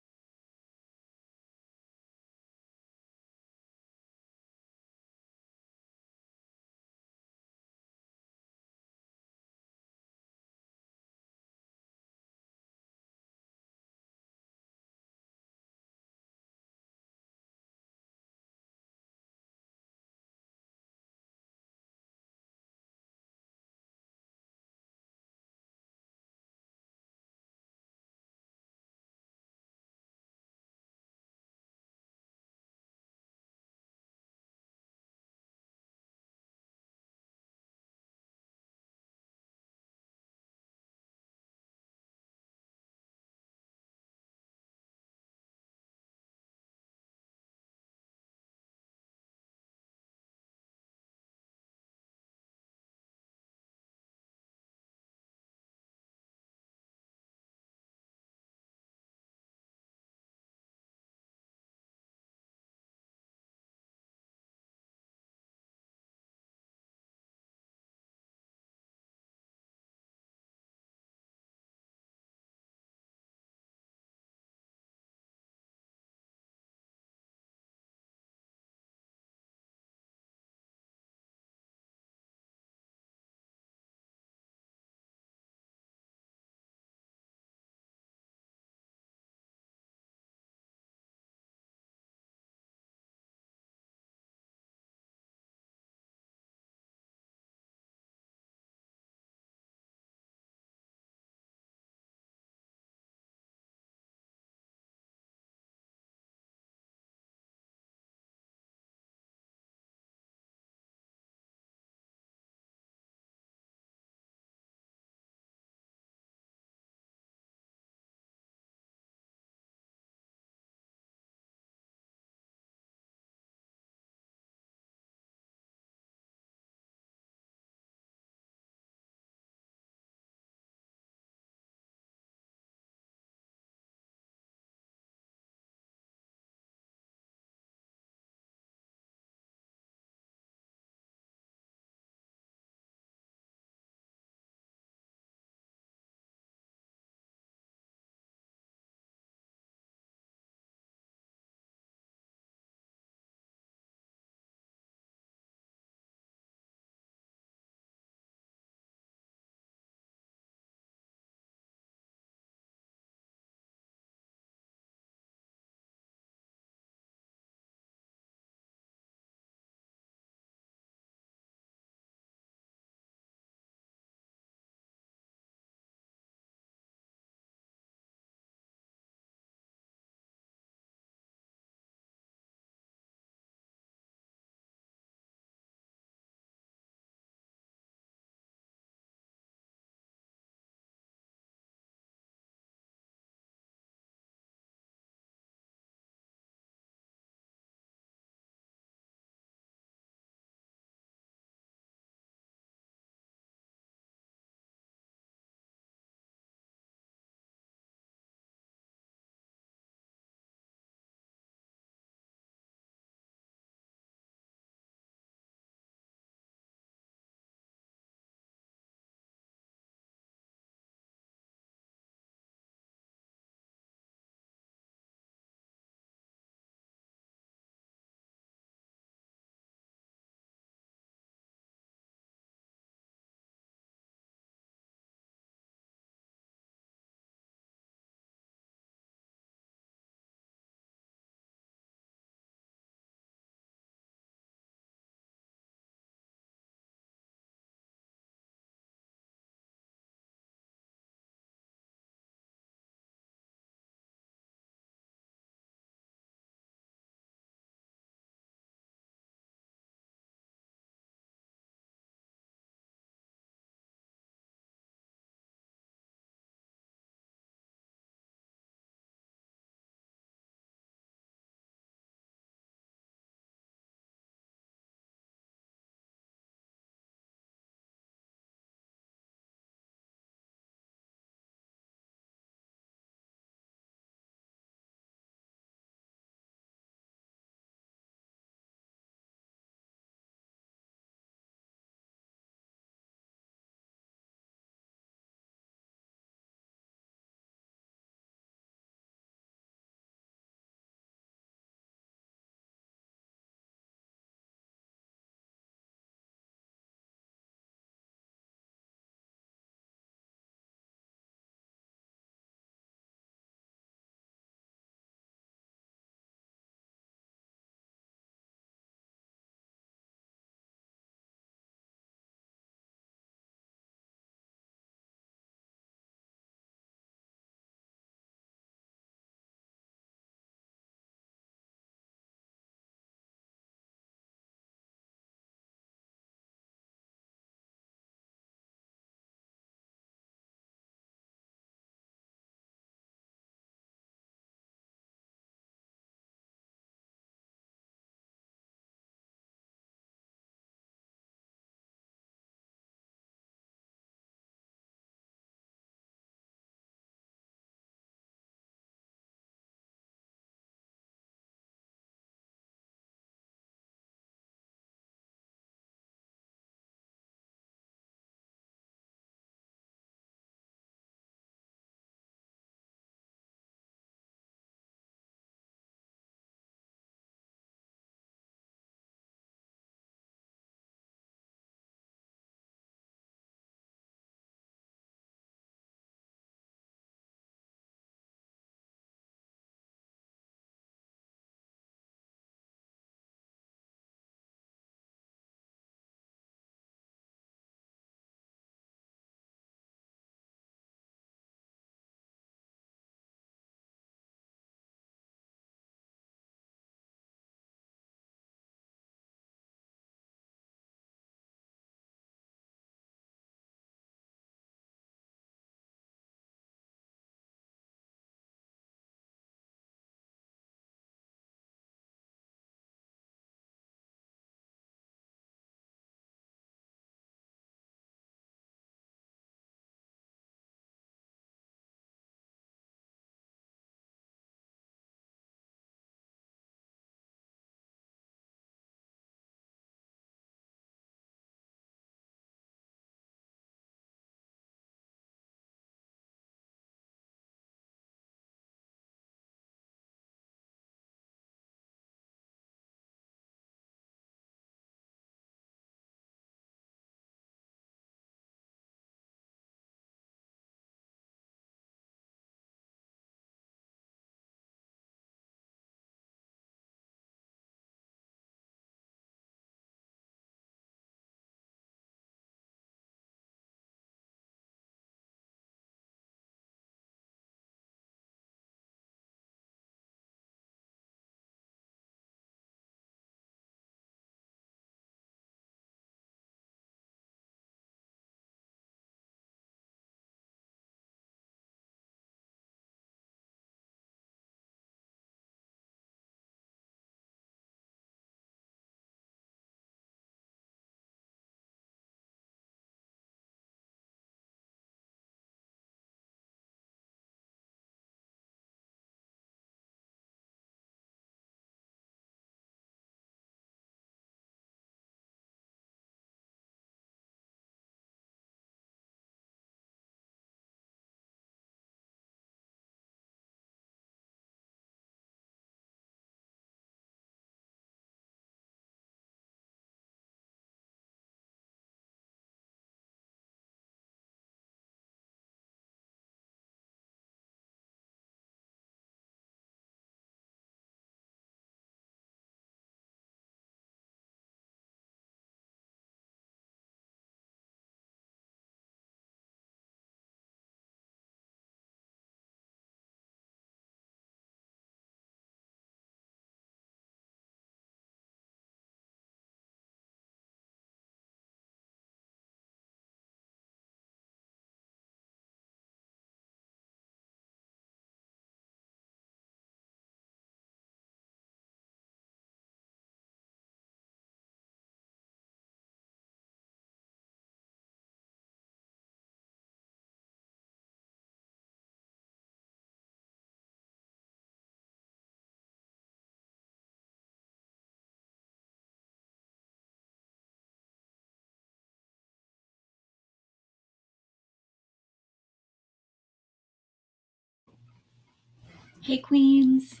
Hey, queens.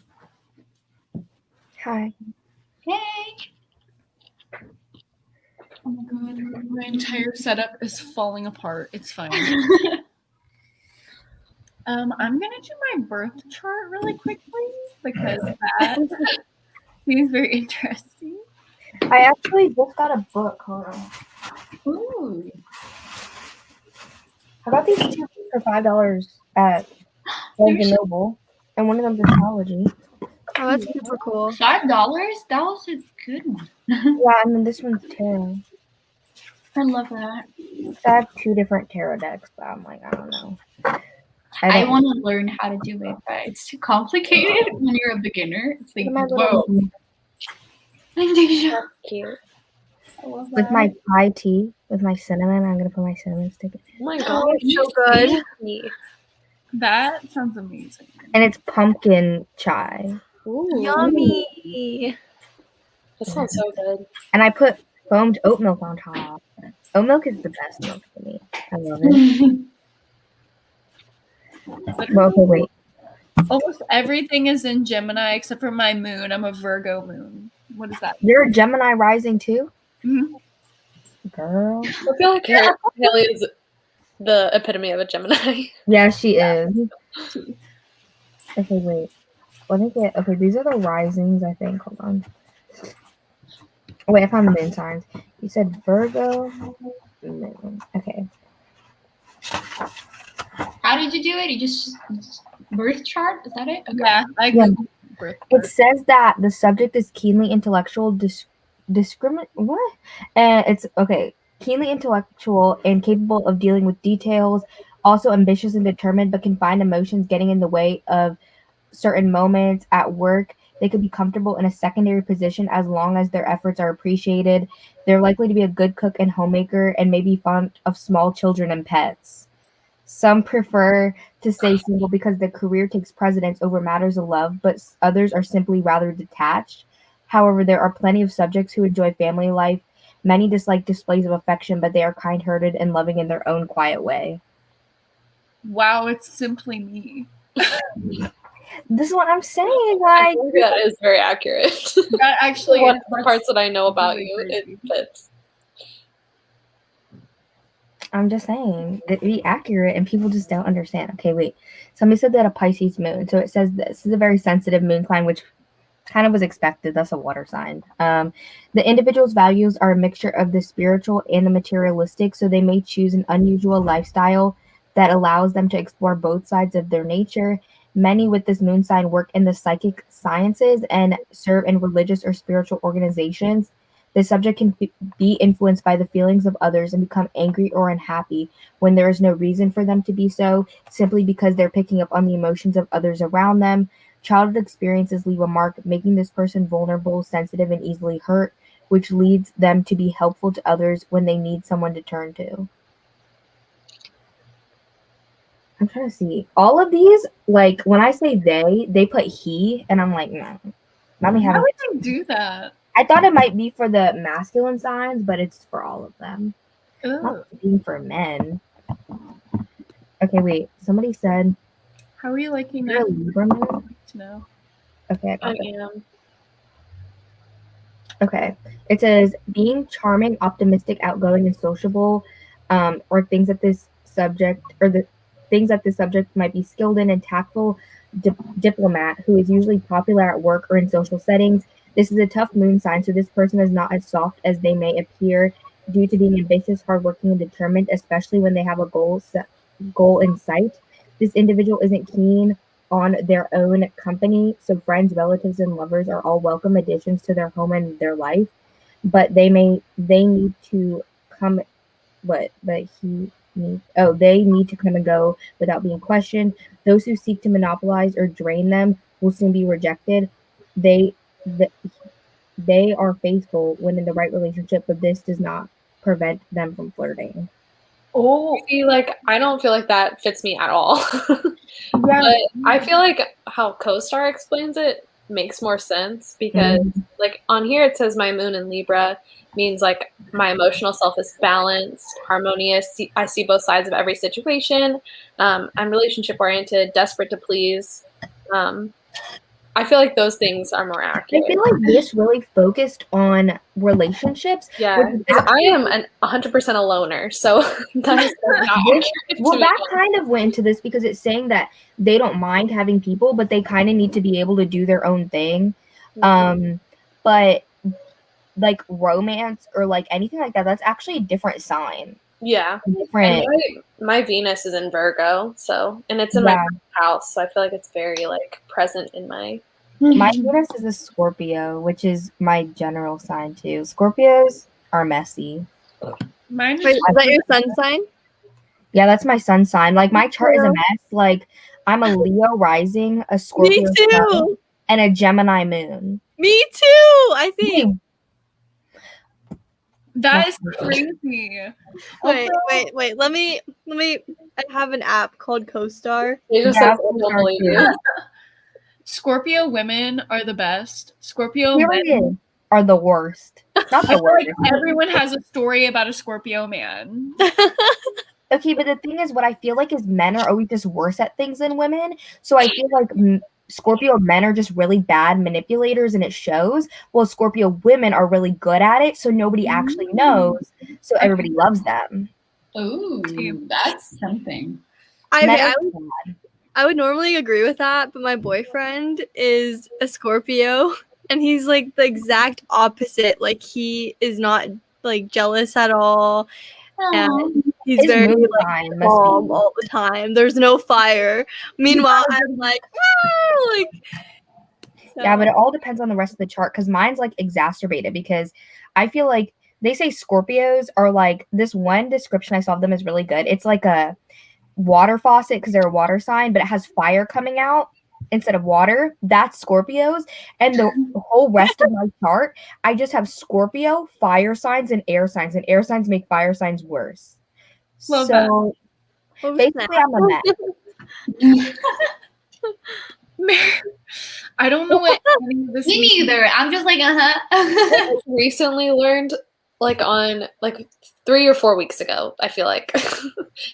Hi. Hey. Oh my god, my entire setup is falling apart. It's fine. I'm gonna do my birth chart really quickly because that seems very interesting. I actually just got a book. Hold on. Ooh. How about these two for $5 at Barnes and Noble? And one of them's astrology. Oh, that's super cool. $5? That was a good one. Yeah, and then this one's tarot. I love that. So I have 2 different tarot decks, but I'm like, I don't know. I want to learn how to do it, but it's too complicated when you're a beginner. It's like, whoa. That's cute. I love that. With my pie tea, with my cinnamon, I'm gonna put my cinnamon stick in. Oh my Oh, god, it's so good. That sounds amazing. And it's pumpkin chai. Ooh, Yummy. that sounds so good. And I put foamed oat milk on top. Oat milk is the best milk for me. I love it. Well, okay, wait. Almost everything is in Gemini except for my moon. I'm a Virgo moon. What is that? You're a Gemini rising too? Mhm. Girl. I feel like Haley is the epitome of a Gemini. Yeah, she is. Okay, wait. Let me get. Okay, these are the risings, I think. Hold on. Oh, wait, I found the moon signs. You said Virgo. Moon. Okay. How did you do it? You just birth chart? Is that it? Okay. Yeah, I Yeah. Googled birth It chart. says that the subject is keenly intellectual, what? And it's okay, keenly intellectual and capable of dealing with details, also ambitious and determined, but can find emotions getting in the way of certain moments at work. They could be comfortable in a secondary position as long as their efforts are appreciated. They're likely to be a good cook and homemaker and maybe fond of small children and pets. Some prefer to stay single because their career takes precedence over matters of love, but others are simply rather detached. However, there are plenty of subjects who enjoy family life. Many dislike displays of affection, but they are kind-hearted and loving in their own quiet way. Wow, it's simply me. This is what I'm saying. I Like, think that is very accurate. That actually What is the parts that I know about really you, it crazy. fits. I'm just saying that be accurate, and people just don't understand. Okay, wait. Somebody said that a Pisces moon. So it says this is a very sensitive moon sign, which kind of was expected. That's a water sign. The individual's values are a mixture of the spiritual and the materialistic, so they may choose an unusual lifestyle that allows them to explore both sides of their nature. Many with this moon sign work in the psychic sciences and serve in religious or spiritual organizations. The subject can be influenced by the feelings of others and become angry or unhappy when there is no reason for them to be so, simply because they're picking up on the emotions of others around them. Childhood experiences leave a mark, making this person vulnerable, sensitive, and easily hurt, which leads them to be helpful to others when they need someone to turn to. I'm trying to see. All of these, like, when I say they put he, and I'm like, no. Not me Why having. would they do that? I thought it might be for the masculine signs, but it's for all of them. Ugh. Not being for men. Okay, wait. Somebody said How are you liking you're a that? Libra man? To know. Okay, I I got it. am. Okay. It says being charming, optimistic, outgoing, and sociable, or things that this subject or the things that this subject might be skilled in and tactful diplomat who is usually popular at work or in social settings. This is a tough moon sign, so this person is not as soft as they may appear due to being ambitious, hardworking, and determined, especially when they have a goal in sight. This individual isn't keen on their own company, so friends, relatives, and lovers are all welcome additions to their home and their life. But they need to come. They need to come and go without being questioned. Those who seek to monopolize or drain them will soon be rejected. They they are faithful when in the right relationship, but this does not prevent them from flirting. Oh, see, like I don't feel like that fits me at all. Yeah. But I feel like how CoStar explains it makes more sense because, like, on here it says my moon in Libra means like my emotional self is balanced, harmonious. I see both sides of every situation. I'm relationship oriented, desperate to please. I feel like those things are more accurate. I feel like this really focused on relationships. Yeah, because I am 100% a loner, so that is not accurate. Well, that kind of went into this because it's saying that they don't mind having people, but they kind of need to be able to do their own thing. But like romance or like anything like that, that's actually a different sign. Yeah. Different. And my Venus is in Virgo, so, and it's in my house, so I feel like it's very like present in my. My Venus is a Scorpio, which is my general sign too. Scorpios are messy. Wait, is that your sun sign? Yeah, that's my sun sign. Like my chart is a mess. Like I'm a Leo rising, a Scorpio sun, and a Gemini moon. Me too, I think. That is crazy. Wait. Let me. I have an app called CoStar. Scorpio women are the best. Scorpio men are the worst. Not the worst. Like everyone has a story about a Scorpio man. Okay, but the thing is, what I feel like is men are always just worse at things than women. So I feel like Scorpio men are just really bad manipulators and it shows. Well, Scorpio women are really good at it, so nobody actually knows. So everybody loves them. Ooh, that's something. I would normally agree with that, but my boyfriend is a Scorpio and he's like the exact opposite. Like he is not like jealous at all. And he's very like calm all the time. There's no fire. Meanwhile, I'm like, so. Yeah, but it all depends on the rest of the chart because mine's like exacerbated because I feel like they say Scorpios are like this one description I saw of them is really good. It's like a water faucet because they're a water sign, but it has fire coming out instead of water. That's Scorpios. And the whole rest of my chart, I just have Scorpio, fire signs, and air signs make fire signs worse. Love so that. basically I'm a mess. I don't know what any of this Me neither. I'm just like, I recently learned like on like 3 or 4 weeks ago, I feel like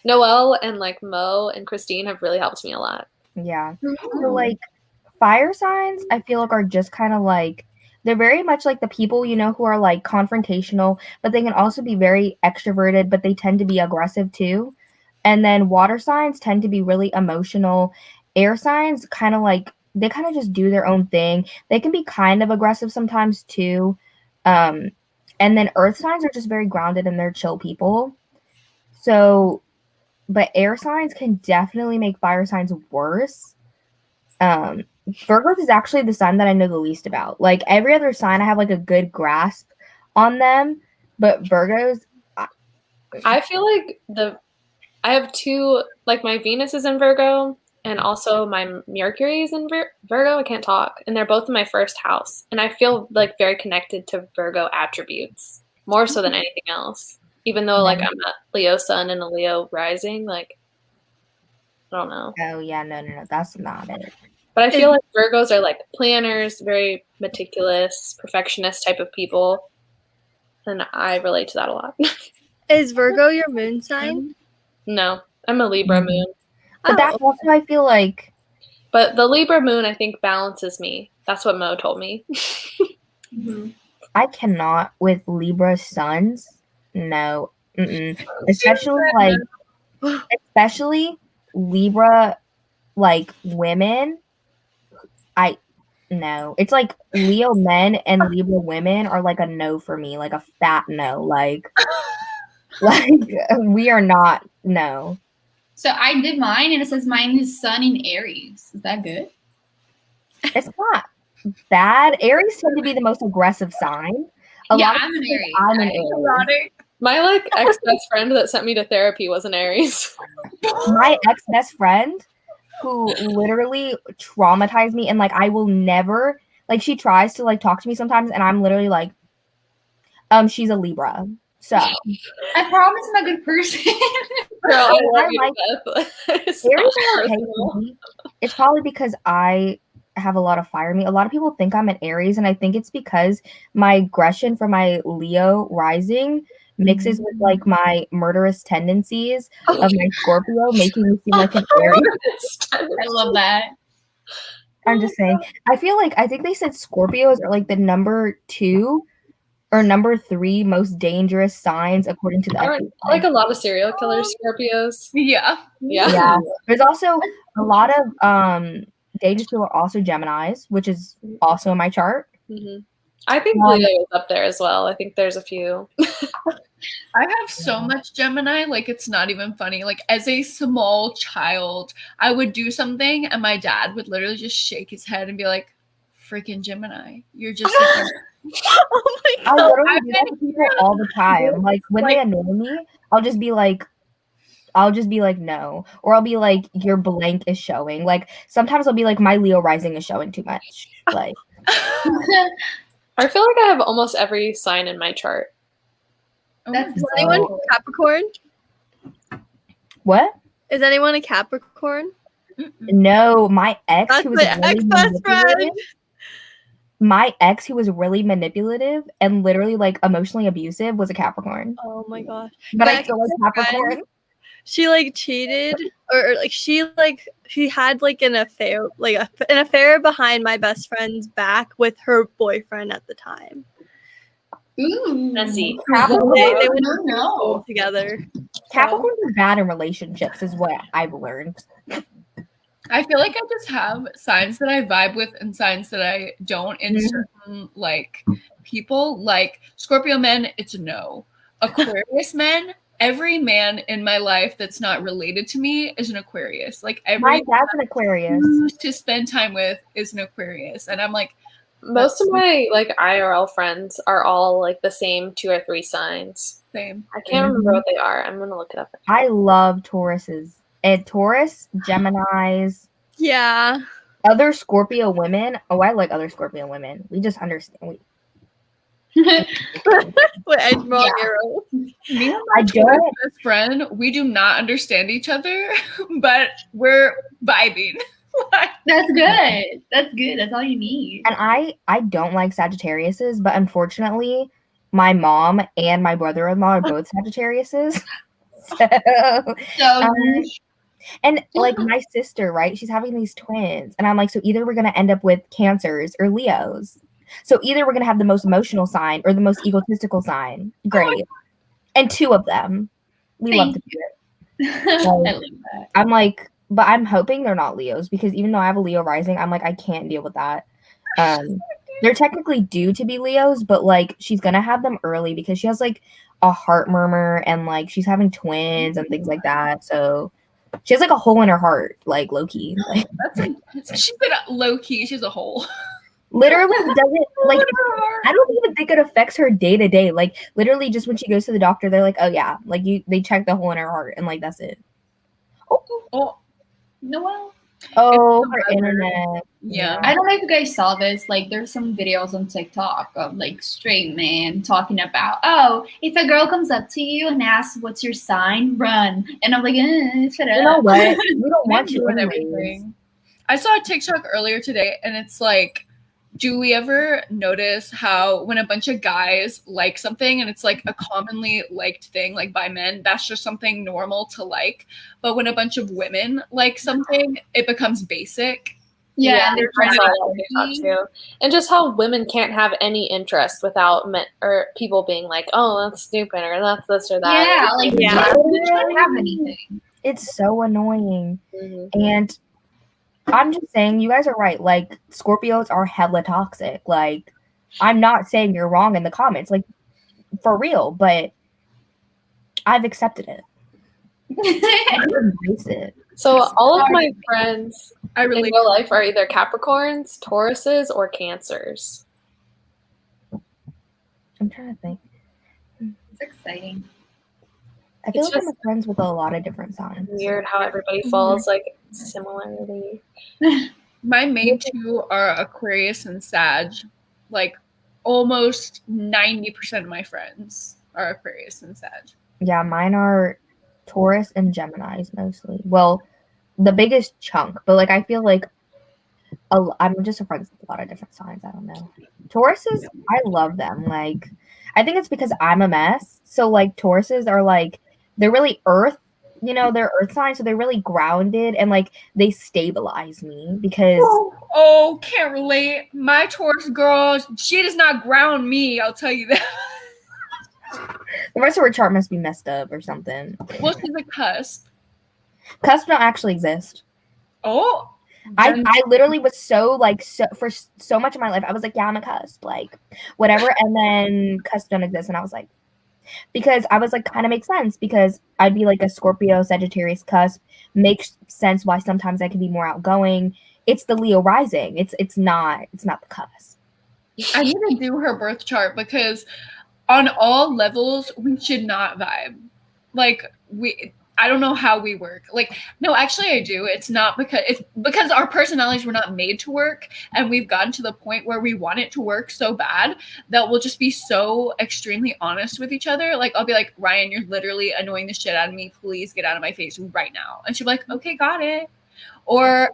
Noelle and like Mo and Christine have really helped me a lot. Yeah. So like fire signs, I feel like are just kind of like they're very much like the people, you know, who are like confrontational, but they can also be very extroverted, but they tend to be aggressive too. And then water signs tend to be really emotional. Air signs kind of like they kind of just do their own thing. They can be kind of aggressive sometimes too. And then earth signs are just very grounded and they're chill people. So, but air signs can definitely make fire signs worse. Virgos is actually the sign that I know the least about. Like every other sign, I have like a good grasp on them, but Virgos. I feel like I have two, like my Venus is in Virgo and also my Mercury is in Virgo. I can't talk. And they're both in my first house. And I feel like very connected to Virgo attributes more so than anything else. Even though like I'm a Leo sun and a Leo rising, like, I don't know. Oh yeah, no, that's not it. But I feel like Virgos are like planners, very meticulous, perfectionist type of people. And I relate to that a lot. Is Virgo your moon sign? No, I'm a Libra moon. But that's also, I feel like. But the Libra moon, I think, balances me. That's what Mo told me. I cannot with Libra suns. No. Especially like, especially Libra, like women. No. It's like Leo men and Libra women are like a no for me, like a fat no. Like we are not, no. So I did mine, and it says mine is sun in Aries. Is that good? It's not bad. Aries tend to be the most aggressive sign. I'm an Aries. I'm an Aries. My like ex-best friend that sent me to therapy was an Aries. My ex-best friend who literally traumatized me, and like I will never, like she tries to like talk to me sometimes, and I'm literally like, she's a Libra. So I promise I'm a good person. Girl, I like Aries are okay with me. It's probably because I have a lot of fire in me. A lot of people think I'm an Aries, and I think it's because my aggression from my Leo rising mixes with like my murderous tendencies of my Scorpio, making me seem like an Aries. I love that. I'm just saying. I think they said Scorpios are like the number 2 or number 3 most dangerous signs according to the Aren't FBI. like a lot of serial killers Scorpios? Yeah. Yeah. There's also a lot of dangerous people are also Geminis, which is also in my chart. Mm-hmm. I think Leo is up there as well. I think there's a few. I have so much Gemini, like it's not even funny. Like as a small child, I would do something and my dad would literally just shake his head and be like, freaking Gemini. You're just like Oh my I god. literally do that to people all the time. Like when they annoy me, I'll just be like, no. Or I'll be like, your blank is showing. Like sometimes I'll be like, my Leo rising is showing too much. Like I feel like I have almost every sign in my chart. That's Is anyone Capricorn? what? Is anyone a Capricorn? No, my ex That's who was my really ex-best friend. manipulative. My ex who was really manipulative and literally like emotionally abusive was a Capricorn. Oh my gosh. But My I feel like Capricorn. friend, she like cheated or like she had like an affair an affair behind my best friend's back with her boyfriend at the time. Ooh. Messy. Capricorn, They went no, to no. school together. Capricorns are bad in relationships is what I've learned. I feel like I just have signs that I vibe with and signs that I don't in certain like people. Like Scorpio men, it's a no. Aquarius men, every man in my life that's not related to me is an Aquarius. Like My every dad's an Aquarius. to spend time with is an Aquarius. And I'm like, Most of my like IRL friends are all like the same 2 or 3 signs. same. I can't remember what they are. I'm gonna look it up. I love Tauruses. And Taurus, Geminis, Yeah. other Scorpio women. Oh, I like other Scorpio women. We just understand. Wait, I'm wrong arrow. Me and I my don't. best friend, we do not understand each other, but we're vibing. That's good. That's good. That's all you need. And I don't like Sagittariuses, but unfortunately, my mom and my brother-in-law are both Sagittariuses. So And like my sister, right? She's having these twins. And I'm like, so either we're going to end up with Cancers or Leos. So either we're going to have the most emotional sign or the most egotistical sign. Great. And 2 of them. We love to do it. I love that. I'm like, but I'm hoping they're not Leos because even though I have a Leo rising, I'm like, I can't deal with that. They're technically due to be Leos, but like she's going to have them early because she has like a heart murmur and like she's having twins and things like that. So she has like a hole in her heart, like low key. Like, She said low key, she's a hole. literally doesn't like. I don't even think it affects her day to day. Like literally, just when she goes to the doctor, they're like, "Oh yeah, like they check the hole in her heart, and like that's it." Oh, Noel. Oh, It's the her weather. internet. yeah. I don't know if you guys saw this. Like, there's some videos on TikTok of like straight men talking about, oh, if a girl comes up to you and asks, "What's your sign?" Run. And I'm like, shut up. You know what? We don't want you Doing anyways. everything. I saw a TikTok earlier today, and it's like, do we ever notice how when a bunch of guys like something and it's like a commonly liked thing, like by men, that's just something normal to like. But when a bunch of women like something, it becomes basic. Yeah, and they're I trying saw to that on TikTok too. And just how women can't have any interest without men or people being like, "Oh, that's stupid," or "That's this or that." Yeah, like Yeah. you don't have anything. It's so annoying. Mhm. And I'm just saying, you guys are right. Like, Scorpios are hella toxic. Like, I'm not saying you're wrong in the comments, like, for real, but I've accepted it. I've embraced it. So all of my friends I in really real life are either Capricorns, Tauruses, or Cancers. I'm trying to think. It's exciting. I feel It's like I'm friends with a lot of different signs. Weird how everybody falls like similarly. my main 2 are Aquarius and Sag. Like almost 90% of my friends are Aquarius and Sag. Yeah, mine are Taurus and Geminis mostly. Well, the biggest chunk, but like I feel like I'm just friends with a lot of different signs. I don't know. Tauruses, I love them. Like, I think it's because I'm a mess. So like Tauruses are like they're really earthly you know, they're earth signs, so they're really grounded and like they stabilize me because Oh, can't relate. My Taurus girl, she does not ground me, I'll tell you that. the rest of her chart must be messed up or something. Well, she's a cusp. Cusps don't actually exist. Oh. I literally was so for so much of my life, I was like, yeah, I'm a cusp, like whatever. And then cusps don't exist. And I was like, because I was like, kind of makes sense because I'd be like a Scorpio, Sagittarius cusp. Makes sense why sometimes I can be more outgoing. It's the Leo rising. It's not the cusp. I need to do her birth chart because on all levels, we should not vibe. Like I don't know how we work. Like, no, actually I do. It's because our personalities were not made to work, and we've gotten to the point where we want it to work so bad that we'll just be so extremely honest with each other. Like, I'll be like, Ryan, you're literally annoying the shit out of me. Please get out of my face right now. And she'll be like, okay, got it. Or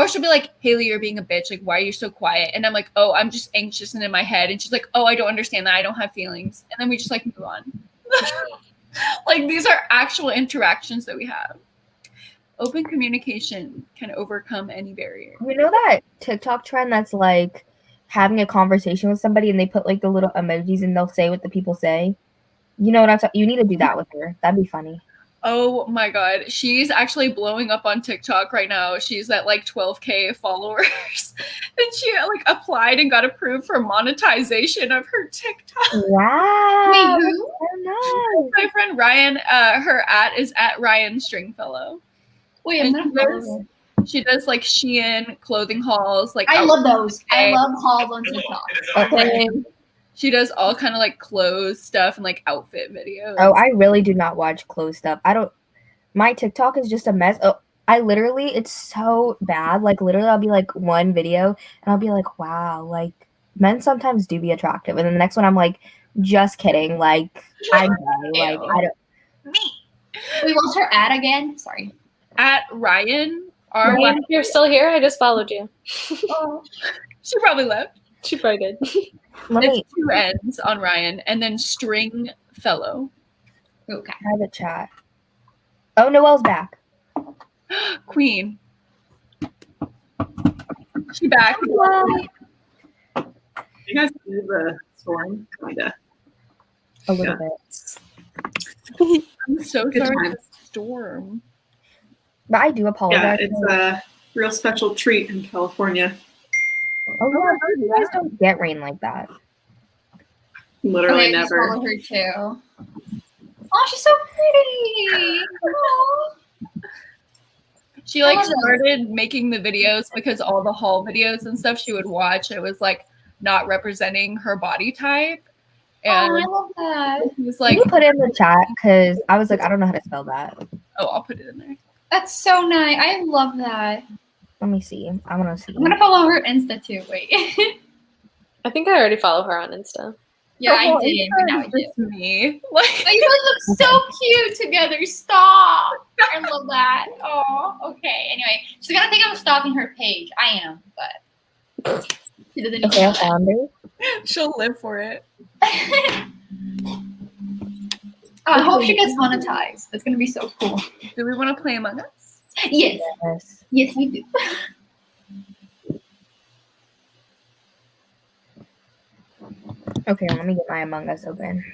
she'll be like, Haley, you're being a bitch. Like, why are you so quiet? And I'm like, oh, I'm just anxious and in my head. And she's like, oh, I don't understand that. I don't have feelings. And then we just like move on. Like, these are actual interactions that we have. Open communication can overcome any barrier. You know that TikTok trend that's like having a conversation with somebody and they put like the little emojis and they'll say what the people say? You know what I'm talking? You need to do that with her. That'd be funny. Oh my God. She's actually blowing up on TikTok right now. She's at like 12K followers. And she like applied and got approved for monetization of her TikTok. Wow. Wait, who? So nice. My friend Ryan, her is at Ryan Stringfellow. Wait, I'm And gonna follow her. she does like Shein clothing hauls. Like, I love those. I Okay. love hauls on TikTok. Okay. She does all kind of like clothes stuff and like outfit videos. Oh, I really do not watch clothes stuff. My TikTok is just a mess. Oh, it's so bad. Like, literally, I'll be like one video and I'll be like, wow, like, men sometimes do be attractive. And then the next one, I'm like, just kidding. Like, I'm gay. Like, Ew. I don't. Wait, what's her ad again? Sorry. At Ryan, Ryan, if you're still here, I just followed you. Oh, she probably left. She probably did. It's 2 N's on Ryan, and then Stringfellow. Okay. Private chat. Oh, Noelle's back. Queen. She back. You guys see the storm? Kinda. A little Yeah. bit. I'm so Good sorry times. for the storm. But I do Yeah, apologize. it's a real special treat in California. Oh, yeah. You guys don't get rain like that. Literally Okay, I just never. follow her too. Oh, she's so pretty. Oh. She like I love those. started making the videos because all the haul videos and stuff she would watch, it was like not representing her body type. Oh, And I love that. she was Can like, you put it in the chat? Because I was like, I don't know how to spell that. oh, I'll put it in there. That's so nice. I love that. Let me see. I want to see. I'm gonna follow her Insta too. Wait. I think I already follow her on Insta. Yeah, Oh, I did. But now I it's do. just me. Like, Oh, you guys look so cute together. Stop. I love that. Oh, okay. Anyway, she's gonna think I'm stalking her page. I am, but she doesn't Okay, I know found her. she'll live for it. that. I hope she gets monetized. That's gonna be so cool. Do we want to play Among Us? Yes. Yes. Yes, we do. Okay, let me get my Among Us open.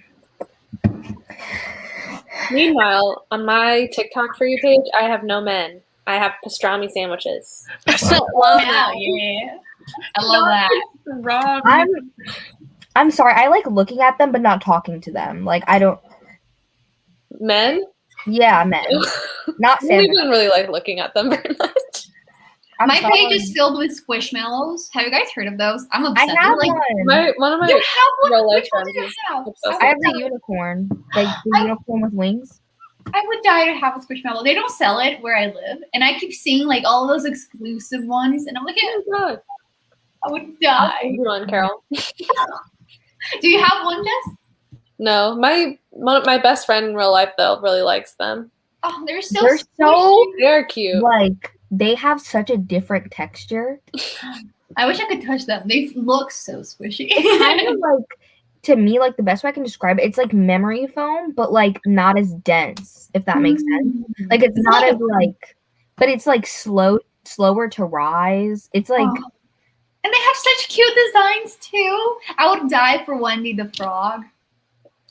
Meanwhile, on my TikTok For You page, I have no men. I have pastrami sandwiches. Love Wow, yeah. I love that. Rob. I'm sorry. I like looking at them, but not talking to them. Like, I don't. Men? Yeah, men. Not I really sandwich. didn't really like looking at them very much. I'm My sorry. page is filled with squishmallows. Have you guys heard of those? I'm I obsessed. have Like, one. One of my you have one? real life Which one friends do you is have? obsessed I have with the unicorn. Like, the unicorn with wings. I would die to have a squishmallow. They don't sell it where I live, and I keep seeing like all of those exclusive ones, and I'm like, Oh my God. I would I'll die. send you one, Carol. Do you have one, Jess? No, my best friend in real life though really likes them. Oh, they're so They're so They're cute. like they have such a different texture. I wish I could touch them. They look so squishy. It's kind of like to me, like the best way I can describe it, it's like memory foam, but like not as dense, if that makes sense. Like it's not as like, but it's like slower to rise. It's like, and they have such cute designs too. I would die for Wendy the Frog.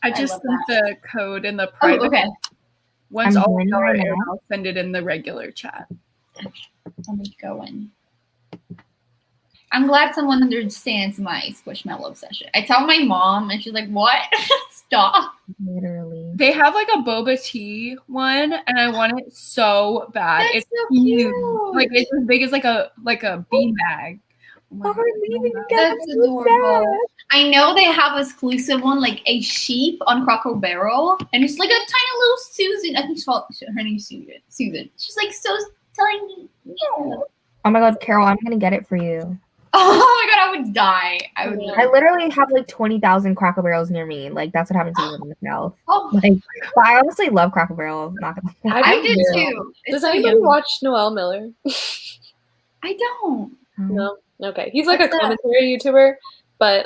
I just sent the code in the private. Oh, okay. Once I'm all joining are right in, now. I'll send it in the regular chat. Let me go in. I'm glad someone understands my Squishmallow obsession. I tell my mom, and she's like, "What? Stop!" Literally. They have like a boba tea one, and I want it so bad. That's It's so huge. cute. Like it's as big as like a beanbag. Oh, we're leaving again. That's adorable. I know they have exclusive one, like a sheep on Cracker Barrel, and it's like a tiny little Susan. I think her name's Susan. She's like so tiny. Yeah. Oh my god, Carol, I'm gonna get it for you. Oh my god, I would die. I would. I literally have like 20,000 Cracker Barrels near me. Like that's what happens to me in the South. Oh, Like, but I honestly love Cracker Barrel. Not gonna lie. I did too. Does It's so anybody yummy. watch Noel Miller? I don't. No. Okay. He's like What's a that? commentary YouTuber, but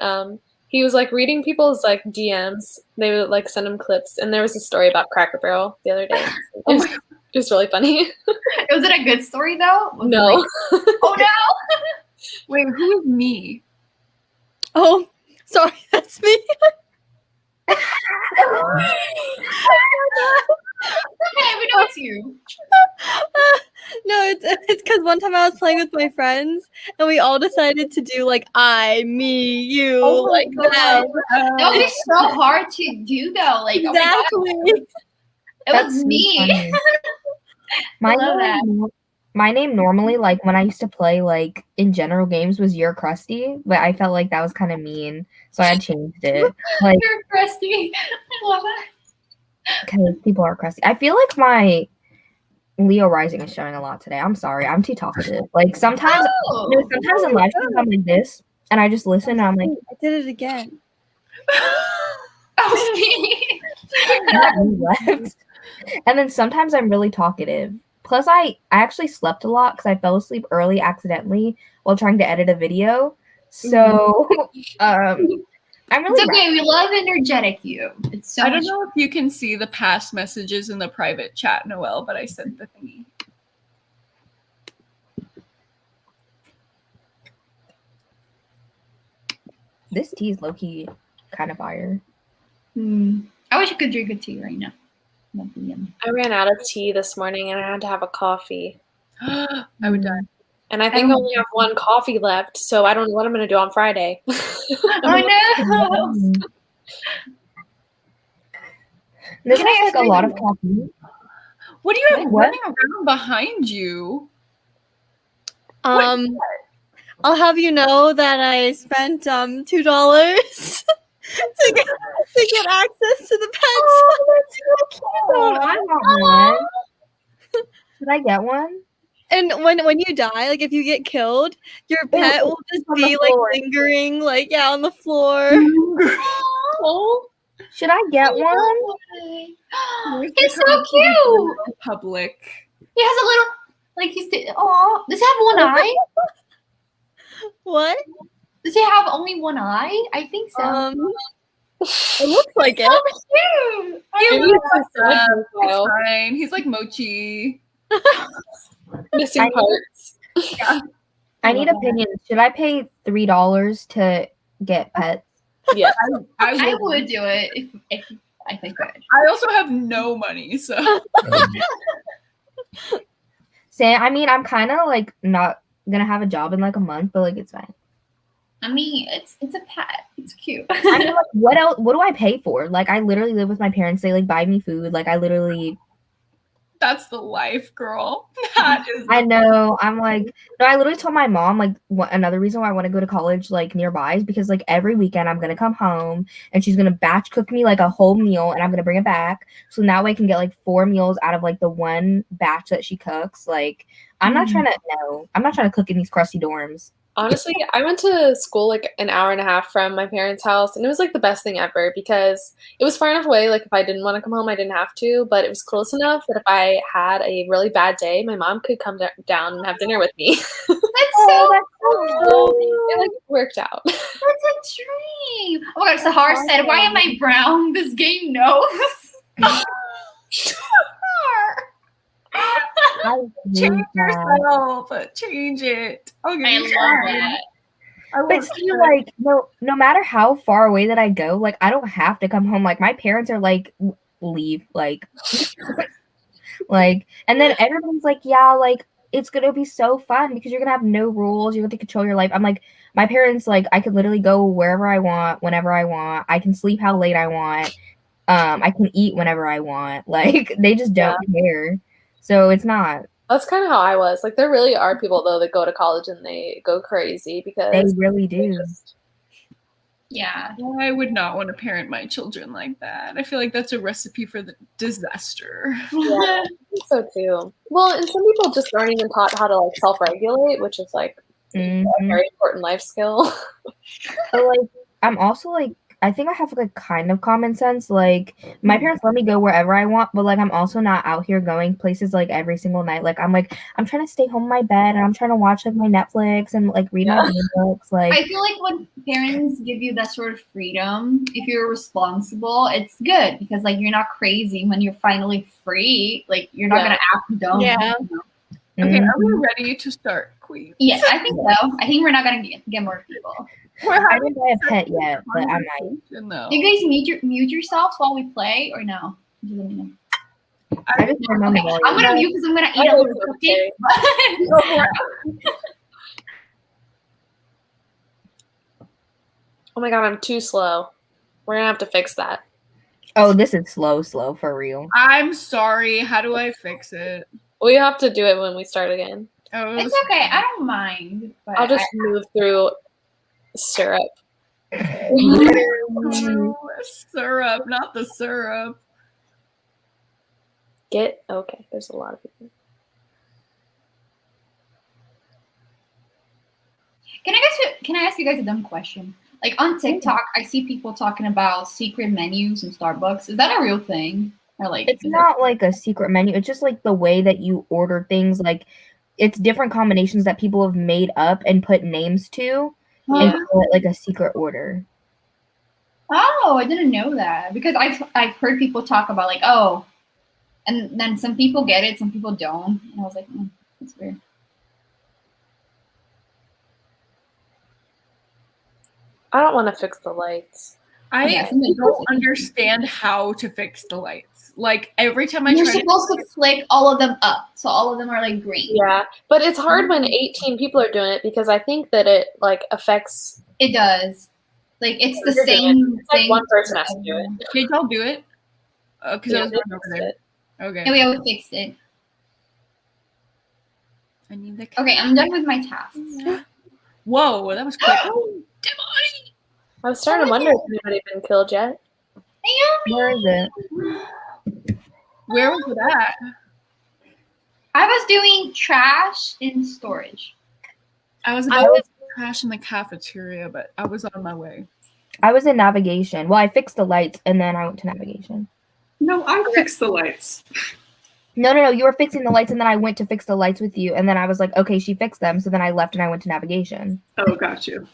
he was like reading people's like DMs. They would like send him clips, and there was a story about Cracker Barrel the other day. It was just really funny. Was it a good story though? Was it No. like- oh no. Wait, who is me? Oh, sorry, that's me. Okay, we know it's you. No, it's because one time I was playing with my friends and we all decided to do like I, me, you, like that. That would be so hard to do though. Like Exactly. oh my god, it That's was so me. funny. My love name, my name normally, like when I used to play like in general games, was You're Krusty, but I felt like that was kind of mean, so I changed it. Like, You're crusty. I love it. because people are crusty. I feel like my Leo rising is showing a lot today. I'm sorry, I'm too talkative. Like sometimes, sometimes in live streams I'm like this, and I just listen, and I'm like, I did it again. Oh, me. left. And then sometimes I'm really talkative. Plus, I actually slept a lot because I fell asleep early accidentally while trying to edit a video. So, I'm really It's okay. We love energetic you. It's so I don't much know if you can see the past messages in the private chat, Noelle, but I sent the thingy. This tea is low-key kind of fire. I wish I could drink a tea right now. That'd be yummy. I ran out of tea this morning and I had to have a coffee. I would die. And I think I only have one coffee left, so I don't know what I'm going to do on Friday. Oh no! This Can I has ask like a you lot of something? coffee. What do you have What? running around behind you? I'll have you know that I spent $2 to get access to the pets. Oh, I want one. Should I get one? And when you die, like if you get killed, your pet will just on the be like floor. lingering, like on the floor. Oh, Should I get one? he's so cute. Public. He has a little, like he's. Oh, does he have one eye? What? Does he have only one eye? I think so. It looks like it. So cute. He Maybe looks it's a like side profile. It's fine. He's like Mochi. Missing parts. I need opinions. Should I pay $3 to get pets? Yeah. I would do it if I could. I also have no money, so I mean, I'm kind of like not gonna have a job in like a month, but like it's fine. I mean, it's a pet. It's cute. I mean, like, what else? What do I pay for? Like, I literally live with my parents. They like buy me food. Like, I literally. that's the life, girl. That is. I know. I'm like, no. I literally told my mom like another reason why I want to go to college like nearby is because like every weekend I'm gonna come home and she's gonna batch cook me like a whole meal and I'm gonna bring it back so now I can get like 4 meals out of like the one batch that she cooks. Like, I'm not trying to cook in these crusty dorms. Honestly, I went to school like an hour and a half from my parents' house, and it was like the best thing ever because it was far enough away. Like if I didn't want to come home, I didn't have to, but it was close enough that if I had a really bad day, my mom could come down and have dinner with me. That's so cool. It like worked out. That's a dream. Oh my god, Sahar said, "Why am I brown? This game knows." Change yourself. Change it. Okay, I love that. But see, like, no matter how far away that I go, like, I don't have to come home. Like, my parents are like, leave, like, like, and then everyone's like, yeah, like, it's gonna be so fun because you're gonna have no rules. You get to control your life. I'm like, my parents, like, I could literally go wherever I want, whenever I want. I can sleep how late I want. I can eat whenever I want. Like, they just don't care. So it's not. That's kind of how I was. Like, there really are people though that go to college and they go crazy because they really do. Yeah. I would not want to parent my children like that. I feel like that's a recipe for the disaster. Yeah, I think so too. Well, and some people just aren't even taught how to like self-regulate, which is like a very important life skill. But like, I'm also like, I think I have like kind of common sense. Like, my parents let me go wherever I want, but like, I'm also not out here going places like every single night. Like, I'm trying to stay home in my bed and I'm trying to watch like my Netflix and like read my books. Like, I feel like when parents give you that sort of freedom, if you're responsible, it's good because like you're not crazy when you're finally free. Like, you're not gonna act dumb. Yeah. Okay, are we ready to start, Queen? Yes, I think so. I think we're not gonna get more people. I didn't buy a pet yet, but I might. No. Do you guys mute yourselves while we play or no? Just let me know. I just Okay, I'm gonna mute because I'm gonna eat a little cookie. Oh my god, I'm too slow. We're gonna have to fix that. Oh, this is slow for real. I'm sorry. How do I fix it? We have to do it when we start again. Oh, It's okay. I don't mind. But I'll just move through syrup. syrup, not the syrup. Okay, there's a lot of people. Can I ask you guys a dumb question? Like on TikTok, I see people talking about secret menus in Starbucks. Is that a real thing? Or like It's not like a secret menu. It's just like the way that you order things. Like, it's different combinations that people have made up and put names to and call it like a secret order. Oh, I didn't know that because I've heard people talk about like, oh, and then some people get it, some people don't, and I was like, that's weird. I don't want to fix the lights. I don't understand how to fix the lights. Like every time You're supposed to flick all of them up, so all of them are like green. Yeah, but it's hard when 18 people are doing it because I think that it like affects. It does. Like it's the same it's like thing. one person has to do it. Did y'all do it? Because I was going over there. Okay. And we always fixed it. I need the. Okay, I'm done with my tasks. Whoa, that was quick. I was starting to wonder if anybody been killed yet. Where is it? Where was it at? I was doing trash in storage. I was about to trash in the cafeteria, but I was on my way. I was in navigation. Well, I fixed the lights and then I went to navigation. No, I fixed the lights. No. You were fixing the lights and then I went to fix the lights with you. And then I was like, okay, she fixed them. So then I left and I went to navigation. Oh, got you.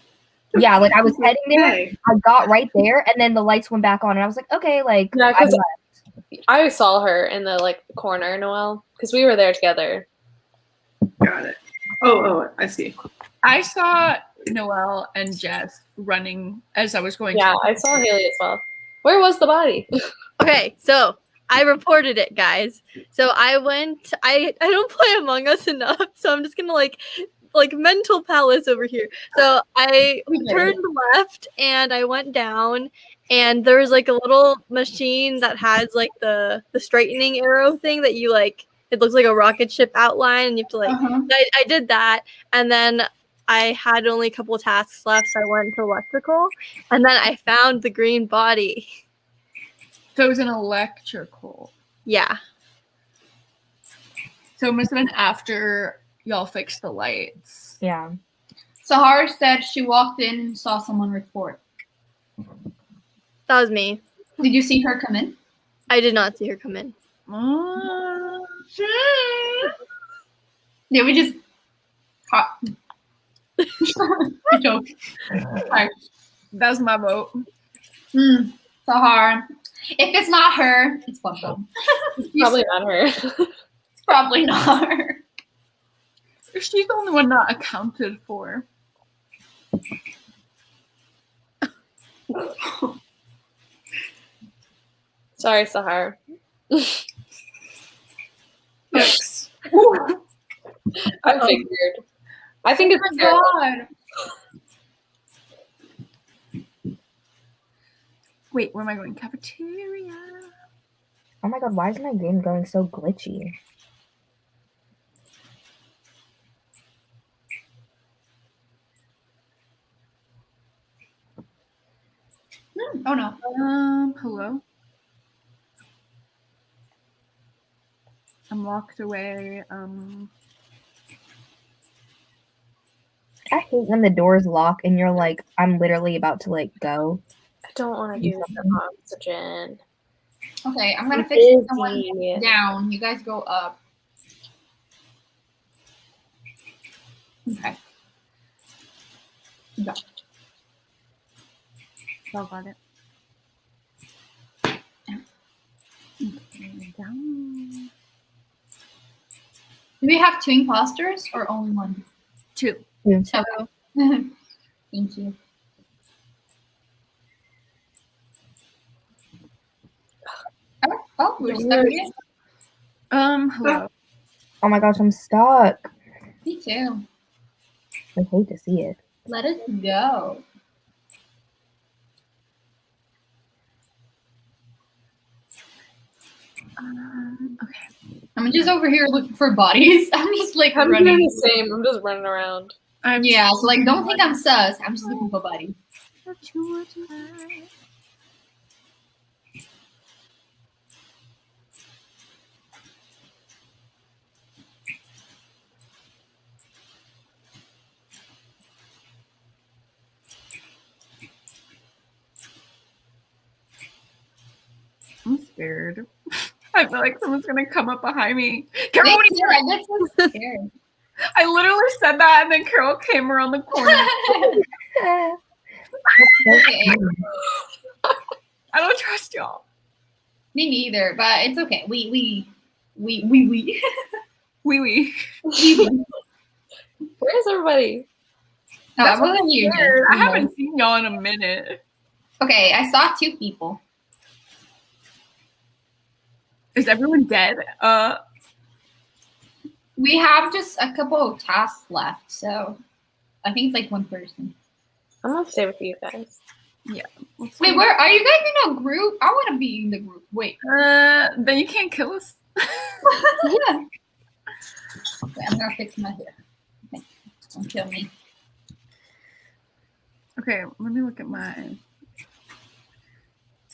Yeah, like I was heading there. I got right there and then the lights went back on. And I was like, okay, like Yeah, because I saw her in the like corner, Noelle, because we were there together. Got it. Oh, I see. I saw Noelle and Jess running as I was going. Yeah, I saw Haley as well. Where was the body? Okay, so I reported it, guys. So I went. I don't play Among Us enough, so I'm just gonna like mental palace over here. So I turned left and I went down, and there was like a little machine that has like the straightening arrow thing that you like. It looks like a rocket ship outline, and you have to like. I did that, and then I had only a couple of tasks left, so I went to electrical, and then I found the green body. So it was an electrical. Yeah. So it must have been after y'all fixed the lights. Yeah. Sahar said she walked in and saw someone report. That was me. Did you see her come in? I did not see her come in. They were just caught. Joke. Sorry. That's my vote. Sahar. If it's not her, it's Bum. Probably not her. It's probably not her. She's the only one not accounted for. Sorry, Sahar. Yes. I figured. I think it's Oh my god. Wait, where am I going? Cafeteria. Oh my god, why is my game going so glitchy? Oh no. Hello. I'm locked away. I hate when the doors lock and you're like, I'm literally about to like go. I don't want to do the oxygen. Okay, I'm gonna fix someone down. You guys go up. Okay. Go. Oh, got it. Down. Do we have 2 imposters or only 1? 2. Okay. Thank you. Oh, we're stuck again. Hello. Oh my gosh, I'm stuck. Me too. I hate to see it. Let us go. Okay. I'm just over here looking for bodies. I'm just like I'm running. doing the same. I'm just running around. Yeah, so like don't think I'm sus. I'm just looking for bodies. I'm scared. I feel like someone's gonna come up behind me. Me Carol, what are too, you I get so scared. I literally said that, and then Carol came around the corner. Okay. I don't trust y'all. Me neither, but it's okay. We. Wee. Where's everybody? No, I wasn't here. Jen. I haven't seen y'all in a minute. Okay, I saw 2 people. Is everyone dead? We have just a couple of tasks left, so I think it's like 1 person. I'm gonna stay with you guys. Wait, where are you guys in a group? I want to be in the group. Wait. Then you can't kill us. Yeah. Okay, I'm gonna fix my hair. Okay. Don't kill me. Okay, let me look at mine.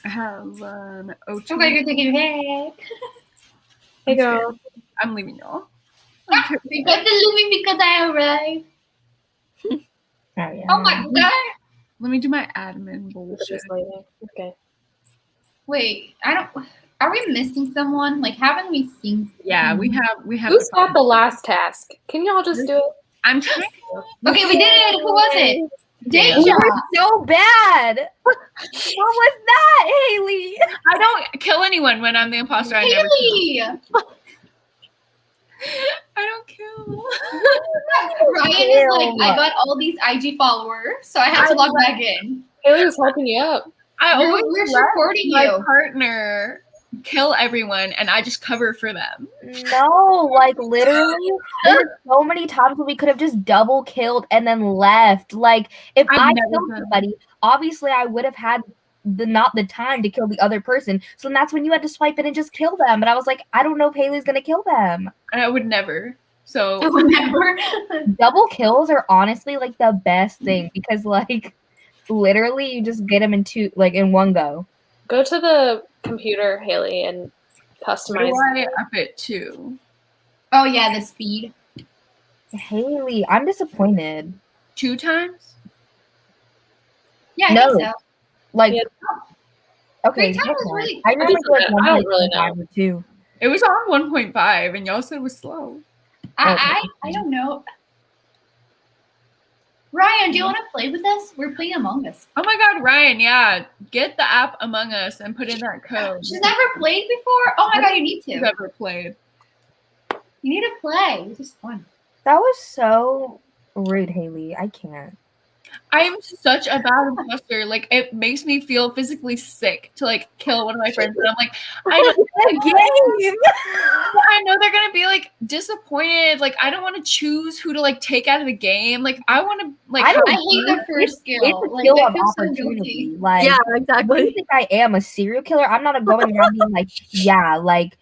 I have an O2. Okay, you're taking it. Hey, girl. I'm leaving y'all. You guys are leaving because I arrived. Oh, yeah. Oh my god. Let me do my admin bullshit. Just leaving. Okay. Wait, I don't. Are we missing someone? Like, haven't we seen? Yeah, we have. Who's got the last task? Can y'all just do it? I'm trying. Okay, we did it. Who was it? Deja. You were so bad. What was that, Haley? I don't kill anyone when I'm the imposter. I never kill. Haley. I don't kill. Ryan is like, I got all these IG followers, so I had to log back in. Haley was helping you out. I always We're let supporting my you. partner kill everyone, and I just cover for them. No, like literally, there were so many times when we could have just double killed and then left. Like if I've I never killed done somebody, obviously I would have had not the time to kill the other person. So then that's when you had to swipe in and just kill them. But I was like, I don't know if Haley's gonna kill them. And I would never. So I would never. Double kills are honestly like the best thing because like literally you just get them in one go. Go to the computer, Haley, and where customize. do I up it to? Oh yeah, the speed. Haley, I'm disappointed. 2 times? Yeah, I No. think so. Like, Yeah. okay, 3 times was really. I remember like I don't really 1.5 or 2. It was on 1.5, and y'all said it was slow. I don't know. Ryan, do you want to play with us? We're playing Among Us. Oh my God, Ryan, yeah. Get the app Among Us and put in that code. She's never played before? Oh my God, you need You've to. ever played. You need to play. It's just fun. That was so rude, Haley. I can't. I am such a bad imposter. Like, it makes me feel physically sick to like kill one of my friends. And I'm like, I know they're gonna be like disappointed. Like, I don't want to choose who to like take out of the game. Like, I want to like. I hate the first skill. It's a Like, skill I of feel so opportunity. guilty. Like, Yeah, what do exactly. you think I am, a serial killer? I'm not going around being like, yeah, like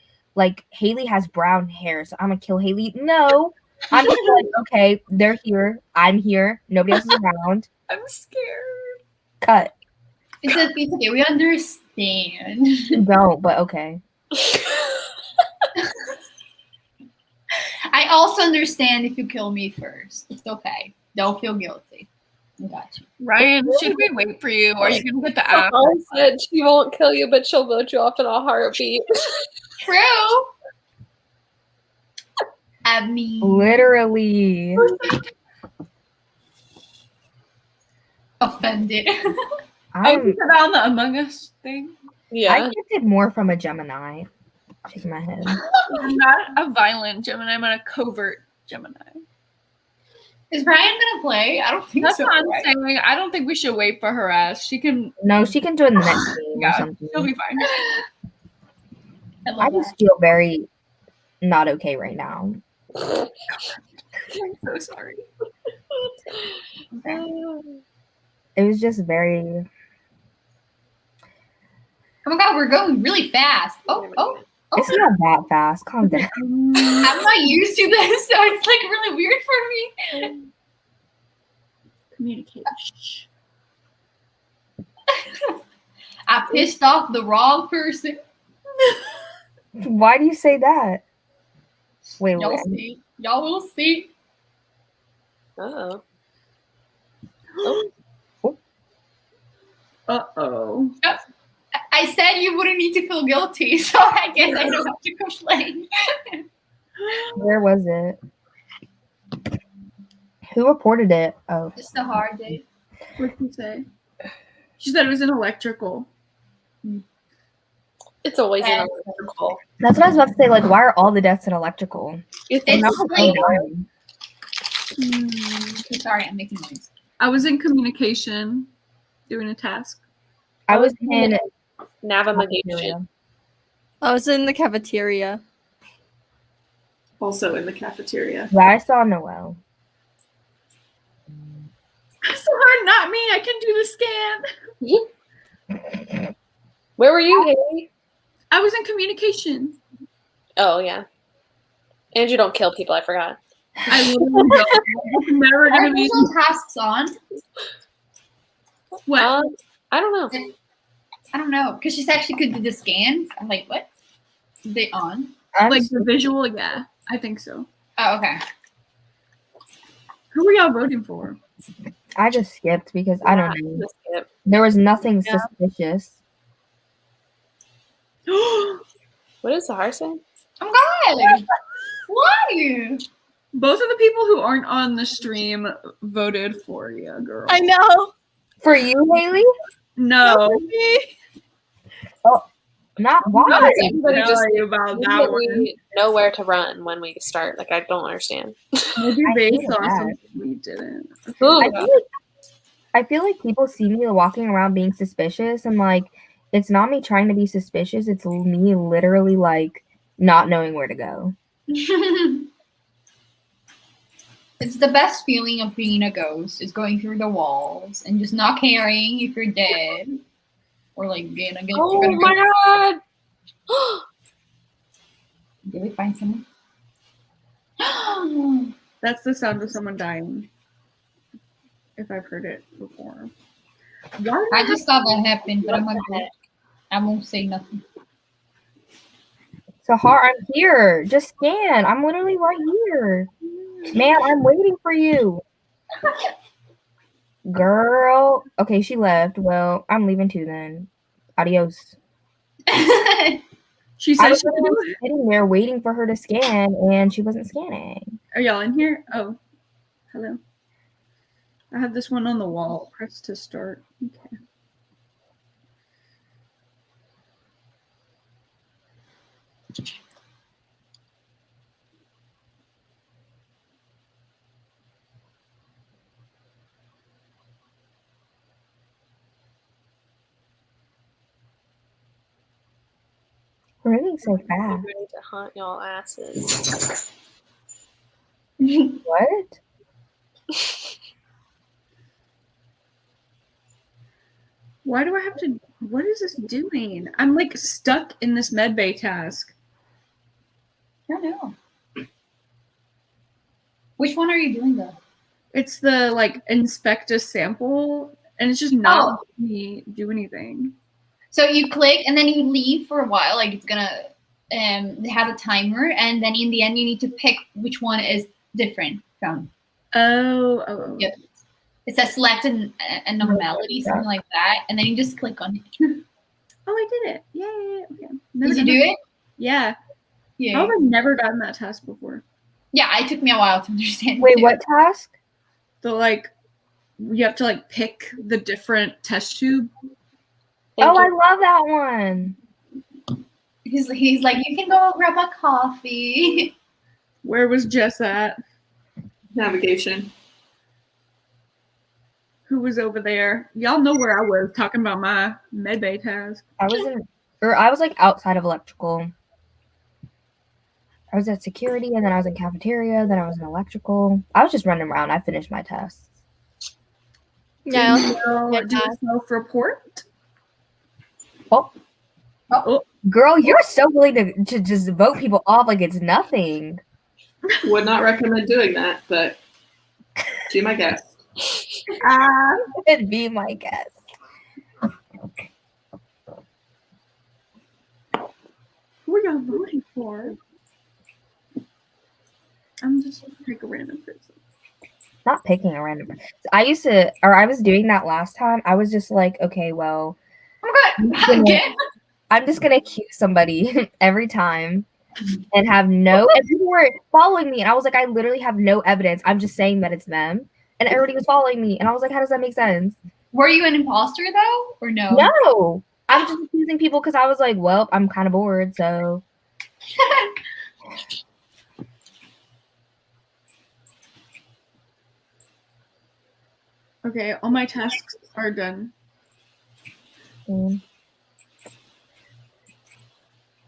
Haley has brown hair, so I'm gonna kill Haley. No, I'm just like, okay, they're here. I'm here. Nobody else is around. I'm scared. Cut. It's okay. We understand. You don't, but okay. I also understand if you kill me first. It's okay. Don't feel guilty. I got you. Ryan, should we wait for you? Or are you gonna get the app? Mom said she won't kill you, but she'll vote you off in a heartbeat. True. I mean, Literally. offended. I put on the Among Us thing. I Yeah. expected more from a Gemini. Shaking my head. I'm not a violent Gemini. I'm a covert Gemini. Is Ryan gonna play? I don't think That's so. what I'm right? saying. I don't think we should wait for her ass. She can. No, she can join the next game or Yeah, something. she'll be fine. I I love just that. feel very not okay right now. I'm so sorry. It was just very. Oh my God, we're going really fast. Oh. It's not that fast. Calm down. I'm not used to this, so it's like really weird for me. Communicate. Shh. I pissed off the wrong person. Why do you say that? Wait, Y'all wait. see. Y'all will see. Oh. Uh-oh. I said you wouldn't need to feel guilty, so I guess I don't have to complain. Where was it? Who reported it? Oh, It's a hard day. What did she say? She said it was an electrical. It's always Yeah. an electrical. that's what I was about to say. Like, why are all the deaths in electrical? It's And that was so like, dumb. sorry, I'm making noise. I was in communication doing a task. I was in Navigation. I was in the cafeteria. Also in the cafeteria. Yeah, I saw Noel. So hard, not me. I can do the scan. Where were you, Haley? I was in communication. Oh, yeah. And you don't kill people, I forgot. I literally don't. I'm never Are gonna be. those tasks on? What? I don't know. I don't know, because she said she could do the scans. I'm like, what? Are they on? Like the visual? Yeah, I think so. Oh, okay. Who were y'all voting for? I just skipped because I don't know. Just skip. There was nothing Yeah. suspicious. What is Sahar saying? Oh my God. Why? Both of the people who aren't on the stream voted for you, girl. I know. For you, Haley? No. Not why? I Everybody didn't just tell you about that one. We know where to run when we start. Like, I don't understand. Maybe I they hate saw that. something we didn't. Ooh. I feel like people see me walking around being suspicious, and like it's not me trying to be suspicious. It's me literally like not knowing where to go. It's the best feeling of being a ghost is going through the walls and just not caring if you're dead or like gonna get. Oh you're gonna my go. god! Did we find someone? That's the sound of someone dying. If I've heard it before. Why I just saw that happen, but I'm not gonna. I won't say nothing. Sahar, I'm here. Just scan. I'm literally right here. Man, I'm waiting for you. Girl. Okay, she left. Well, I'm leaving too then. Adios. She I said was she could do literally it. sitting there waiting for her to scan, and she wasn't scanning. Are y'all in here? Oh, hello. I have this one on the wall. Press to start. Okay. We're moving so I'm fast. ready to hunt y'all asses. What? Why do I have to? What is this doing? I'm like stuck in this medbay task. I don't know. Which one are you doing though? It's the like inspect a sample, and it's just not letting me do anything. So you click and then you leave for a while, like it's gonna have a timer, and then in the end you need to pick which one is different from. Oh. Yep. It says select an anomaly, something like that, and then you just click on it. Oh, I did it! Yay! Okay. Did you do it? Yeah. Yeah. How have I never gotten that task before? Yeah, it took me a while to understand. Wait, what task? So like, you have to like pick the different test tube. Oh, I love that one. He's like, you can go grab a coffee. Where was Jess at? Navigation. Who was over there? Y'all know where I was talking about my medbay task. I was like outside of electrical. I was at security, and then I was in cafeteria, then I was in electrical. I was just running around. I finished my tests. Yeah. Do a self-report. Oh. Girl, you're so willing to just vote people off like it's nothing. Would not recommend doing that, but be my guest. Be my guest. Who are y'all voting for? I'm just gonna pick a random person. Not picking a random person. I was doing that last time. I was just like, okay, well, I'm just gonna accuse somebody every time and have and people were following me, and I was like, I literally have no evidence. I'm just saying that it's them, and everybody was following me, and I was like, how does that make sense? Were you an imposter though, or no? No, I'm just accusing people because I was like, well, I'm kind of bored, so. Okay, all my tasks are done.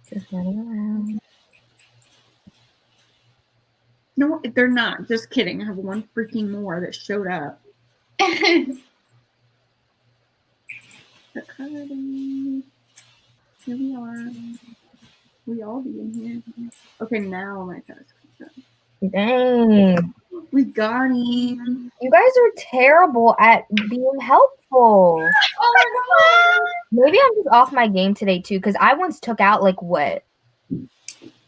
Just running around. No, they're not. Just kidding. I have one freaking more that showed up. Here we are. We all be in here. Okay, now my task is done. Dang. We got him. You guys are terrible at being helpful. Oh my god. Maybe I'm just off my game today too, because I once took out like what?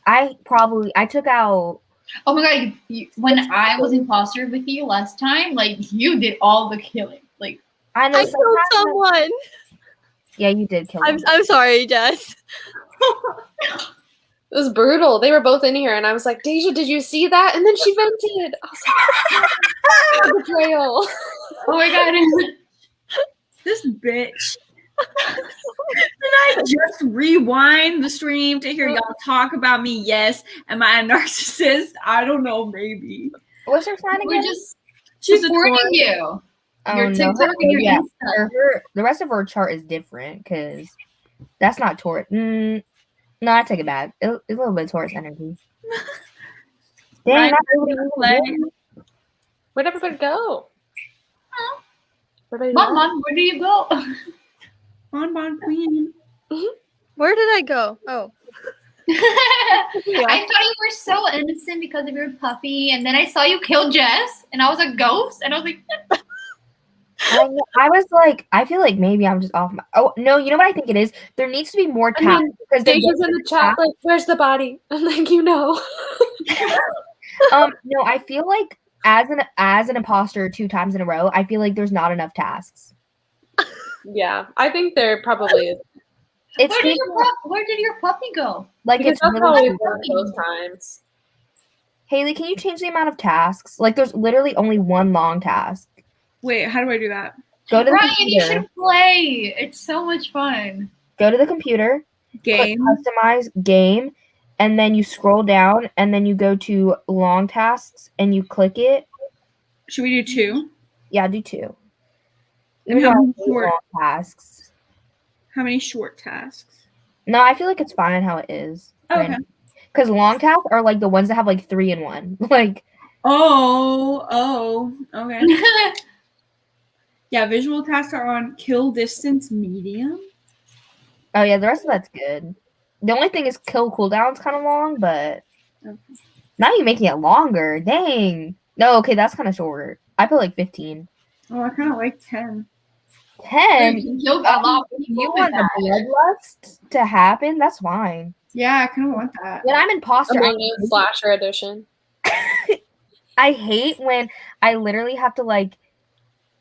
I took out. Oh my god! When I was imposter with you last time, like you did all the killing. Like I know I killed someone. Yeah, you did kill. I'm sorry, Jess. It was brutal. They were both in here, and I was like, Deja, did you see that? And then she vented. I was like, betrayal. oh my god. This bitch. Did I just rewind the stream to hear y'all talk about me? Yes. Am I a narcissist? I don't know. Maybe. What's her sign We're again? just She's supporting you. Oh, Your no, TikTok and your Insta. the rest of her chart is different because that's not Taurus. No, I take it back. It's a little bit Taurus energy. Dang, Where'd everybody go? Mom, where do you go? Bon queen. Where did I go? Oh. I thought you were so innocent because of your puppy, and then I saw you kill Jess, and I was a ghost, and I was like, I was like, I feel like maybe I'm just off my. Oh no, you know what I think it is? There needs to be more tasks because Deja's in the chat like, "Where's the body?" I'm like, you know. No, I feel like as an imposter 2 times in a row, I feel like there's not enough tasks. Yeah, I think there probably is. It's Where did your puppy go? like Because it's that's really always one of those times. Haley, can you change the amount of tasks? Like there's literally only one long task. Wait, how do I do that? Go to the Ryan, you computer. should play. It's so much fun. Go to the computer. Game. Click customize game, and then you scroll down, and then you go to long tasks, and you click it. Should we do 2? Yeah, do 2. And Even how though I many hate short? long tasks. How many short tasks? No, I feel like it's fine how it is. Okay. Because long tasks are like the ones that have like 3 in 1. Like, okay. Yeah, visual tasks are on kill distance medium. oh yeah, the rest of that's good. The only thing is kill cooldown's kind of long, but Okay. now you're making it longer. Dang. No, okay, that's kind of short. I put like 15. Oh, I kind of like 10. 10. You killed a lot of people You with want the that. bloodlust to happen? That's fine. Yeah, I kind of want that. When I'm imposter, Among Us Slasher Edition. I hate when I literally have to like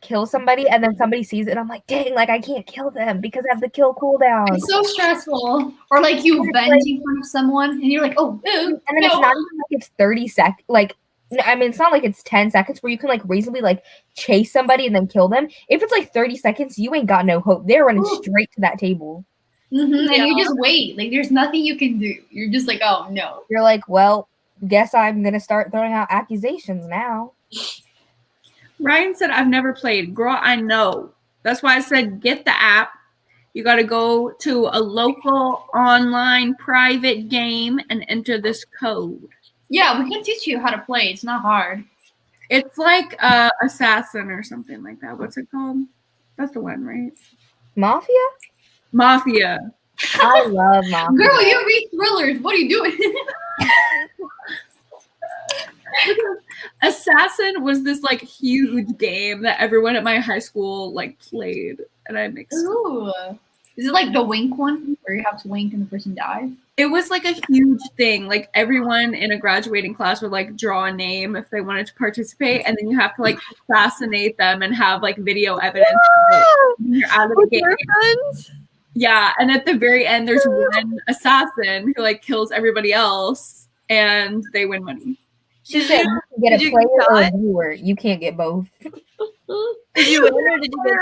kill somebody and then somebody sees it and I'm like, dang, like I can't kill them because I have the kill cooldown. It's so stressful. Or like you vent in front of someone and you're like, oh, And then no. it's not even like it's 30 seconds. Like, I mean, it's not like it's 10 seconds where you can like reasonably like chase somebody and then kill them. If it's like 30 seconds, you ain't got no hope. They're running straight to that table. And you just wait. Like there's nothing you can do. You're just like, oh no. You're like, well, guess I'm gonna start throwing out accusations now. Ryan said, I've never played. Girl, I know. That's why I said get the app. You got to go to a local online private game and enter this code. Yeah, we can teach you how to play. It's not hard. It's like Assassin or something like that. What's it called? That's the one, right? Mafia? Mafia. I love Mafia. Girl, you read thrillers. What are you doing? Assassin was this like huge game that everyone at my high school like played, and I mixed. Ooh. Is it like the wink one where you have to wink and the person dies? It was like a huge thing. Like everyone in a graduating class would like draw a name if they wanted to participate, and then you have to like assassinate them and have like video evidence. You're out of the game. Yeah, and at the very end, there's one assassin who like kills everybody else, and they win money. She said you can get a player or a viewer. You can't get both. Did you win or did you get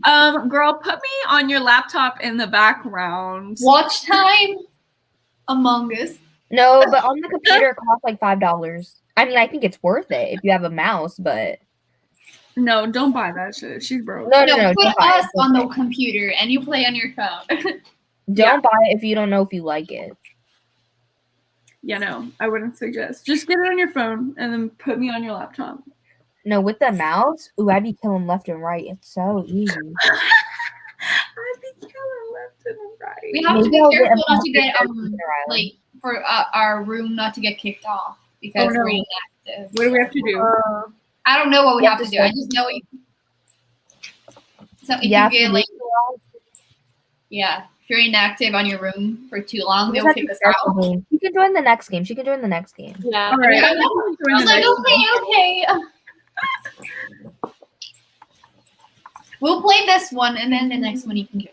shot? Girl, put me on your laptop in the background. Watch time. Among Us. No, but on the computer it costs like $5. I mean, I think it's worth it if you have a mouse, but No, don't buy that shit. She's broke. no, Put don't buy us it. on the computer and you play on your phone. Don't buy it if you don't know if you like it. Yeah, no, I wouldn't suggest. Just get it on your phone and then put me on your laptop. No, with the mouse, ooh, I'd be killing left and right. It's so easy. I'd be killing left and right. We have to Maybe be I'll get careful a not to get Island. like for our room not to get kicked off because Oh, no. we're inactive. What do we have to do? I don't know what we You have have to to do. I switch. just know so if Yeah, you get like if you're inactive on your room for too long, they'll kick us out. You can join the next game. She can join the next game. Yeah. All right. I was like, okay. We'll play this one and then the next one you can do.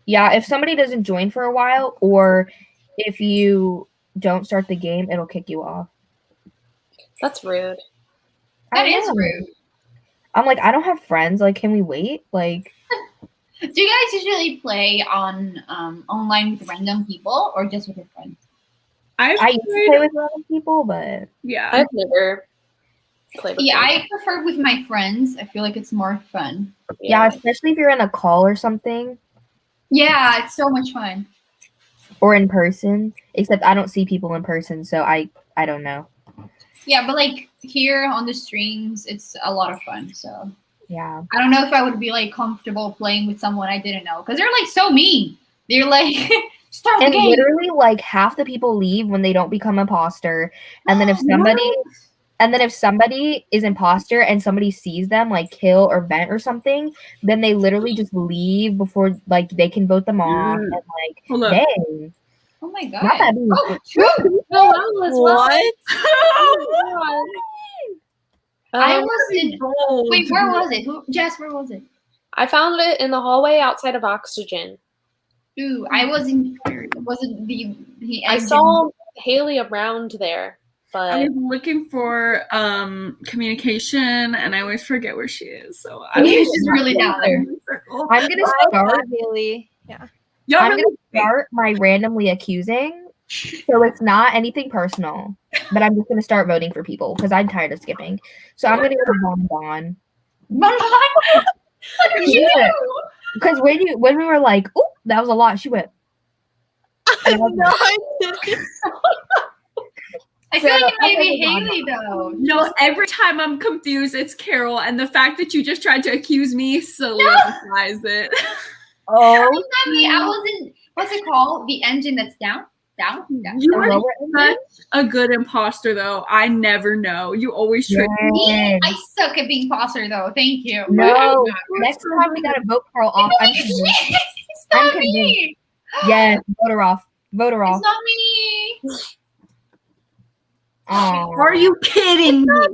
Yeah, if somebody doesn't join for a while, or if you don't start the game, it'll kick you off. That's rude. That I is know. rude. I'm like, I don't have friends. Like, can we wait? Like, Do you guys usually play on online with random people or just with your friends? I used to play with other people, but Yeah. I've never played with Yeah, them. I prefer with my friends. I feel like it's more fun. yeah, especially if you're in a call or something, Yeah, it's so much fun. or in person. Except I don't see people in person, so I don't know. Yeah, but like here on the streams, it's a lot of fun. So Yeah. I don't know if I would be like comfortable playing with someone I didn't know because they're like so mean. They're like, start the And game. literally, like half the people leave when they don't become imposter, and then if somebody is imposter and somebody sees them like kill or vent or something, then they literally just leave before like they can vote them off. And Hold like, up. dang, Oh my god. Not that being Oh, true. No, I was What? I Um, was in. Bold. Wait, where was it? Jess, where was it? I found it in the hallway outside of Oxygen. Ooh, I was in. Was it the I engine? saw Haley around there, I but was looking for communication, and I always forget where she is. So She's just really down there. I'm gonna start. Haley. Yeah. Y'all I'm really gonna start my randomly accusing, so it's not anything personal. But I'm just gonna start voting for people because I'm tired of skipping. So I'm gonna go with Bon. What did you do? Because when we were like, oh, that was a lot, she went. And I was No, like, I didn't. I feel like it might be So, Haley though. No, every time I'm confused, it's Carol, and the fact that you just tried to accuse me solidifies it. oh, Not me. I was in. What's it called? The engine that's down. You the are lower such a good imposter, though. I never know. You always trick me. end. I suck at being imposter though. Thank you. No, next time we gotta vote Carl off. I'm convinced. It's I'm not me. Yes, vote her off. Vote her off. It's not me. Aw. Are you kidding me? It's not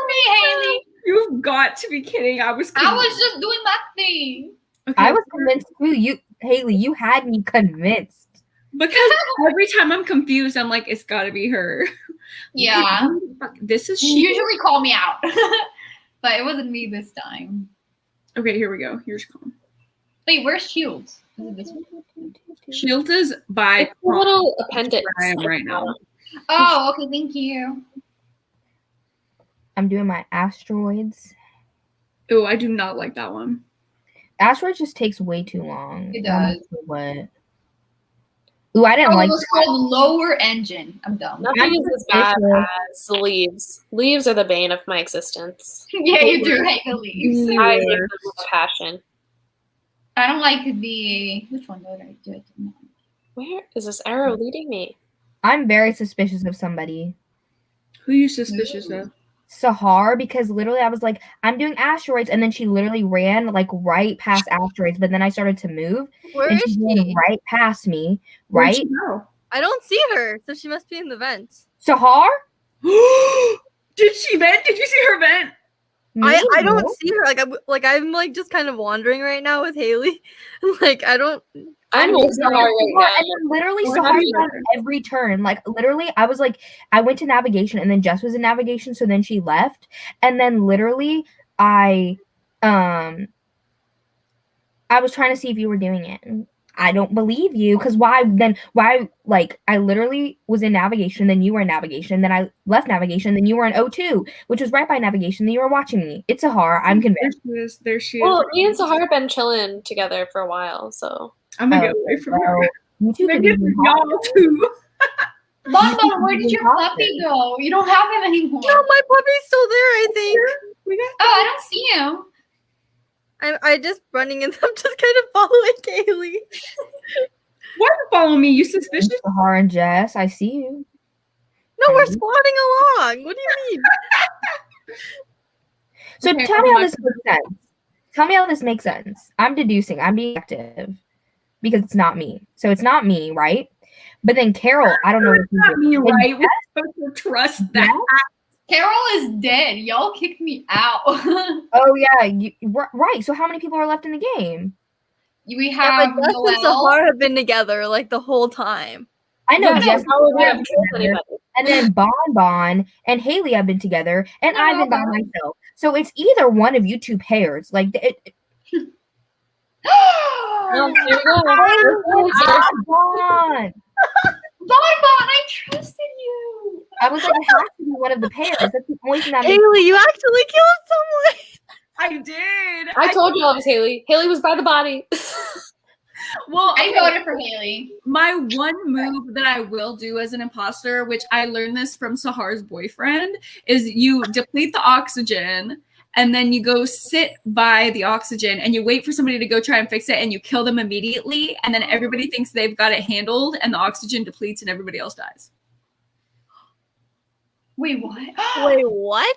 me, Haley. You've got to be kidding. I was I was just doing my thing. Okay. I was convinced too. Haley, you had me convinced. Because every time I'm confused, I'm like, it's got to be her. Yeah. This is You she. usually call me out, but it wasn't me this time. Okay, here we go. Here's Colin. Wait, where's Shields? Is it this one? Shield is by it's a little appendix. where I am right now. Oh, okay. Thank you. I'm doing my asteroids. Oh, I do not like that one. Asteroids just takes way too long. It does. What? Ooh, I didn't Oh, like it was called Lower Engine. I'm dumb. Nothing is as bad suspicious. as the leaves. Leaves are the bane of my existence. Yeah, you do hate the leaves. I hate them with a passion. I don't like the. Which one did I do it? Where is this arrow leading me? I'm very suspicious of somebody. Who are you suspicious of? Sahar, because literally I was like, I'm doing asteroids, and then she literally ran like right past asteroids, but then I started to move, Where and is she ran she? right past me, Where'd right? she go? I don't see her, so she must be in the vents. Sahar? Did she vent? Did you see her vent? I Me? don't see her. I'm like just kind of wandering right now with Haley. Like I don't. I'm with Sahar right now. And then literally Or Sahar not on every turn. Like literally, I was like, I went to navigation, and then Jess was in navigation, so then she left, and then literally I was trying to see if you were doing it. I don't believe you, because why like I literally was in navigation, then you were in navigation, then I left navigation, then you were in O2, which was right by navigation, then you were watching me. It's Sahar, I'm convinced. There she is. There she is. Well, me and Sahar have been chilling together for a while, so I'm gonna Oh, get away from well, her. you two Maybe can it's even y'all too. Bonbon, where did your puppy go? You don't have him anymore. No, my puppy's still there. I think. We got Oh, I don't see him. I just running and I'm just kind of following Haley. Why you follow me? You suspicious? Sahar and Jess, I see you. No, we're squatting along. What do you mean? So Okay, tell me I'm how like- this makes sense. Tell me how this makes sense. I'm deducing. I'm being active because it's not me. So it's not me, right? But then Carol, I don't know what Not me, Then right? We're supposed to trust that. Carol is dead. Y'all kicked me out. Oh yeah, right. So how many people are left in the game? We Yeah, have but Jess and Noelle. Sahar have been together like the whole time. I know yeah, Jess, how would we and have killed anybody? and then Bon and Haley have been together, and No, I've been by no. myself. So it's either one of you two pairs. Like Well, here we go. Bon. Bonbon, I trusted you. I was like, it has to be one of the pairs. That's the only thing that makes Haley, you actually killed someone. I did. I told you I was Haley. Haley was by the body. Well, I okay, voted for Haley. my one move that I will do as an imposter, which I learned this from Sahar's boyfriend, is you deplete the oxygen and then you go sit by the oxygen and you wait for somebody to go try and fix it and you kill them immediately, and then everybody thinks they've got it handled and the oxygen depletes and everybody else dies. Wait, what? Wait, what?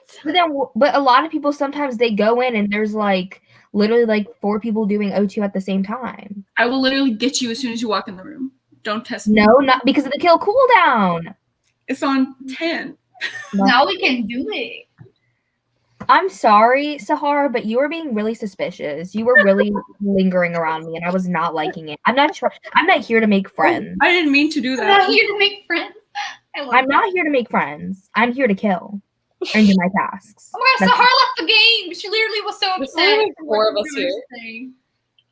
But a lot of people sometimes they go in and there's like literally like 4 people doing O2 at the same time. I will literally get you as soon as you walk in the room. Don't test me. No, not because of the kill cooldown. It's on 10. Now we can do it. I'm sorry, Sahar, but you were being really suspicious. You were really lingering around me, and I was not liking it. I'm not here to make friends. I didn't mean to do I'm that. not here to make friends. I'm not here to make friends. I'm here to kill and do my tasks. Oh my gosh, Sahar left the game. She literally was so There's upset. only like 4 of us here.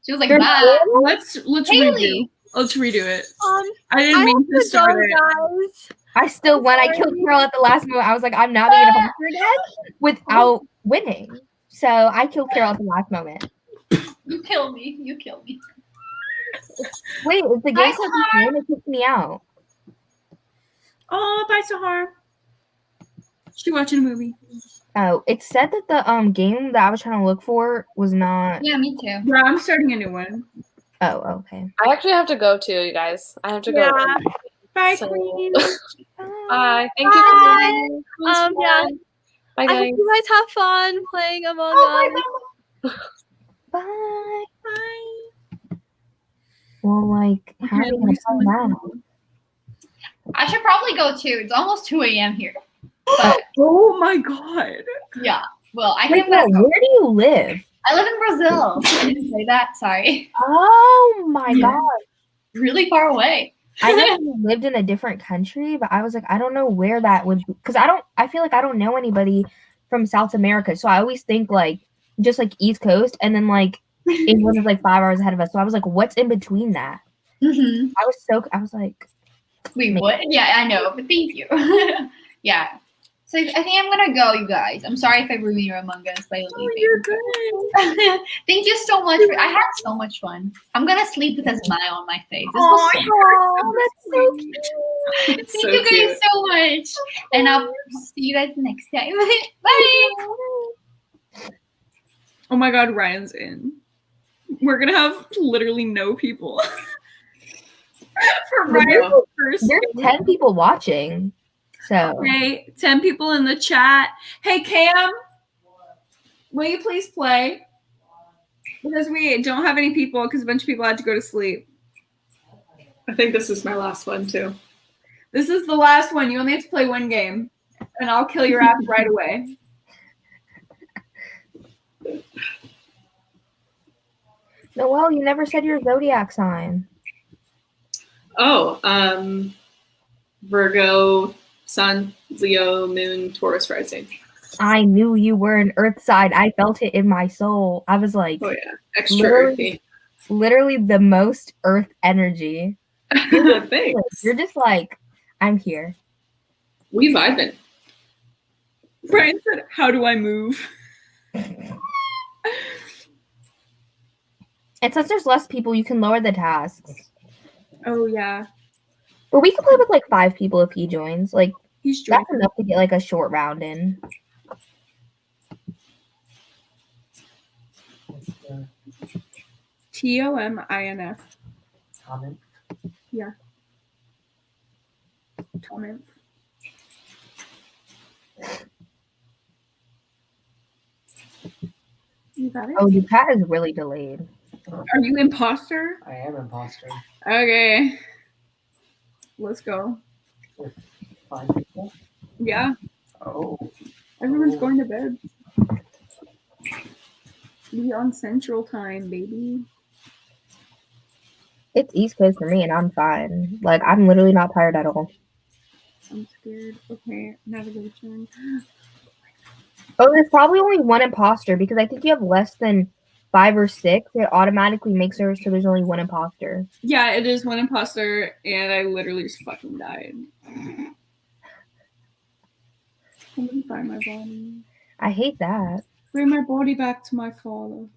She was like, There's bye. Let's Haley. redo it. Um, I didn't mean to start it. guys. I still, when I killed Carol at the last moment, I was like, I'm not being a hunter again without winning. So I killed Carol at the last moment. You killed me. You killed me. Wait, is the game called the game? It kicked me out. Oh, bye, Sahar. She watching a movie. Oh, it said that the game that I was trying to look for was not. Yeah, me too. Yeah, I'm starting a new one. Oh, okay. I actually have to go too, you guys. I have to go. Yeah. Bye, So- Queen. Bye. Thank you for joining. Yeah. Bye, I guys. hope you guys have fun playing Among Us. Bye. Bye. Well, like, how are Okay, we gonna find out? I should probably go too. It's almost 2 a.m. here. But Oh my god. yeah. Well, I Wait, think that's. where do you live? I live in Brazil. I didn't say that. Sorry. Oh my god. Really far away. I know you lived in a different country, but I was like, I don't know where that would be. Because I feel like I don't know anybody from South America. So I always think like just like East Coast, and then like England is like 5 hours ahead of us. So I was like, what's in between that? Mm-hmm. I was like, Wait, what? Yeah, I know, but thank you. Yeah. So I think I'm gonna go, you guys. I'm sorry if I ruined your Among Us by leaving. You're good. Thank you so much. I had so much fun. I'm gonna sleep with a smile on my face. This was so that's so cute. It's Thank so you guys cute. so much. And I'll see you guys next time. Bye. Oh my god, Ryan's in. We're gonna have literally no people. For Ryan's first. There's 10 people watching. So Okay, 10 people in the chat. Hey, Cam, will you please play? Because we don't have any people because a bunch of people had to go to sleep. I think this is my last one too. This is the last one. You only have to play one game, and I'll kill your ass right away. Noelle, you never said your zodiac sign. Oh, Virgo, Sun, Leo, Moon, Taurus rising. I knew you were an earth sign. I felt it in my soul. I was like, Oh yeah, extra Literally. earthy. literally the most earth energy. Thanks. You're just like, I'm here. We vibing. Brian said, "How do I move?" And since there's less people, you can lower the tasks. Oh yeah, But we can play with like 5 people if he joins. Like, he's joining. that's enough to get like a short round in. TOMINF. Comment. Comment. You got it? Oh, the chat is really delayed. Are you imposter? I am imposter. Okay. Let's go. 5 people. Yeah, Oh. everyone's going to bed. Be on Central Time, baby. It's East Coast for me, and I'm fine. Like, I'm literally not tired at all. I'm scared. Okay, navigation. Oh, there's probably only one imposter because I think you have less than 5 or 6. It automatically makes it so there's only one imposter. Yeah, it is one imposter, and I literally just fucking died. Somebody find my body. I hate that. Bring my body back to my father.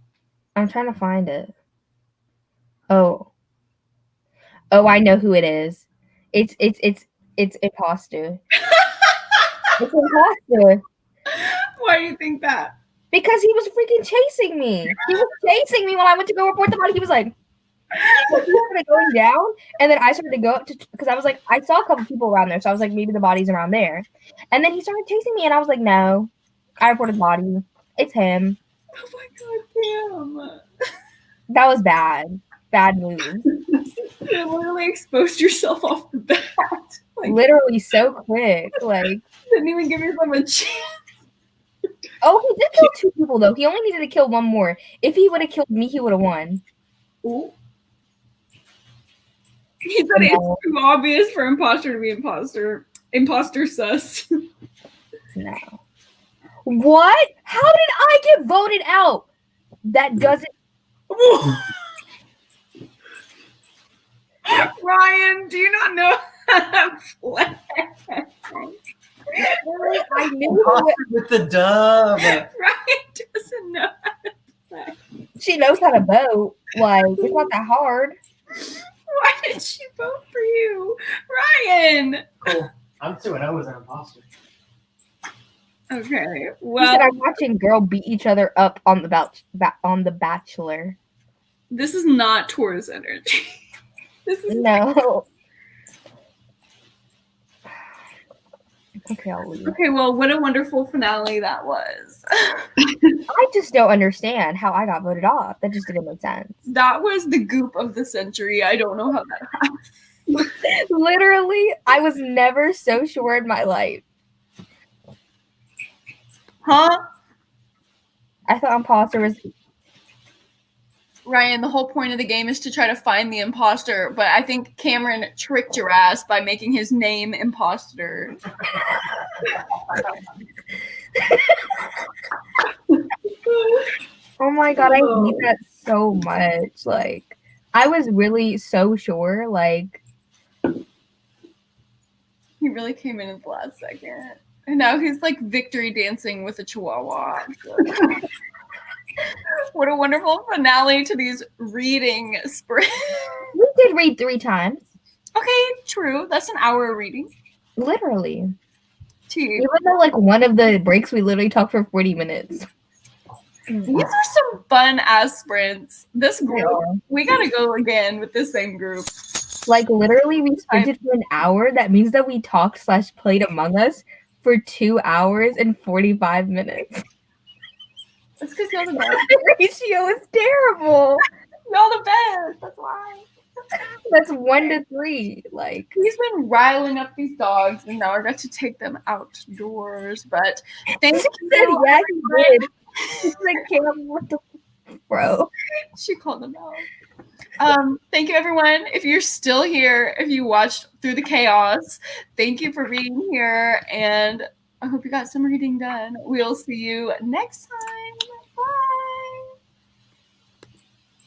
I'm trying to find it. Oh, I know who it is. It's imposter. It's imposter Why do you think that? because he was freaking chasing me. He was chasing me when I went to go report the body. He was like, he started going down, and then I started to go up to because I was like, I saw a couple people around there, so I was like, maybe the body's around there. And then he started chasing me, and I was like, no, I reported the body. It's him. Oh my god, damn. That was bad. Bad move. You literally exposed yourself off the bat. Like, Literally so quick. Like, didn't even give yourself a chance. oh, he did kill 2 people though. He only needed to kill 1 more. If he would have killed me, he would have won. Ooh. He said it's too obvious for imposter to be imposter. Imposter sus. No. What? How did I get voted out? That doesn't. Ryan, do you not know how to play? I knew Imposter with the dub. Ryan doesn't know how to play. she knows how to vote. Like, it's not that hard. Why did she vote for you? Ryan! Cool. I'm 2-0 as an imposter. Okay, He well, said I'm watching girl beat each other up on the Bachelor. this is not Taurus energy. This is No. Okay, I'll leave. okay. Well, what a wonderful finale that was. I just don't understand how I got voted off. That just didn't make sense. That was the goop of the century. I don't know how that happened. Literally, I was never so sure in my life. Huh? I thought imposter was. Ryan, the whole point of the game is to try to find the imposter, but I think Cameron tricked your ass by making his name imposter. Oh my god, I hate that so much. Like, I was really so sure. Like, He really came in at the last second. And now he's like victory dancing with a chihuahua. What a wonderful finale to these reading sprints. we did read 3 times. Okay, true. That's an hour of reading. Literally. Tea. Even though, like, one of the breaks we literally talked for 40 minutes. These are some fun ass sprints. This group, Yeah. we gotta go again with the same group. Like, literally, we sprinted for an hour. That means that we talked/played Among Us for 2 hours and 45 minutes. That's because y'all the best. The ratio is terrible. Y'all the best. That's why. That's 1 to 3. Like, He's been riling up these dogs, and now I got to take them outdoors. But thank she you. said, yeah, you did. She's like, Cam, what the bro? She called them out. Thank you, everyone. If you're still here, if you watched through the chaos, thank you for being here. And I hope you got some reading done. We'll see you next time.